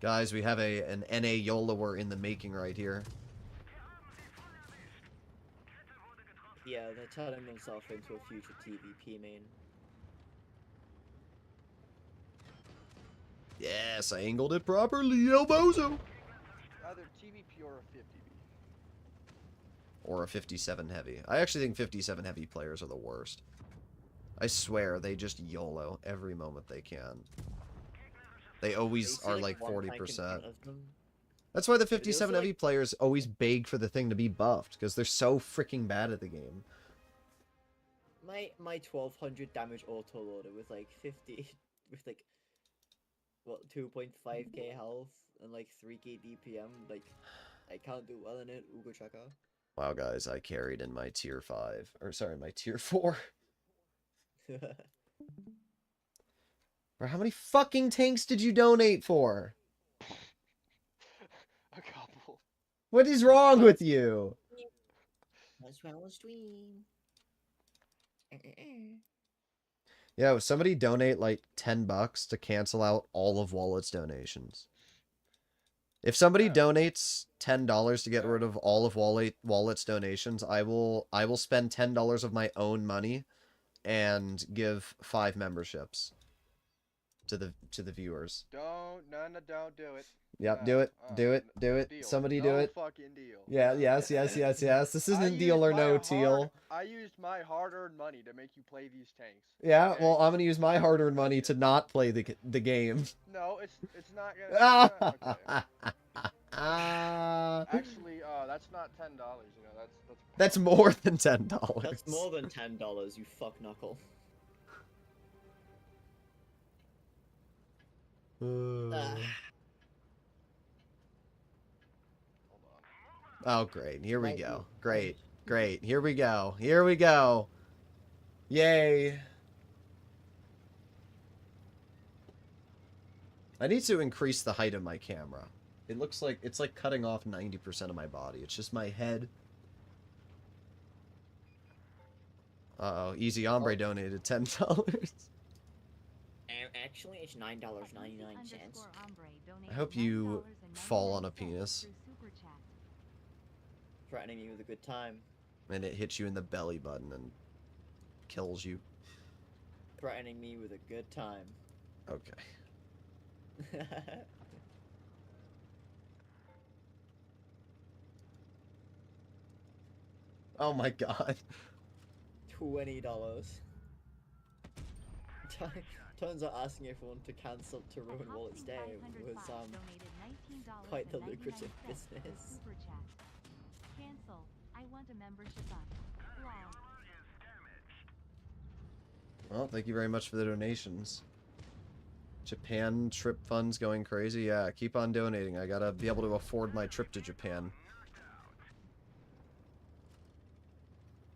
Guys, we have an NA YOLOer in the making right here. Yeah, they're turning themselves into a future TVP main. Yes, I angled it properly, El Bozo! Either TVP or a 50B. Or a 57 heavy. I actually think 57 heavy players are the worst. I swear, they just YOLO every moment they can. They always see, are like, like one tank in 40%. front of them. That's why the feels 57 like- heavy players always beg for the thing to be buffed, because they're so freaking bad at the game. My 1200 damage auto loader with like 50 with like what 2.5k health and like 3k DPM, like I can't do well in it, Ugo Chaka. Wow, guys, I carried in my tier 5. Or, sorry, my tier 4. Bro, how many fucking tanks did you donate for? A couple. What is wrong with you? That's why I was stream. Yo, somebody donate like $10 to cancel out all of Wallet's donations. If somebody Yeah. donates $10 to get Yeah. rid of all of Wallet's donations, I will spend $10 of my own money and give 5 memberships to the viewers. Don't do it. Yep, No, do it. Do it. no Do it. deal. Somebody do No it. fucking deal. Yeah, No. yes. This I isn't deal used or my no hard- teal. I used my hard-earned money to make you play these tanks. Yeah, okay? well, I'm gonna use my hard-earned money to not play the game. No, it's not gonna. It's not, okay. Ah, Actually, that's not $10. You know, that's more than $10. That's more than $10, you fuck knuckle. Ah, Hold on. Oh, great. Here we Might go. be- Great. Great. Here we go. Here we go. Yay. I need to increase the height of my camera. It looks like it's like cutting off 90% of my body. It's just my head. Uh-oh. Easy Hombre donated $10. actually, it's $9.99. I hope you fall on a penis. Threatening me with a good time. And it hits you in the belly button and kills you. Threatening me with a good time. Okay. Oh my god. $20. Turns out asking everyone to cancel to ruin Wallet's day was quite the lucrative business. Cancel. I want a membership up. Lol. Well, thank you very much for the donations. Japan trip funds going crazy? Yeah, keep on donating. I gotta be able to afford my trip to Japan.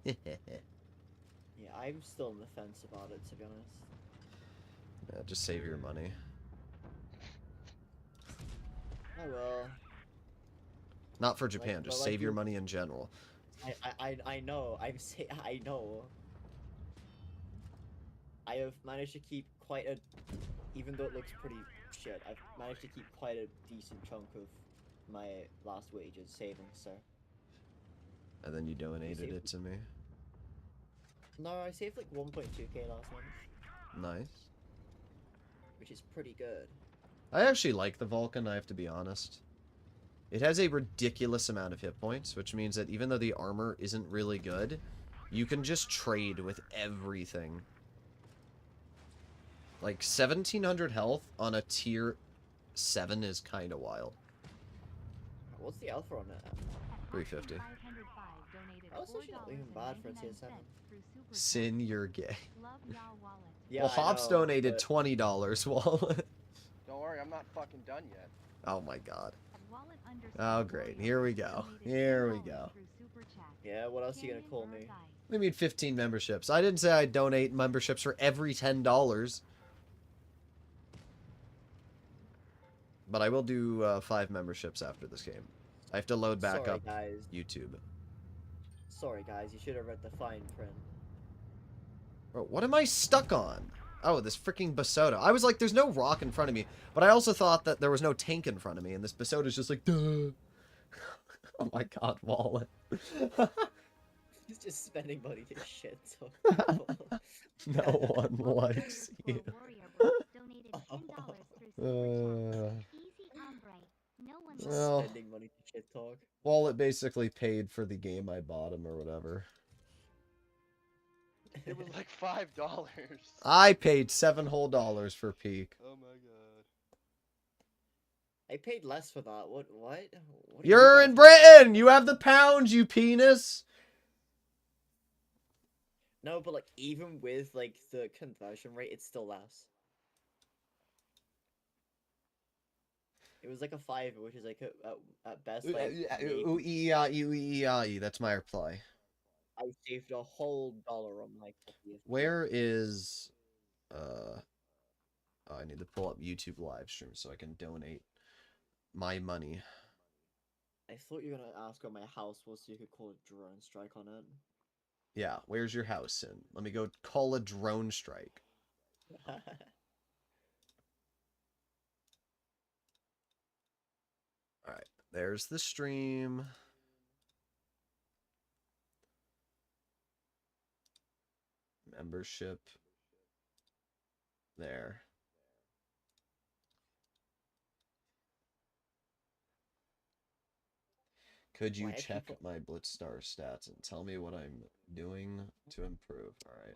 Yeah, Yeah, I'm still on the fence about it, to be honest. just save your money. I will. Not for Japan, But just like save your you, money in general. I know. I know. I have managed to keep quite a, even though it looks pretty shit, I've managed to keep quite a decent chunk of my last wages savings, so. And then you donated saved- it to me. No, I saved like 1.2k last month, Nice. which is pretty good. I actually like the Vulcan, I have to be honest. It has a ridiculous amount of hit points, which means that even though the armor isn't really good, you can just trade with everything. Like 1700 health on a tier 7 is kind of wild. What's the alpha on it? 350. Oh, it's actually not even bad for a tier 7. Sin, you're gay. Yeah, Well, I Hops know, donated but- $20, Wallet. Don't worry, I'm not fucking done yet. Oh my god. Oh great, here we go. Here we go. Yeah, what else are you gonna call me? We mean 15 memberships. I didn't say I'd donate memberships for every $10. But I will do 5 memberships after this game. I have to load back Sorry, up guys. YouTube. Sorry, guys. You should have read the fine print. Bro, what am I stuck on? Oh, this freaking Basota. I was like, there's no rock in front of me. But I also thought that there was no tank in front of me. And this Basota's just like, duh. Oh my god, Wallet. He's just spending money to shit. So No one likes you. Well, spending money to shit talk. Wallet basically paid for the game I bought him or whatever. It was like $5. I paid $7 whole for Peak. Oh my god. I paid less for that. What? What are You're you in guys- Britain! You have the pounds, you penis! No, but like even with like the conversion rate, it's still less. It was like a 5, which is like at best like That's my reply. I saved a whole dollar on my copy of Where is... Oh, I need to pull up YouTube live stream so I can donate my money. I thought you were gonna ask where my house was so you could call a drone strike on it. Yeah, where's your house in? Let me go call a drone strike. Alright, there's the stream. Membership. There. Could you Why are check people- my Blitzstar stats and tell me what I'm doing to improve? Alright.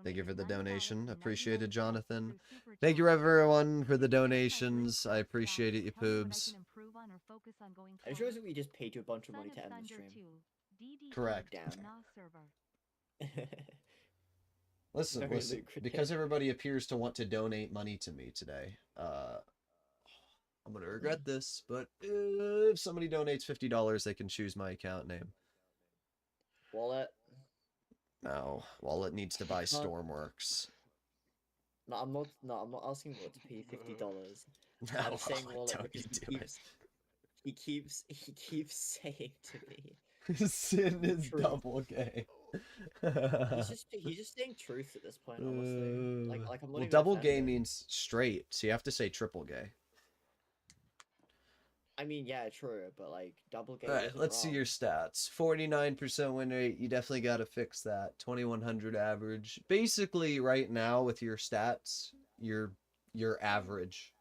Thank you for the donation. Appreciate it, Jonathan. Thank you, everyone, for the donations. I appreciate it, you poobs. I'm sure we just paid you a bunch of money to end the stream. Correct. Damn. Listen, Very listen. lucrative. Because everybody appears to want to donate money to me today, I'm gonna regret this, but if somebody donates $50, they can choose my account name. Wallet. No, Wallet needs to buy Not- Stormworks. No, I'm not. No, I'm not asking Wallet to pay $50. No, I'm saying Wallet, Wallet don't because you do he keeps saying to me. it. Sin is True. double gay. He's just saying truth at this point, honestly. Like I'm not Well, even double gay offended. means straight, so you have to say triple gay. I mean, yeah, true, but like double gay. Alright, isn't let's see wrong. your stats. 49% win rate, you definitely got to fix that. 2100 average. Basically, right now with your stats, you're average.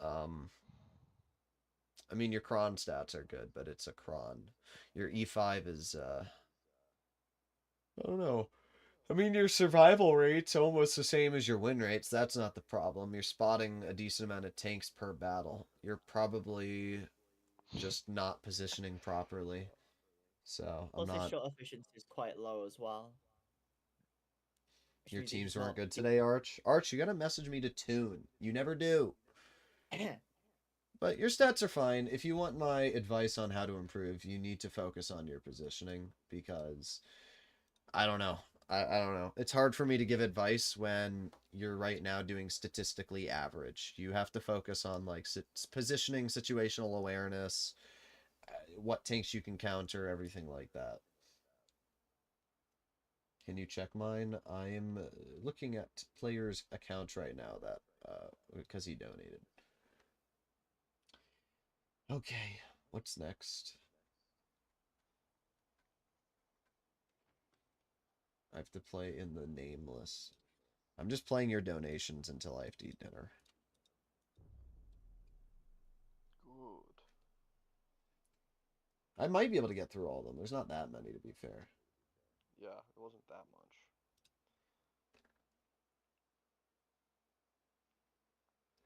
Ah, I mean, your cron stats are good, but it's a cron. Your E5 is, I don't know. I mean, your survival rate's almost the same as your win rates. That's not the problem. You're spotting a decent amount of tanks per battle. You're probably just not positioning properly. So, I'm plus his not... shot efficiency is quite low as well. Which Your means he's teams weren't not good today, Arch. Arch, you gotta message me to tune. You never do. But your stats are fine. If you want my advice on how to improve, you need to focus on your positioning because I don't know. I don't know. It's hard for me to give advice when you're right now doing statistically average. You have to focus on like positioning, situational awareness, what tanks you can counter, everything like that. Can you check mine? I am looking at player's account right now that because he donated. Okay, what's next? I have to play in the nameless. I'm just playing your donations until I have to eat dinner. Good. I might be able to get through all of them. There's not that many, to be fair. Yeah, it wasn't that much.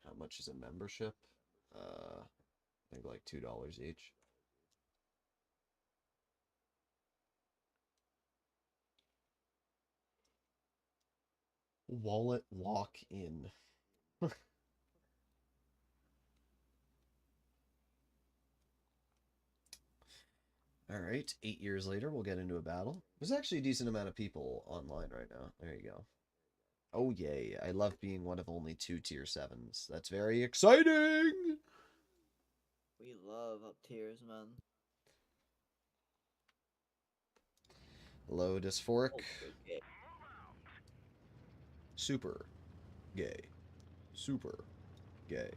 How much is a membership? I think like $2 each. Wallet lock in. All right, 8 years later, we'll get into a battle. There's actually a decent amount of people online right now. There you go. Oh, yay. I love being one of only 2 tier 7s. That's very exciting! We love up tiers, man. Hello, Dysphoric. Oh, okay. Super gay. Super gay.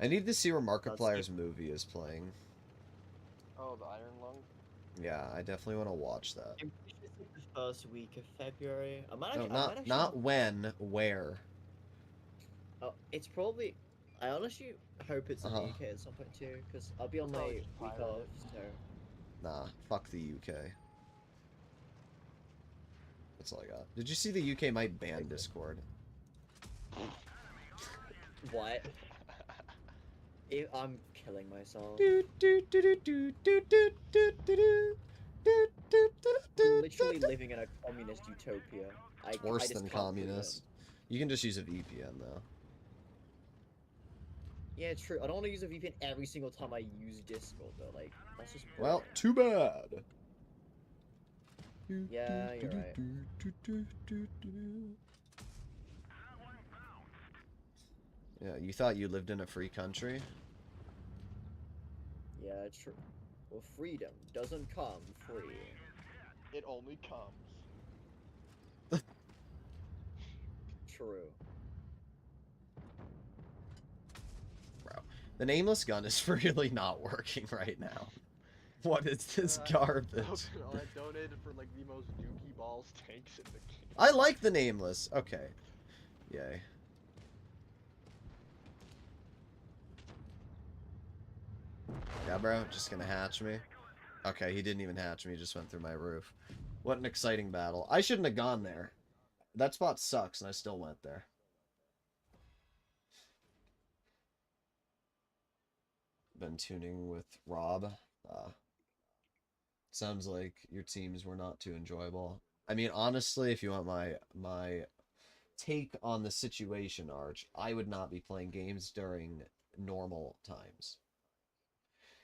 I need to see where Markiplier's movie is playing. Oh, the Iron Lung? Yeah, I definitely want to watch that. I'm pretty sure it's like the first week of February. I might No, actually, I might actually not have- when, where. Oh, it's probably. I honestly hope it's in the UK at some point too, because I'll be on my Probably week just pirate off. it. So Nah, fuck the UK. That's all I got. Did you see the UK might ban Discord? what? I'm killing myself. I'm literally living in a communist utopia. It's I worse just than can't believe it. communist. You can just use a VPN though. Yeah, true. I don't want to use a VPN every single time I use Discord though. Like that's just Well, boring. too bad. Yeah, you're right. Yeah, you thought you lived in a free country? Yeah, true. Well, freedom doesn't come free. It only comes. True. Bro, the nameless gun is really not working right now. What is this I garbage? donated for like the most dookie balls tanks in the game. I like the nameless. Okay. Yay. Yeah, bro, just gonna hatch me. Okay, he didn't even hatch me, he just went through my roof. What an exciting battle. I shouldn't have gone there. That spot sucks, and I still went there. Been tuning with Rob. Sounds like your teams were not too enjoyable. I mean, honestly, if you want my take on the situation, Arch, I would not be playing games during normal times.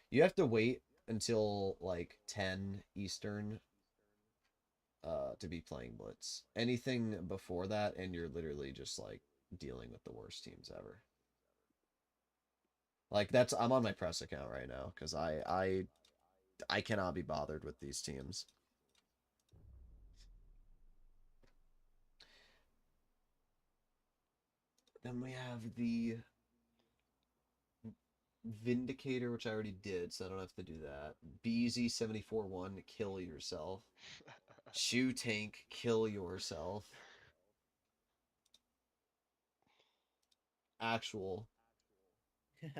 You have to wait until like 10 Eastern to be playing Blitz. Anything before that, and you're literally just like dealing with the worst teams ever. Like I'm on my press account right now because I cannot be bothered with these teams. Then we have the Vindicator, which I already did, so I don't have to do that. BZ74-1, kill yourself. Shoe Tank, kill yourself. Actual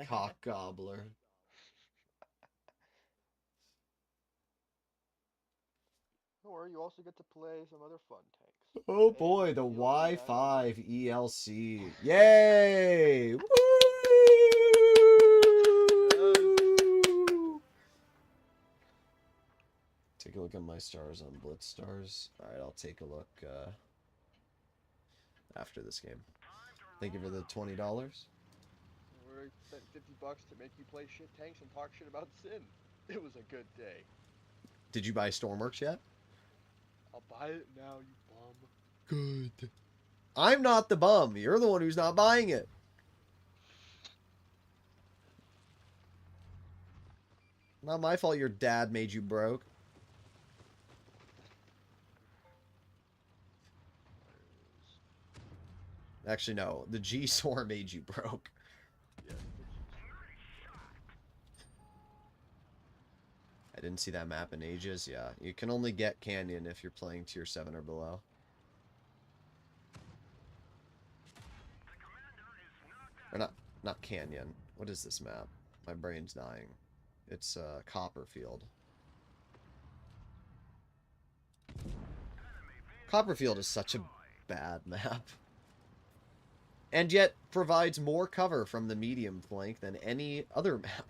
cock gobbler. Don't worry, you also get to play some other fun tanks. Oh Hey, boy, the ELC, I don't mind. Y5 ELC. Yay! Woo! Take a look at my stars on Blitz Stars. Alright, I'll take a look after this game. Thank you for the $20. Or I spent $50 to make you play shit tanks and talk shit about Sin. It was a good day. Did you buy Stormworks yet? I'll buy it now, you bum. Good. I'm not the bum. You're the one who's not buying it. Not my fault your dad made you broke. Actually, no. The G-Sor made you broke. Yeah, I didn't see that map in ages. Yeah, you can only get Canyon if you're playing tier 7 or below. Or not Canyon. What is this map? My brain's dying. It's Copperfield. Copperfield is such a bad map. And yet provides more cover from the medium flank than any other map.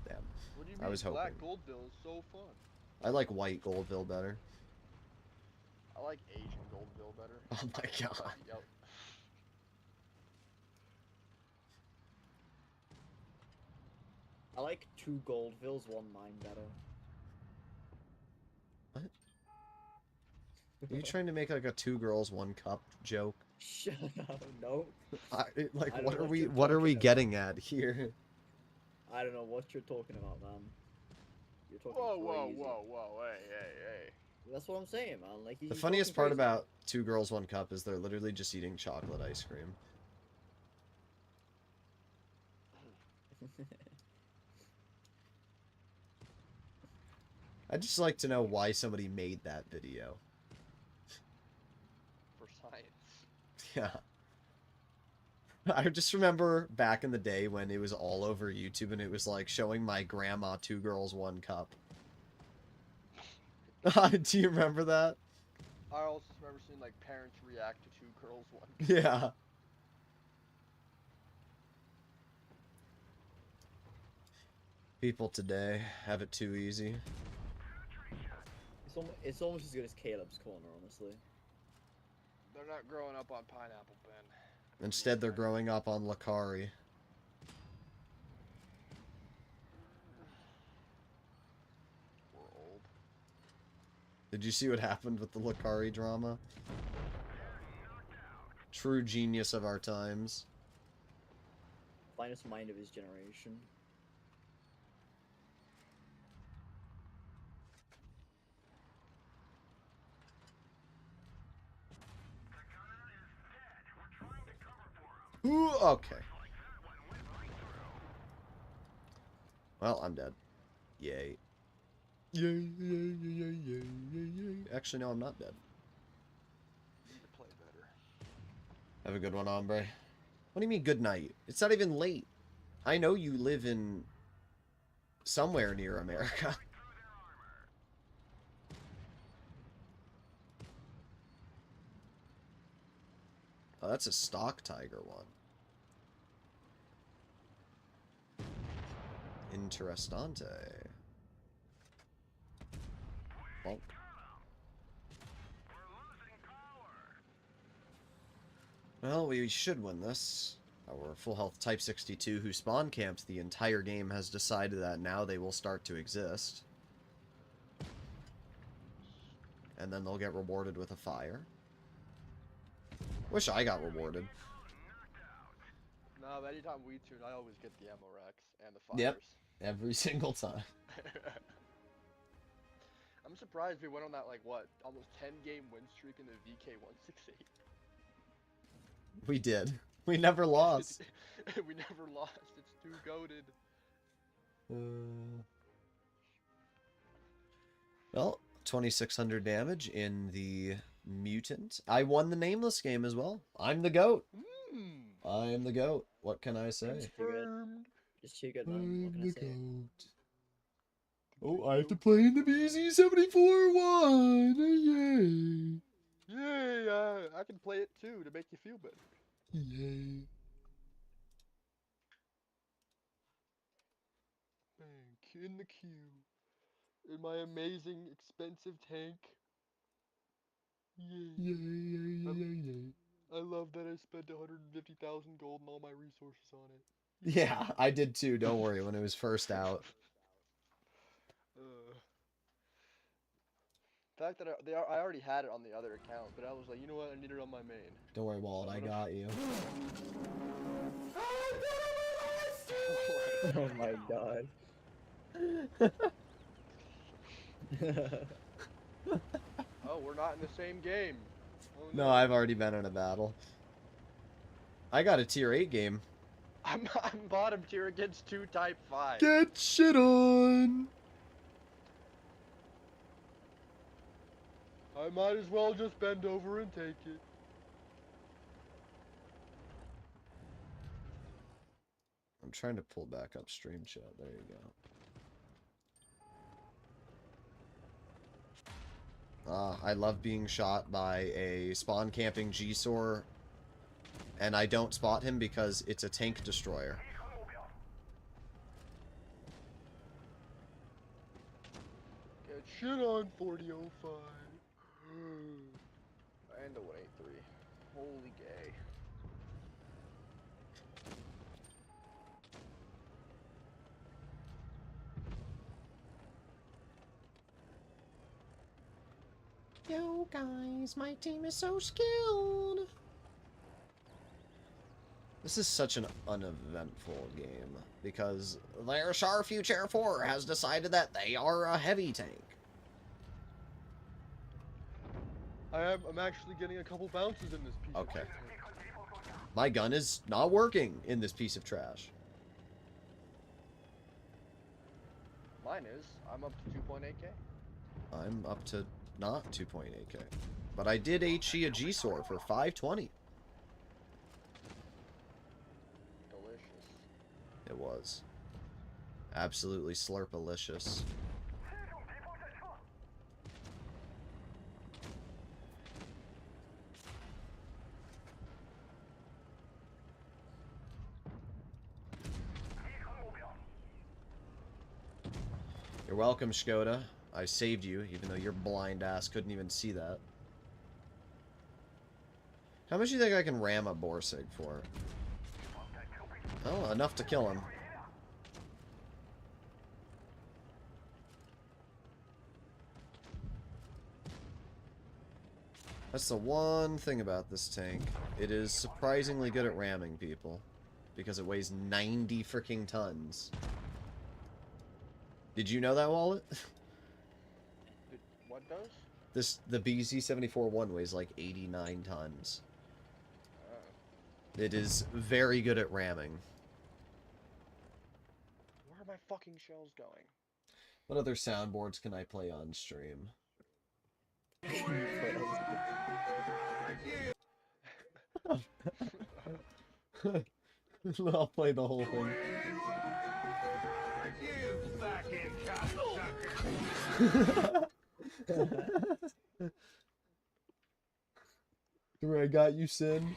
Damn. What do you I mean? was Black hoping. Goldbill is so fun. I like white Goldville better. I like Asian Goldbill better. Oh my god. Yep. I like 2 Goldvilles, 1 mine better. Are you trying to make like a 2 girls 1 cup joke? Shut up, no. Like I don't what know are what we you're what are we talking about. getting at here? I don't know what you're talking about, man. You're talking Whoa, crazy. hey. That's what I'm saying, man. Like, The you're funniest talking part crazy. about 2 girls 1 cup is they're literally just eating chocolate ice cream. I'd just like to know why somebody made that video. For science. Yeah. I just remember back in the day when it was all over YouTube and it was like showing my grandma 2 girls 1 cup. Do you remember that? I also remember seeing like parents react to 2 girls 1. Yeah. People today have it too easy. It's almost as good as Caleb's corner, honestly. They're not growing up on Pineapple Ben. Instead, they're growing up on Lakari. We're old. Did you see what happened with the Lakari drama? True genius of our times. Finest mind of his generation. Ooh, okay. Well, I'm dead. Yay. Yay. Actually, no, I'm not dead. Need to play better. Have a good one, hombre. What do you mean good night? It's not even late. I know you live in somewhere near America. Oh, that's a stock tiger one. Interessante. Bonk. Well, we should win this. Our full health Type 62 who spawn camped the entire game has decided that now they will start to exist. And then they'll get rewarded with a fire. Wish I got rewarded. No, but anytime we tune, I always get the ammo racks and the fires. Yep. Every single time. I'm surprised we went on that, like, what, almost 10-game win streak in the VK168. We did. We never lost. We never lost. It's too goated. Well, 2,600 damage in the mutant. I won the nameless game as well. I'm the GOAT. I am the GOAT. What can I say? Confirmed. Just too good, man. What can I say? Oh, I have to play in the BZ74-1. Yay. Yay, I can play it too to make you feel better. Yay. Bank in the queue. In my amazing, expensive tank. Yay. I love that I spent 150,000 gold and all my resources on it. Yeah, I did too. Don't worry. When it was first out. The fact that I already had it on the other account, but I was like, you know what? I need it on my main. Don't worry, Wallet. I got you. Oh my god. Oh, we're not in the same game. Oh, No, I've already been in a battle. I got a tier 8 game. I'm bottom tier against 2 type 5. Get shit on! I might as well just bend over and take it. I'm trying to pull back up stream chat. There you go. I love being shot by a spawn camping G-Sor, and I don't spot him because it's a tank destroyer. Get shit on 4005. And the 183. Holy gay. Yo guys, my team is so skilled. This is such an uneventful game because their Char Future 4 has decided that they are a heavy tank. I'm actually getting a couple bounces in this piece. Okay. My gun is not working in this piece of trash. Mine is. I'm up to 2.8k. I'm up to not 2.8k. But I did HE a G-Sor for 520. Delicious. It was. Absolutely slurpalicious. You're welcome, Skoda. I saved you, even though your blind ass couldn't even see that. How much do you think I can ram a Borsig for? Oh, enough to kill him. That's the one thing about this tank. It is surprisingly good at ramming people. Because it weighs 90 freaking tons. Did you know that, Wallet? What does? The BZ-74-1 weighs like 89 tons. It is very good at ramming. Where are my fucking shells going? What other soundboards can I play on stream? I'll play the whole thing. I got you, Sin.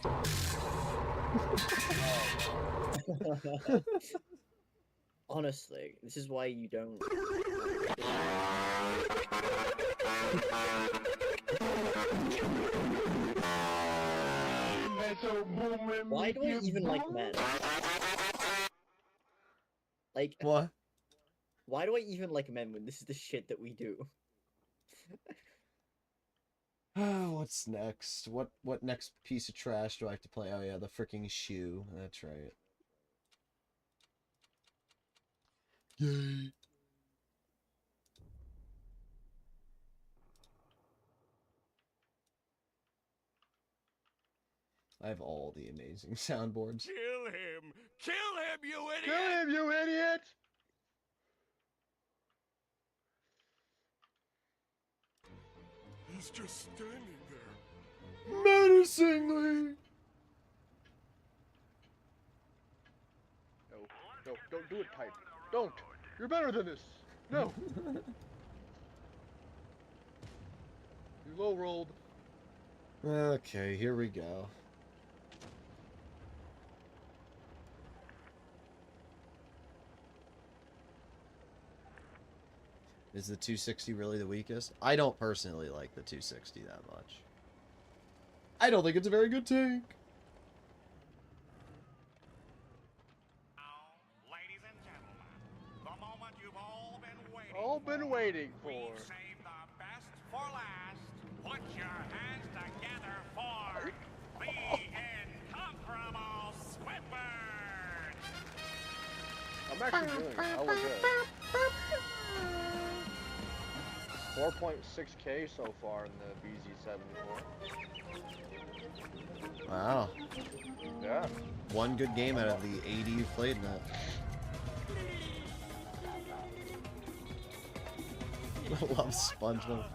Honestly, this is why you don't. Why do I even like men? Like, What? why do I even like men when this is the shit that we do? What's next? What next piece of trash do I have to play? Oh yeah, the freaking shoe. That's right. Yay. I have all the amazing soundboards. Kill him! Kill him, you idiot! Kill him, you idiot! He's just standing there. Menacingly! No, don't do it, type. Don't! You're better than this! No! You low rolled. Okay, here we go. Is the 260 really the weakest? I don't personally like the 260 that much. I don't think it's a very good tank. Ladies and gentlemen, the moment you've all Been waiting for. We've saved the best for last. Put your hands together for the incomparable Squidward. I'm actually doing it. Hella good. 4.6k so far in the BZ74. Wow. Yeah. One good game out of the 80 you've played in it. I love SpongeBob.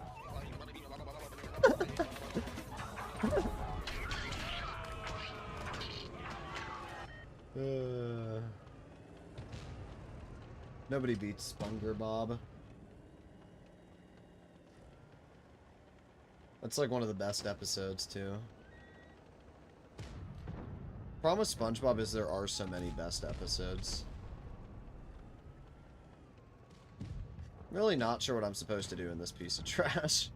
Nobody beats Spunger Bob. That's like one of the best episodes too. Problem with SpongeBob is there are so many best episodes. I'm really not sure what I'm supposed to do in this piece of trash.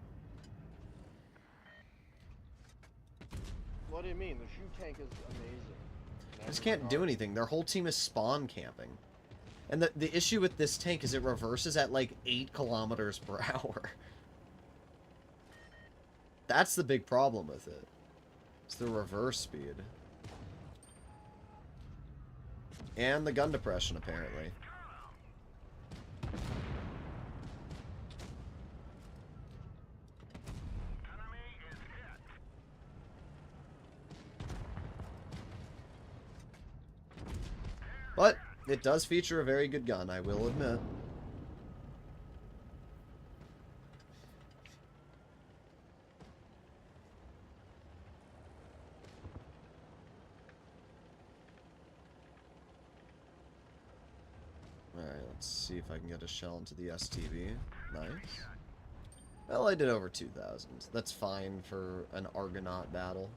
What do you mean? The shoe tank is amazing. I just can't do anything. Their whole team is spawn camping. And the issue with this tank is it reverses at like 8 kilometers per hour. That's the big problem with it. It's the reverse speed. And the gun depression, apparently. But it does feature a very good gun, I will admit. Alright, let's see if I can get a shell into the STV. Nice. Well, I did over 2,000. That's fine for an Argonaut battle.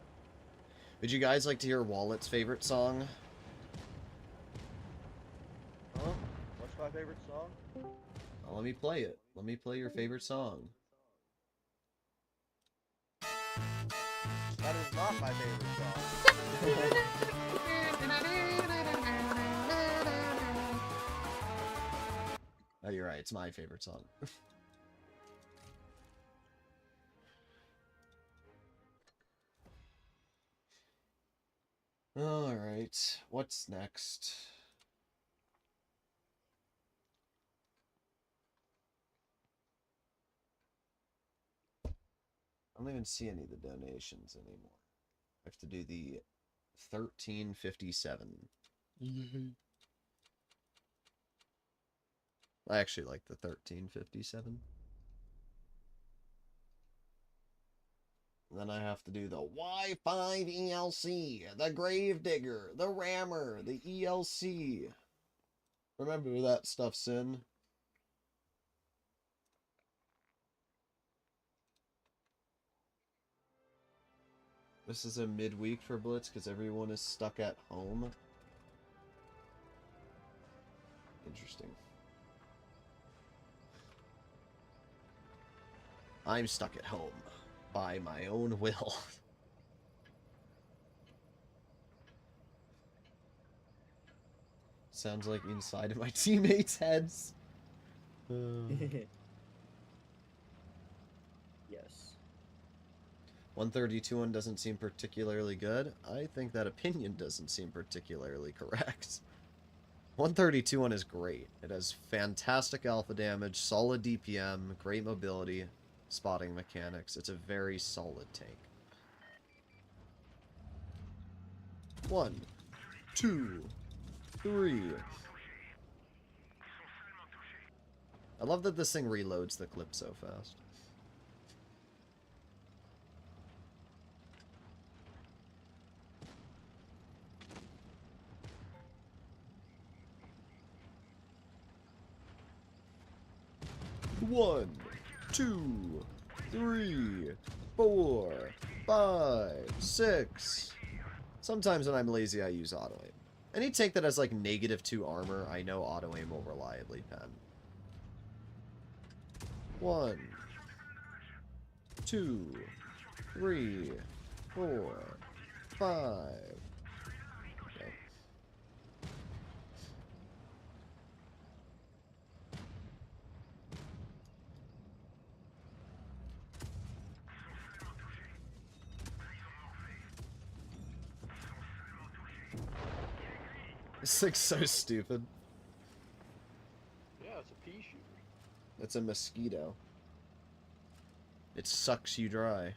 Would you guys like to hear Wallet's favorite song? Huh? What's my favorite song? Well, let me play it. Let me play your favorite song. That is not my favorite song. Oh, you're right. It's my favorite song. Alright. What's next? I don't even see any of the donations anymore. I have to do the 1357. I actually like the 1357. Then I have to do the Y5 ELC, the Gravedigger, the Rammer, the ELC. Remember that stuff, Sin. This is a midweek for Blitz because everyone is stuck at home. Interesting. I'm stuck at home by my own will. Sounds like inside of my teammates' heads. Yes. 132 one doesn't seem particularly good. I think that opinion doesn't seem particularly correct. 132 one is great. It has fantastic alpha damage, solid DPM, great mobility, spotting mechanics. It's a very solid tank. 1, 2, 3. I love that this thing reloads the clip so fast. One, 2, 3, 4, 5, 6. Sometimes when I'm lazy, I use auto aim. Any tank that has like -2 armor, I know auto aim will reliably pen. 1, 2, 3, 4, 5. Okay. This thing's so stupid. Yeah, it's a pea shooter. It's a mosquito. It sucks you dry.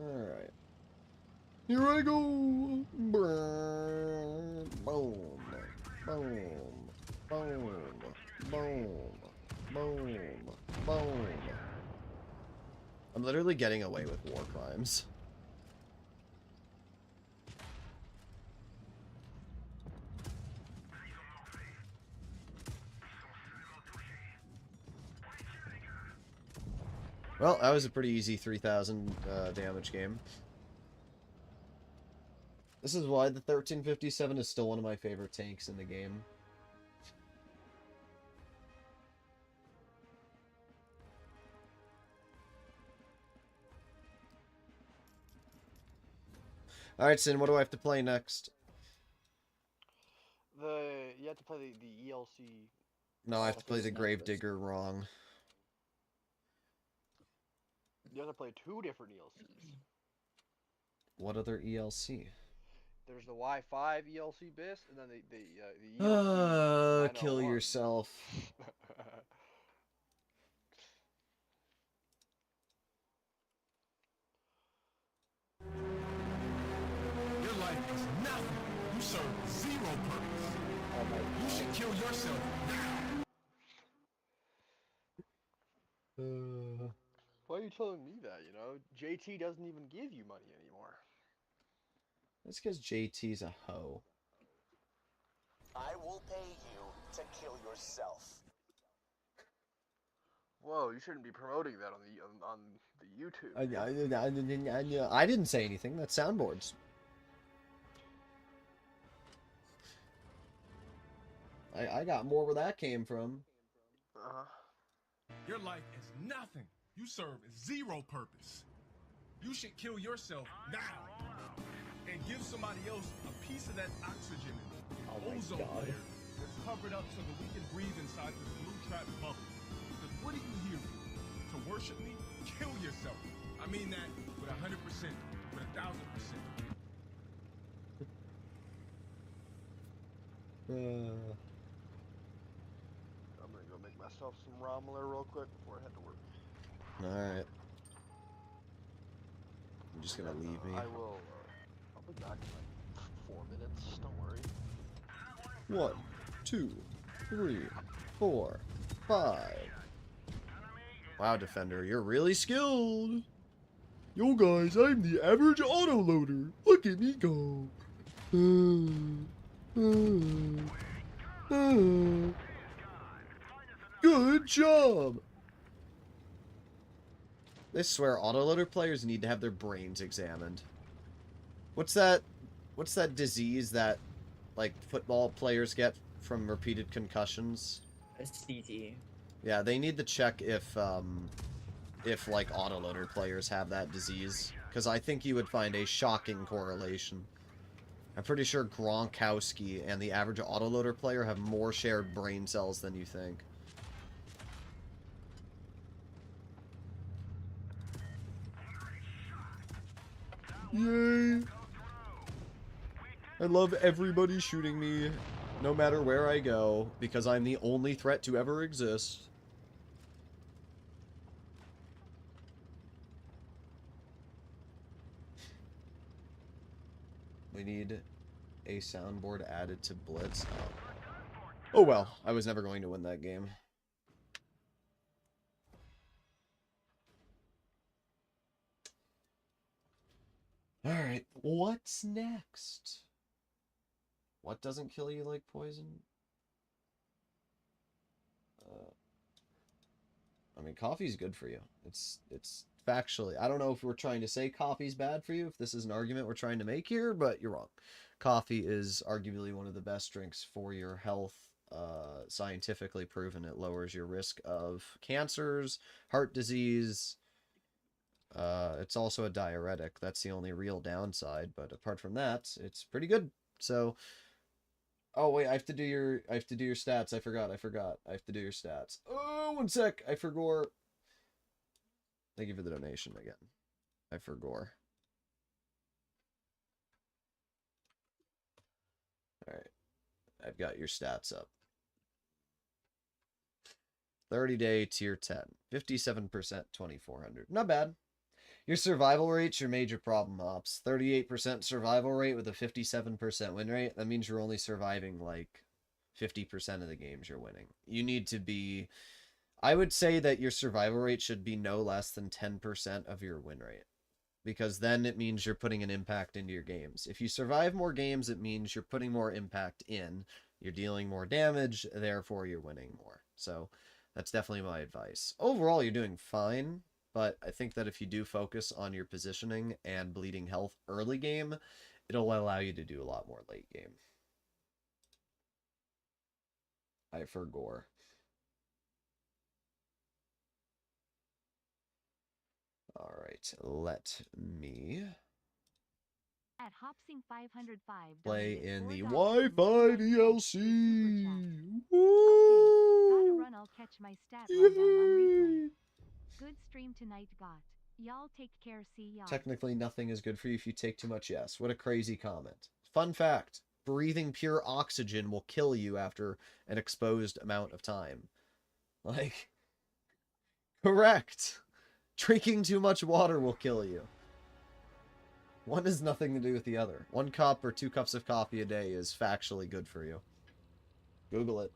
Alright. Here I go! Boom! Boom! Boom! Boom! Boom! Boom! I'm literally getting away with war crimes. Well, that was a pretty easy 3,000 damage game. This is why the 1357 is still one of my favorite tanks in the game. Alright, Sin, what do I have to play next? You have to play the ELC. No, I have to play the Office Gravedigger wrong. You have to play 2 different ELCs. What other ELC? There's the Y5 ELC BIS, and then the ELC Kill 901. yourself. Your life is nothing. You serve zero purpose. Oh my You should god. kill yourself now. Why are you telling me that, you know? JT doesn't even give you money anymore. That's because JT's a hoe. I will pay you to kill yourself. Whoa, you shouldn't be promoting that on the YouTube. I didn't say anything. That's soundboards. I got more where that came from. Uh-huh. Your life is nothing. You serve zero purpose. You should kill yourself now and give somebody else a piece of that oxygen Oh and my ozone God. layer that's covered up so that we can breathe inside this blue trap bubble. Because what are you here for? To worship me? Kill yourself. I mean that with 100%, with 1,000%. I'm gonna go make myself some Romler real quick before I head to work. Alright. You're just gonna leave me. I will. I'll be back in like 4 minutes. Don't worry. 1, 2, 3, 4, 5. Wow, Defender, you're really skilled. Yo, guys, I'm the average autoloader. Look at me go. Good job. I swear, autoloader players need to have their brains examined. What's that disease that, like, football players get from repeated concussions? A CT. Yeah, they need to check if like, autoloader players have that disease. Because I think you would find a shocking correlation. I'm pretty sure Gronkowski and the average autoloader player have more shared brain cells than you think. Yay! I love everybody shooting me, no matter where I go, because I'm the only threat to ever exist. We need a soundboard added to Blitz. Oh well, I was never going to win that game. Alright, what's next? What doesn't kill you like poison? Let me mean, coffee's good for you. It's factually. I don't know if we're trying to say coffee's bad for you, if this is an argument we're trying to make here, but you're wrong. Coffee is arguably one of the best drinks for your health. Scientifically proven it lowers your risk of cancers, heart disease. It's also a diuretic. That's the only real downside, but apart from that, it's pretty good. So, oh wait, I have to do your stats. I forgot. I have to do your stats. Oh, 1 sec. I forgot. Thank you for the donation again. I forgot. All right. I've got your stats up. 30-day tier 10. 57%, 2,400. Not bad. Your survival rate's your major problem, Ops. 38% survival rate with a 57% win rate. That means you're only surviving like 50% of the games you're winning. You need to be... I would say that your survival rate should be no less than 10% of your win rate. Because then it means you're putting an impact into your games. If you survive more games, it means you're putting more impact in. You're dealing more damage, therefore you're winning more. So that's definitely my advice. Overall, you're doing fine. But I think that if you do focus on your positioning and bleeding health early game, it'll allow you to do a lot more late game. I forgot. All right, let me At Hopsing 505 play donated in the $4 Wi-Fi through Super DLC. Chat. Woo! Okay, gotta run. I'll catch my stat rundown on replay. Yay! Good stream tonight, got. Y'all take care. See y'all. Technically, nothing is good for you if you take too much. Yes. What a crazy comment. Fun fact. Breathing pure oxygen will kill you after an exposed amount of time. Like, correct. Drinking too much water will kill you. One has nothing to do with the other. 1 cup or 2 cups of coffee a day is factually good for you. Google it.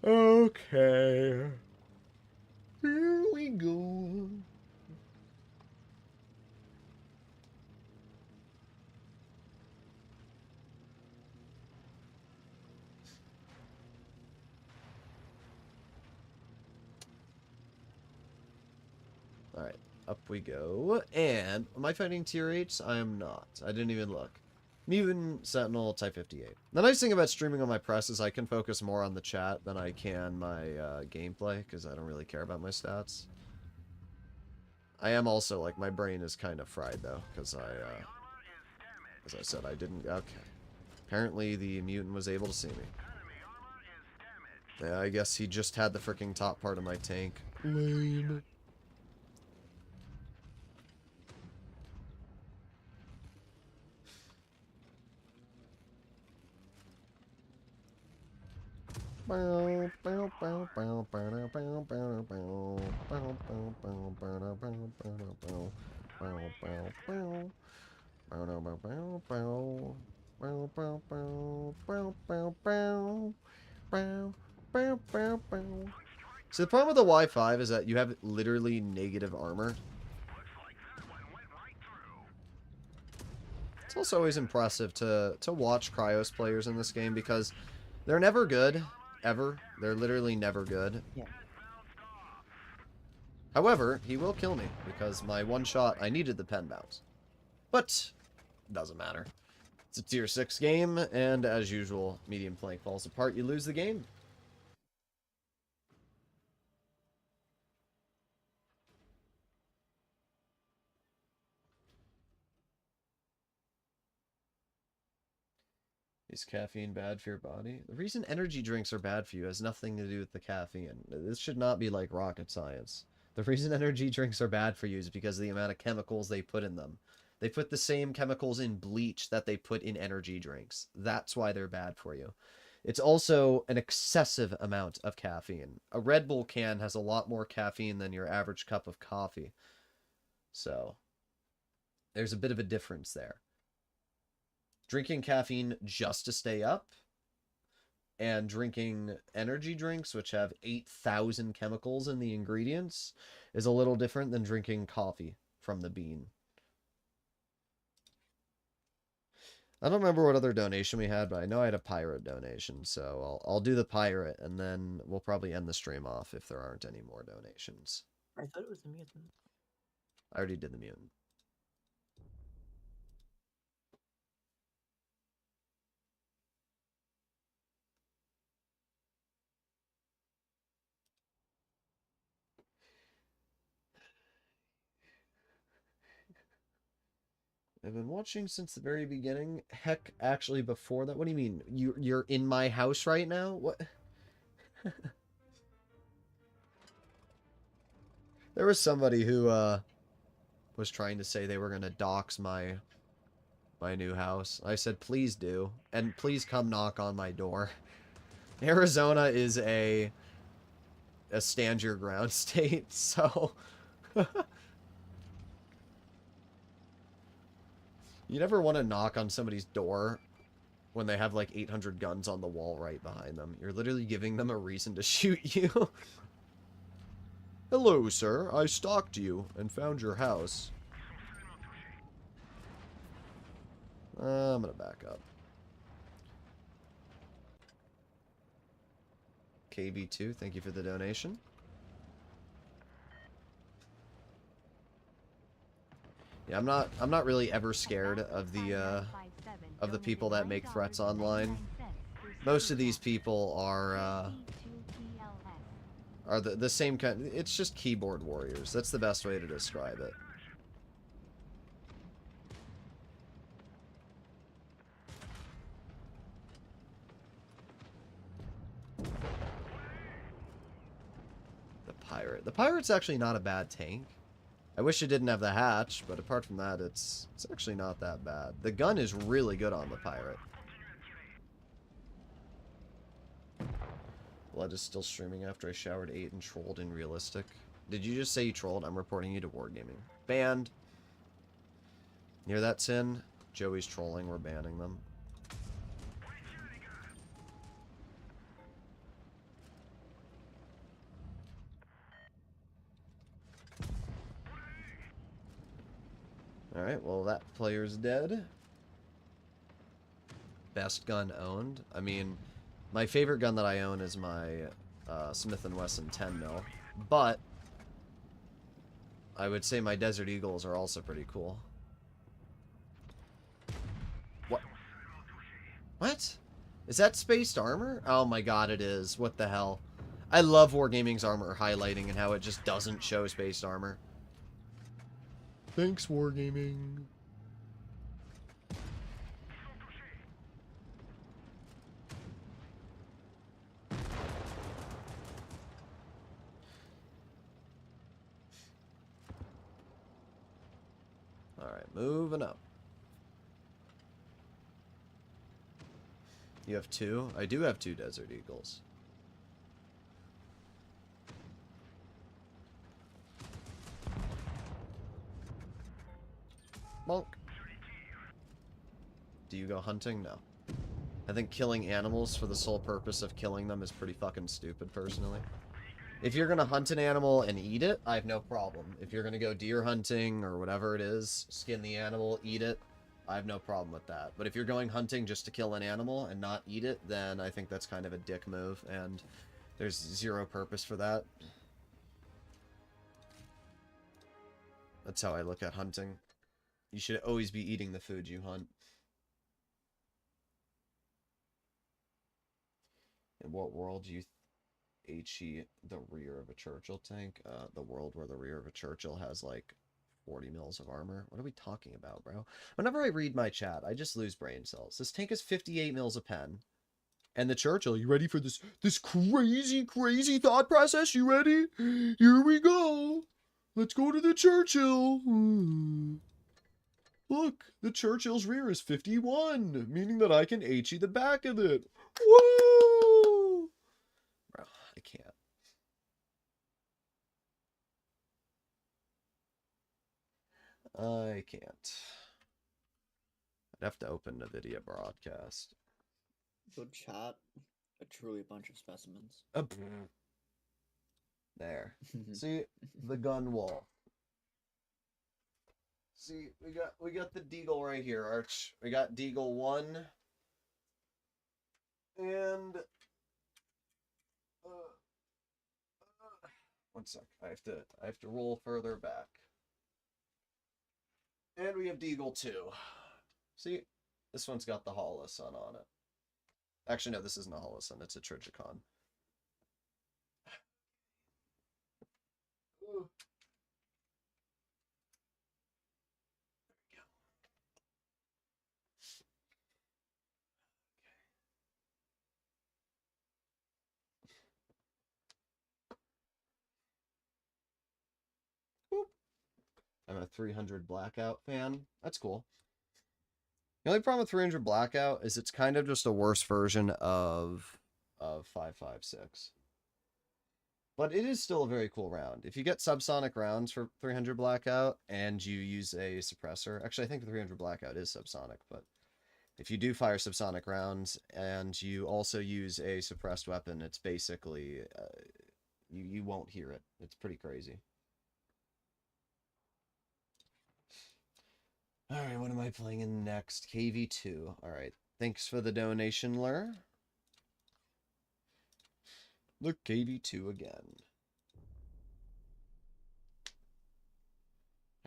Okay. Here we go. Alright, up we go. And, am I fighting tier 8s? I am not. I didn't even look. Mutant Sentinel Type 58. The nice thing about streaming on my press is I can focus more on the chat than I can my gameplay, because I don't really care about my stats. I am also, like, my brain is kind of fried, though, because as I said, I didn't... Okay. Apparently the mutant was able to see me. Yeah, I guess he just had the freaking top part of my tank. Lame. So the problem with the Y5 is that you have literally negative armor. It's also always impressive to watch Cryos players in this game because they're never good, ever. They're literally never good. Yeah. However, he will kill me because my one shot, I needed the pen bounce. But, doesn't matter. It's a tier 6 game, and as usual, medium flank falls apart, you lose the game. Is caffeine bad for your body? The reason energy drinks are bad for you has nothing to do with the caffeine. This should not be like rocket science. The reason energy drinks are bad for you is because of the amount of chemicals they put in them. They put the same chemicals in bleach that they put in energy drinks. That's why they're bad for you. It's also an excessive amount of caffeine. A Red Bull can has a lot more caffeine than your average cup of coffee. So, there's a bit of a difference there. Drinking caffeine just to stay up and drinking energy drinks, which have 8,000 chemicals in the ingredients, is a little different than drinking coffee from the bean. I don't remember what other donation we had, but I know I had a pirate donation, so I'll do the pirate, and then we'll probably end the stream off if there aren't any more donations. I thought it was the mutant. I already did the mutant. I've been watching since the very beginning. Heck, actually before that. What do you mean? You're in my house right now? What? There was somebody who was trying to say they were gonna dox my new house. I said, please do, and please come knock on my door. Arizona is a stand your ground state, so you never want to knock on somebody's door when they have like 800 guns on the wall right behind them. You're literally giving them a reason to shoot you. Hello, sir. I stalked you and found your house. I'm gonna back up. KB2, thank you for the donation. Yeah, I'm not really ever scared of the people that make threats online. Most of these people are the same kind. It's just keyboard warriors. That's the best way to describe it. The pirate's actually not a bad tank. I wish it didn't have the hatch, but apart from that, it's actually not that bad. The gun is really good on the pirate. Blood is still streaming after I showered, ate, and trolled in realistic. Did you just say you trolled? I'm reporting you to Wargaming. Banned. Near that, Sin? Joey's trolling. We're banning them. Alright, well, that player's dead. Best gun owned. I mean, my favorite gun that I own is my Smith & Wesson 10mm. But I would say my Desert Eagles are also pretty cool. What? What? Is that spaced armor? Oh my god, it is. What the hell? I love Wargaming's armor highlighting and how it just doesn't show spaced armor. Thanks, Wargaming. Alright, moving up. You have two? I do have two Desert Eagles. Bonk. Do you go hunting? No. I think killing animals for the sole purpose of killing them is pretty fucking stupid, personally. If you're gonna hunt an animal and eat it, I have no problem. If you're gonna go deer hunting or whatever it is, skin the animal, eat it, I have no problem with that. But if you're going hunting just to kill an animal and not eat it, then I think that's kind of a dick move, and there's zero purpose for that. That's how I look at hunting. You should always be eating the food you hunt. In what world do you HE the rear of a Churchill tank? The world where the rear of a Churchill has like 40 mils of armor. What are we talking about, bro? Whenever I read my chat, I just lose brain cells. This tank is 58 mils a pen. And the Churchill, you ready for this crazy thought process? You ready? Here we go. Let's go to the Churchill. Look, the Churchill's rear is 51, meaning that I can HE the back of it. Woo! Bro, I can't. I can't. I'd have to open the video broadcast. Good chat. A truly bunch of specimens. There. See, the gun wall. See, we got the Deagle right here, Arch. We got Deagle 1. And one sec. I have to roll further back. And we have Deagle 2. See, this one's got the Holosun on it. Actually, no, this isn't a Holosun, it's a Trigicon. I'm a 300 Blackout fan. That's cool. The only problem with 300 Blackout is it's kind of just a worse version of 5.56. But it is still a very cool round. If you get subsonic rounds for 300 Blackout and you use a suppressor, actually I think the 300 Blackout is subsonic, but if you do fire subsonic rounds and you also use a suppressed weapon, it's basically, you won't hear it. It's pretty crazy. Alright, what am I playing in next? KV2. Alright, thanks for the donation, Lur. Look, KV2 again.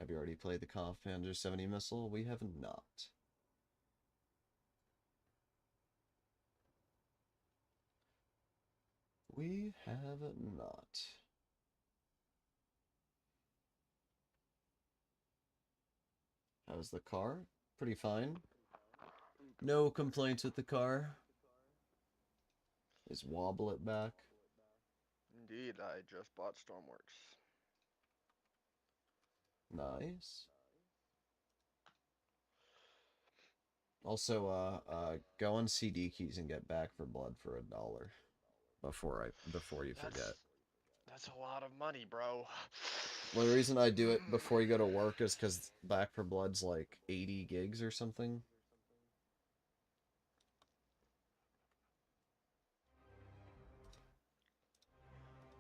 Have you already played the Commander 70 missile? We have not. We have not. How's the car? Pretty fine. No complaints with the car. Just wobble it back. Indeed, I just bought Stormworks. Nice. Also, go on CD keys and get Back for Blood for $1 before you forget. That's a lot of money, bro. Well, the reason I do it before you go to work is because Back for Blood's like 80 gigs or something.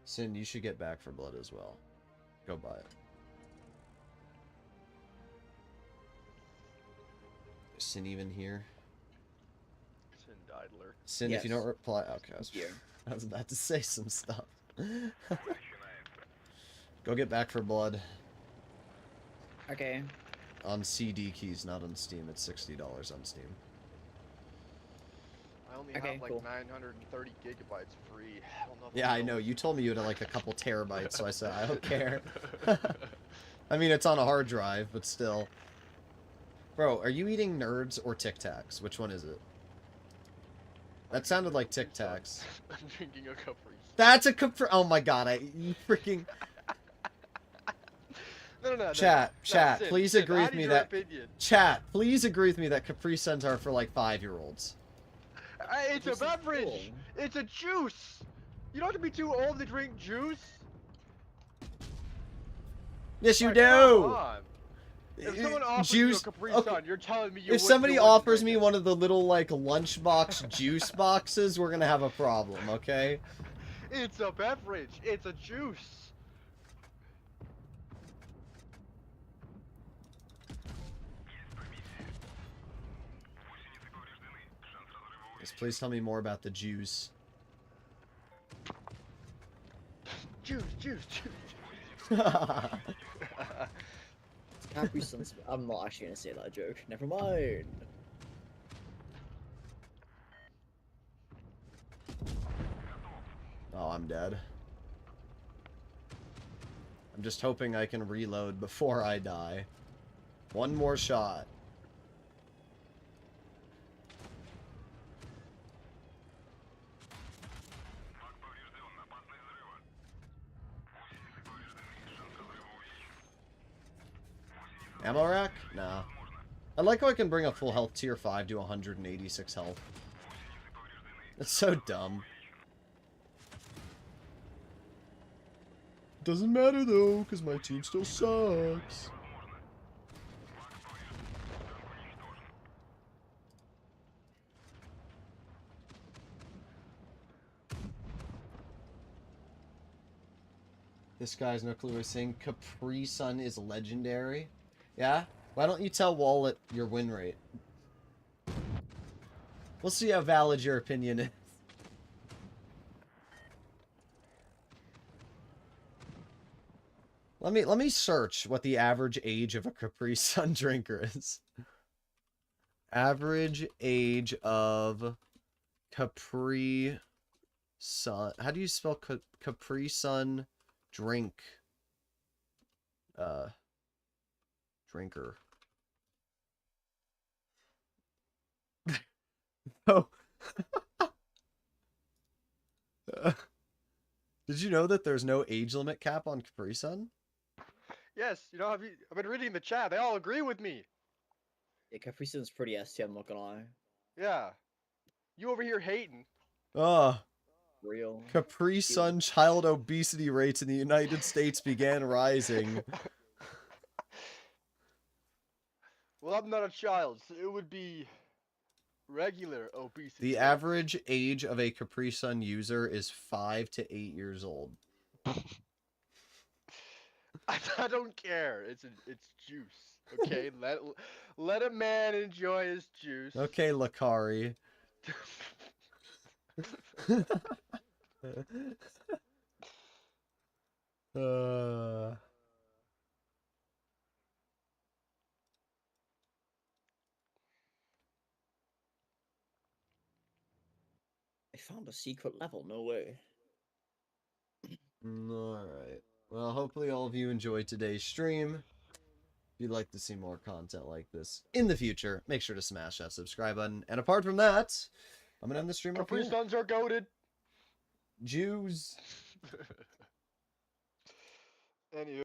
Sin, you should get Back for Blood as well. Go buy it. Is Sin even here? Sin Didler. Sin, Yes. if you don't reply... Okay, Here. I was about to say some stuff. Go get Back for Blood. Okay. On CD keys, not on Steam. It's $60 on Steam. I only Okay, have like cool. 930 gigabytes free. Yeah, I know. You told me you had like a couple terabytes, so I said, I don't care. I mean, it's on a hard drive, but still. Bro, are you eating Nerds or Tic Tacs? Which one is it? That sounded like Tic Tacs. I'm drinking a Capri. That's a Capri... Oh my god, you freaking... No. Chat, Sin, please Sin, agree I with need me your that... opinion. Chat, please agree with me that Capri Suns are for like 5-year-olds. It's a This is beverage. cool. It's a juice. You don't have to be too old to drink juice. Yes, you Like, do! come on. If someone offers you a Juice... Capri Okay. Sun, you're telling me you If wouldn't- somebody you wouldn't offers drink me it. one of the little, like, lunchbox juice boxes, we're gonna have a problem, okay? It's a beverage. It's a juice. Yes, please tell me more about the juice. Juice. Capri Suns. I'm not actually gonna say that joke. Never mind. Oh, I'm dead. I'm just hoping I can reload before I die. One more shot. Ammo rack? Nah. I like how I can bring a full health tier 5 to 186 health. It's so dumb. Doesn't matter though, because my team still sucks. This guy has no clue. We're saying Capri Sun is legendary. Yeah? Why don't you tell Wallet your win rate? We'll see how valid your opinion is. Let me search what the average age of a Capri Sun drinker is. Average age of Capri Sun. How do you spell Capri Sun drink? Drinker. Oh. Did you know that there's no age limit cap on Capri Sun? Yes, you know, I've been reading the chat. They all agree with me. Yeah, Capri Sun's pretty ST, I'm not gonna lie. Yeah. You over here hating. Ugh. Real. Capri Sun child obesity rates in the United States began rising. Well, I'm not a child, so it would be regular obesity. The average age of a Capri Sun user is 5 to 8 years old. I don't care. It's juice. Okay, let a man enjoy his juice. Okay, Lakari. I found a secret level, no way. Alright. Well, hopefully all of you enjoyed today's stream. If you'd like to see more content like this in the future, make sure to smash that subscribe button. And apart from that, I'm gonna end the stream up Capri here. Suns are goated. Jews. Anywho.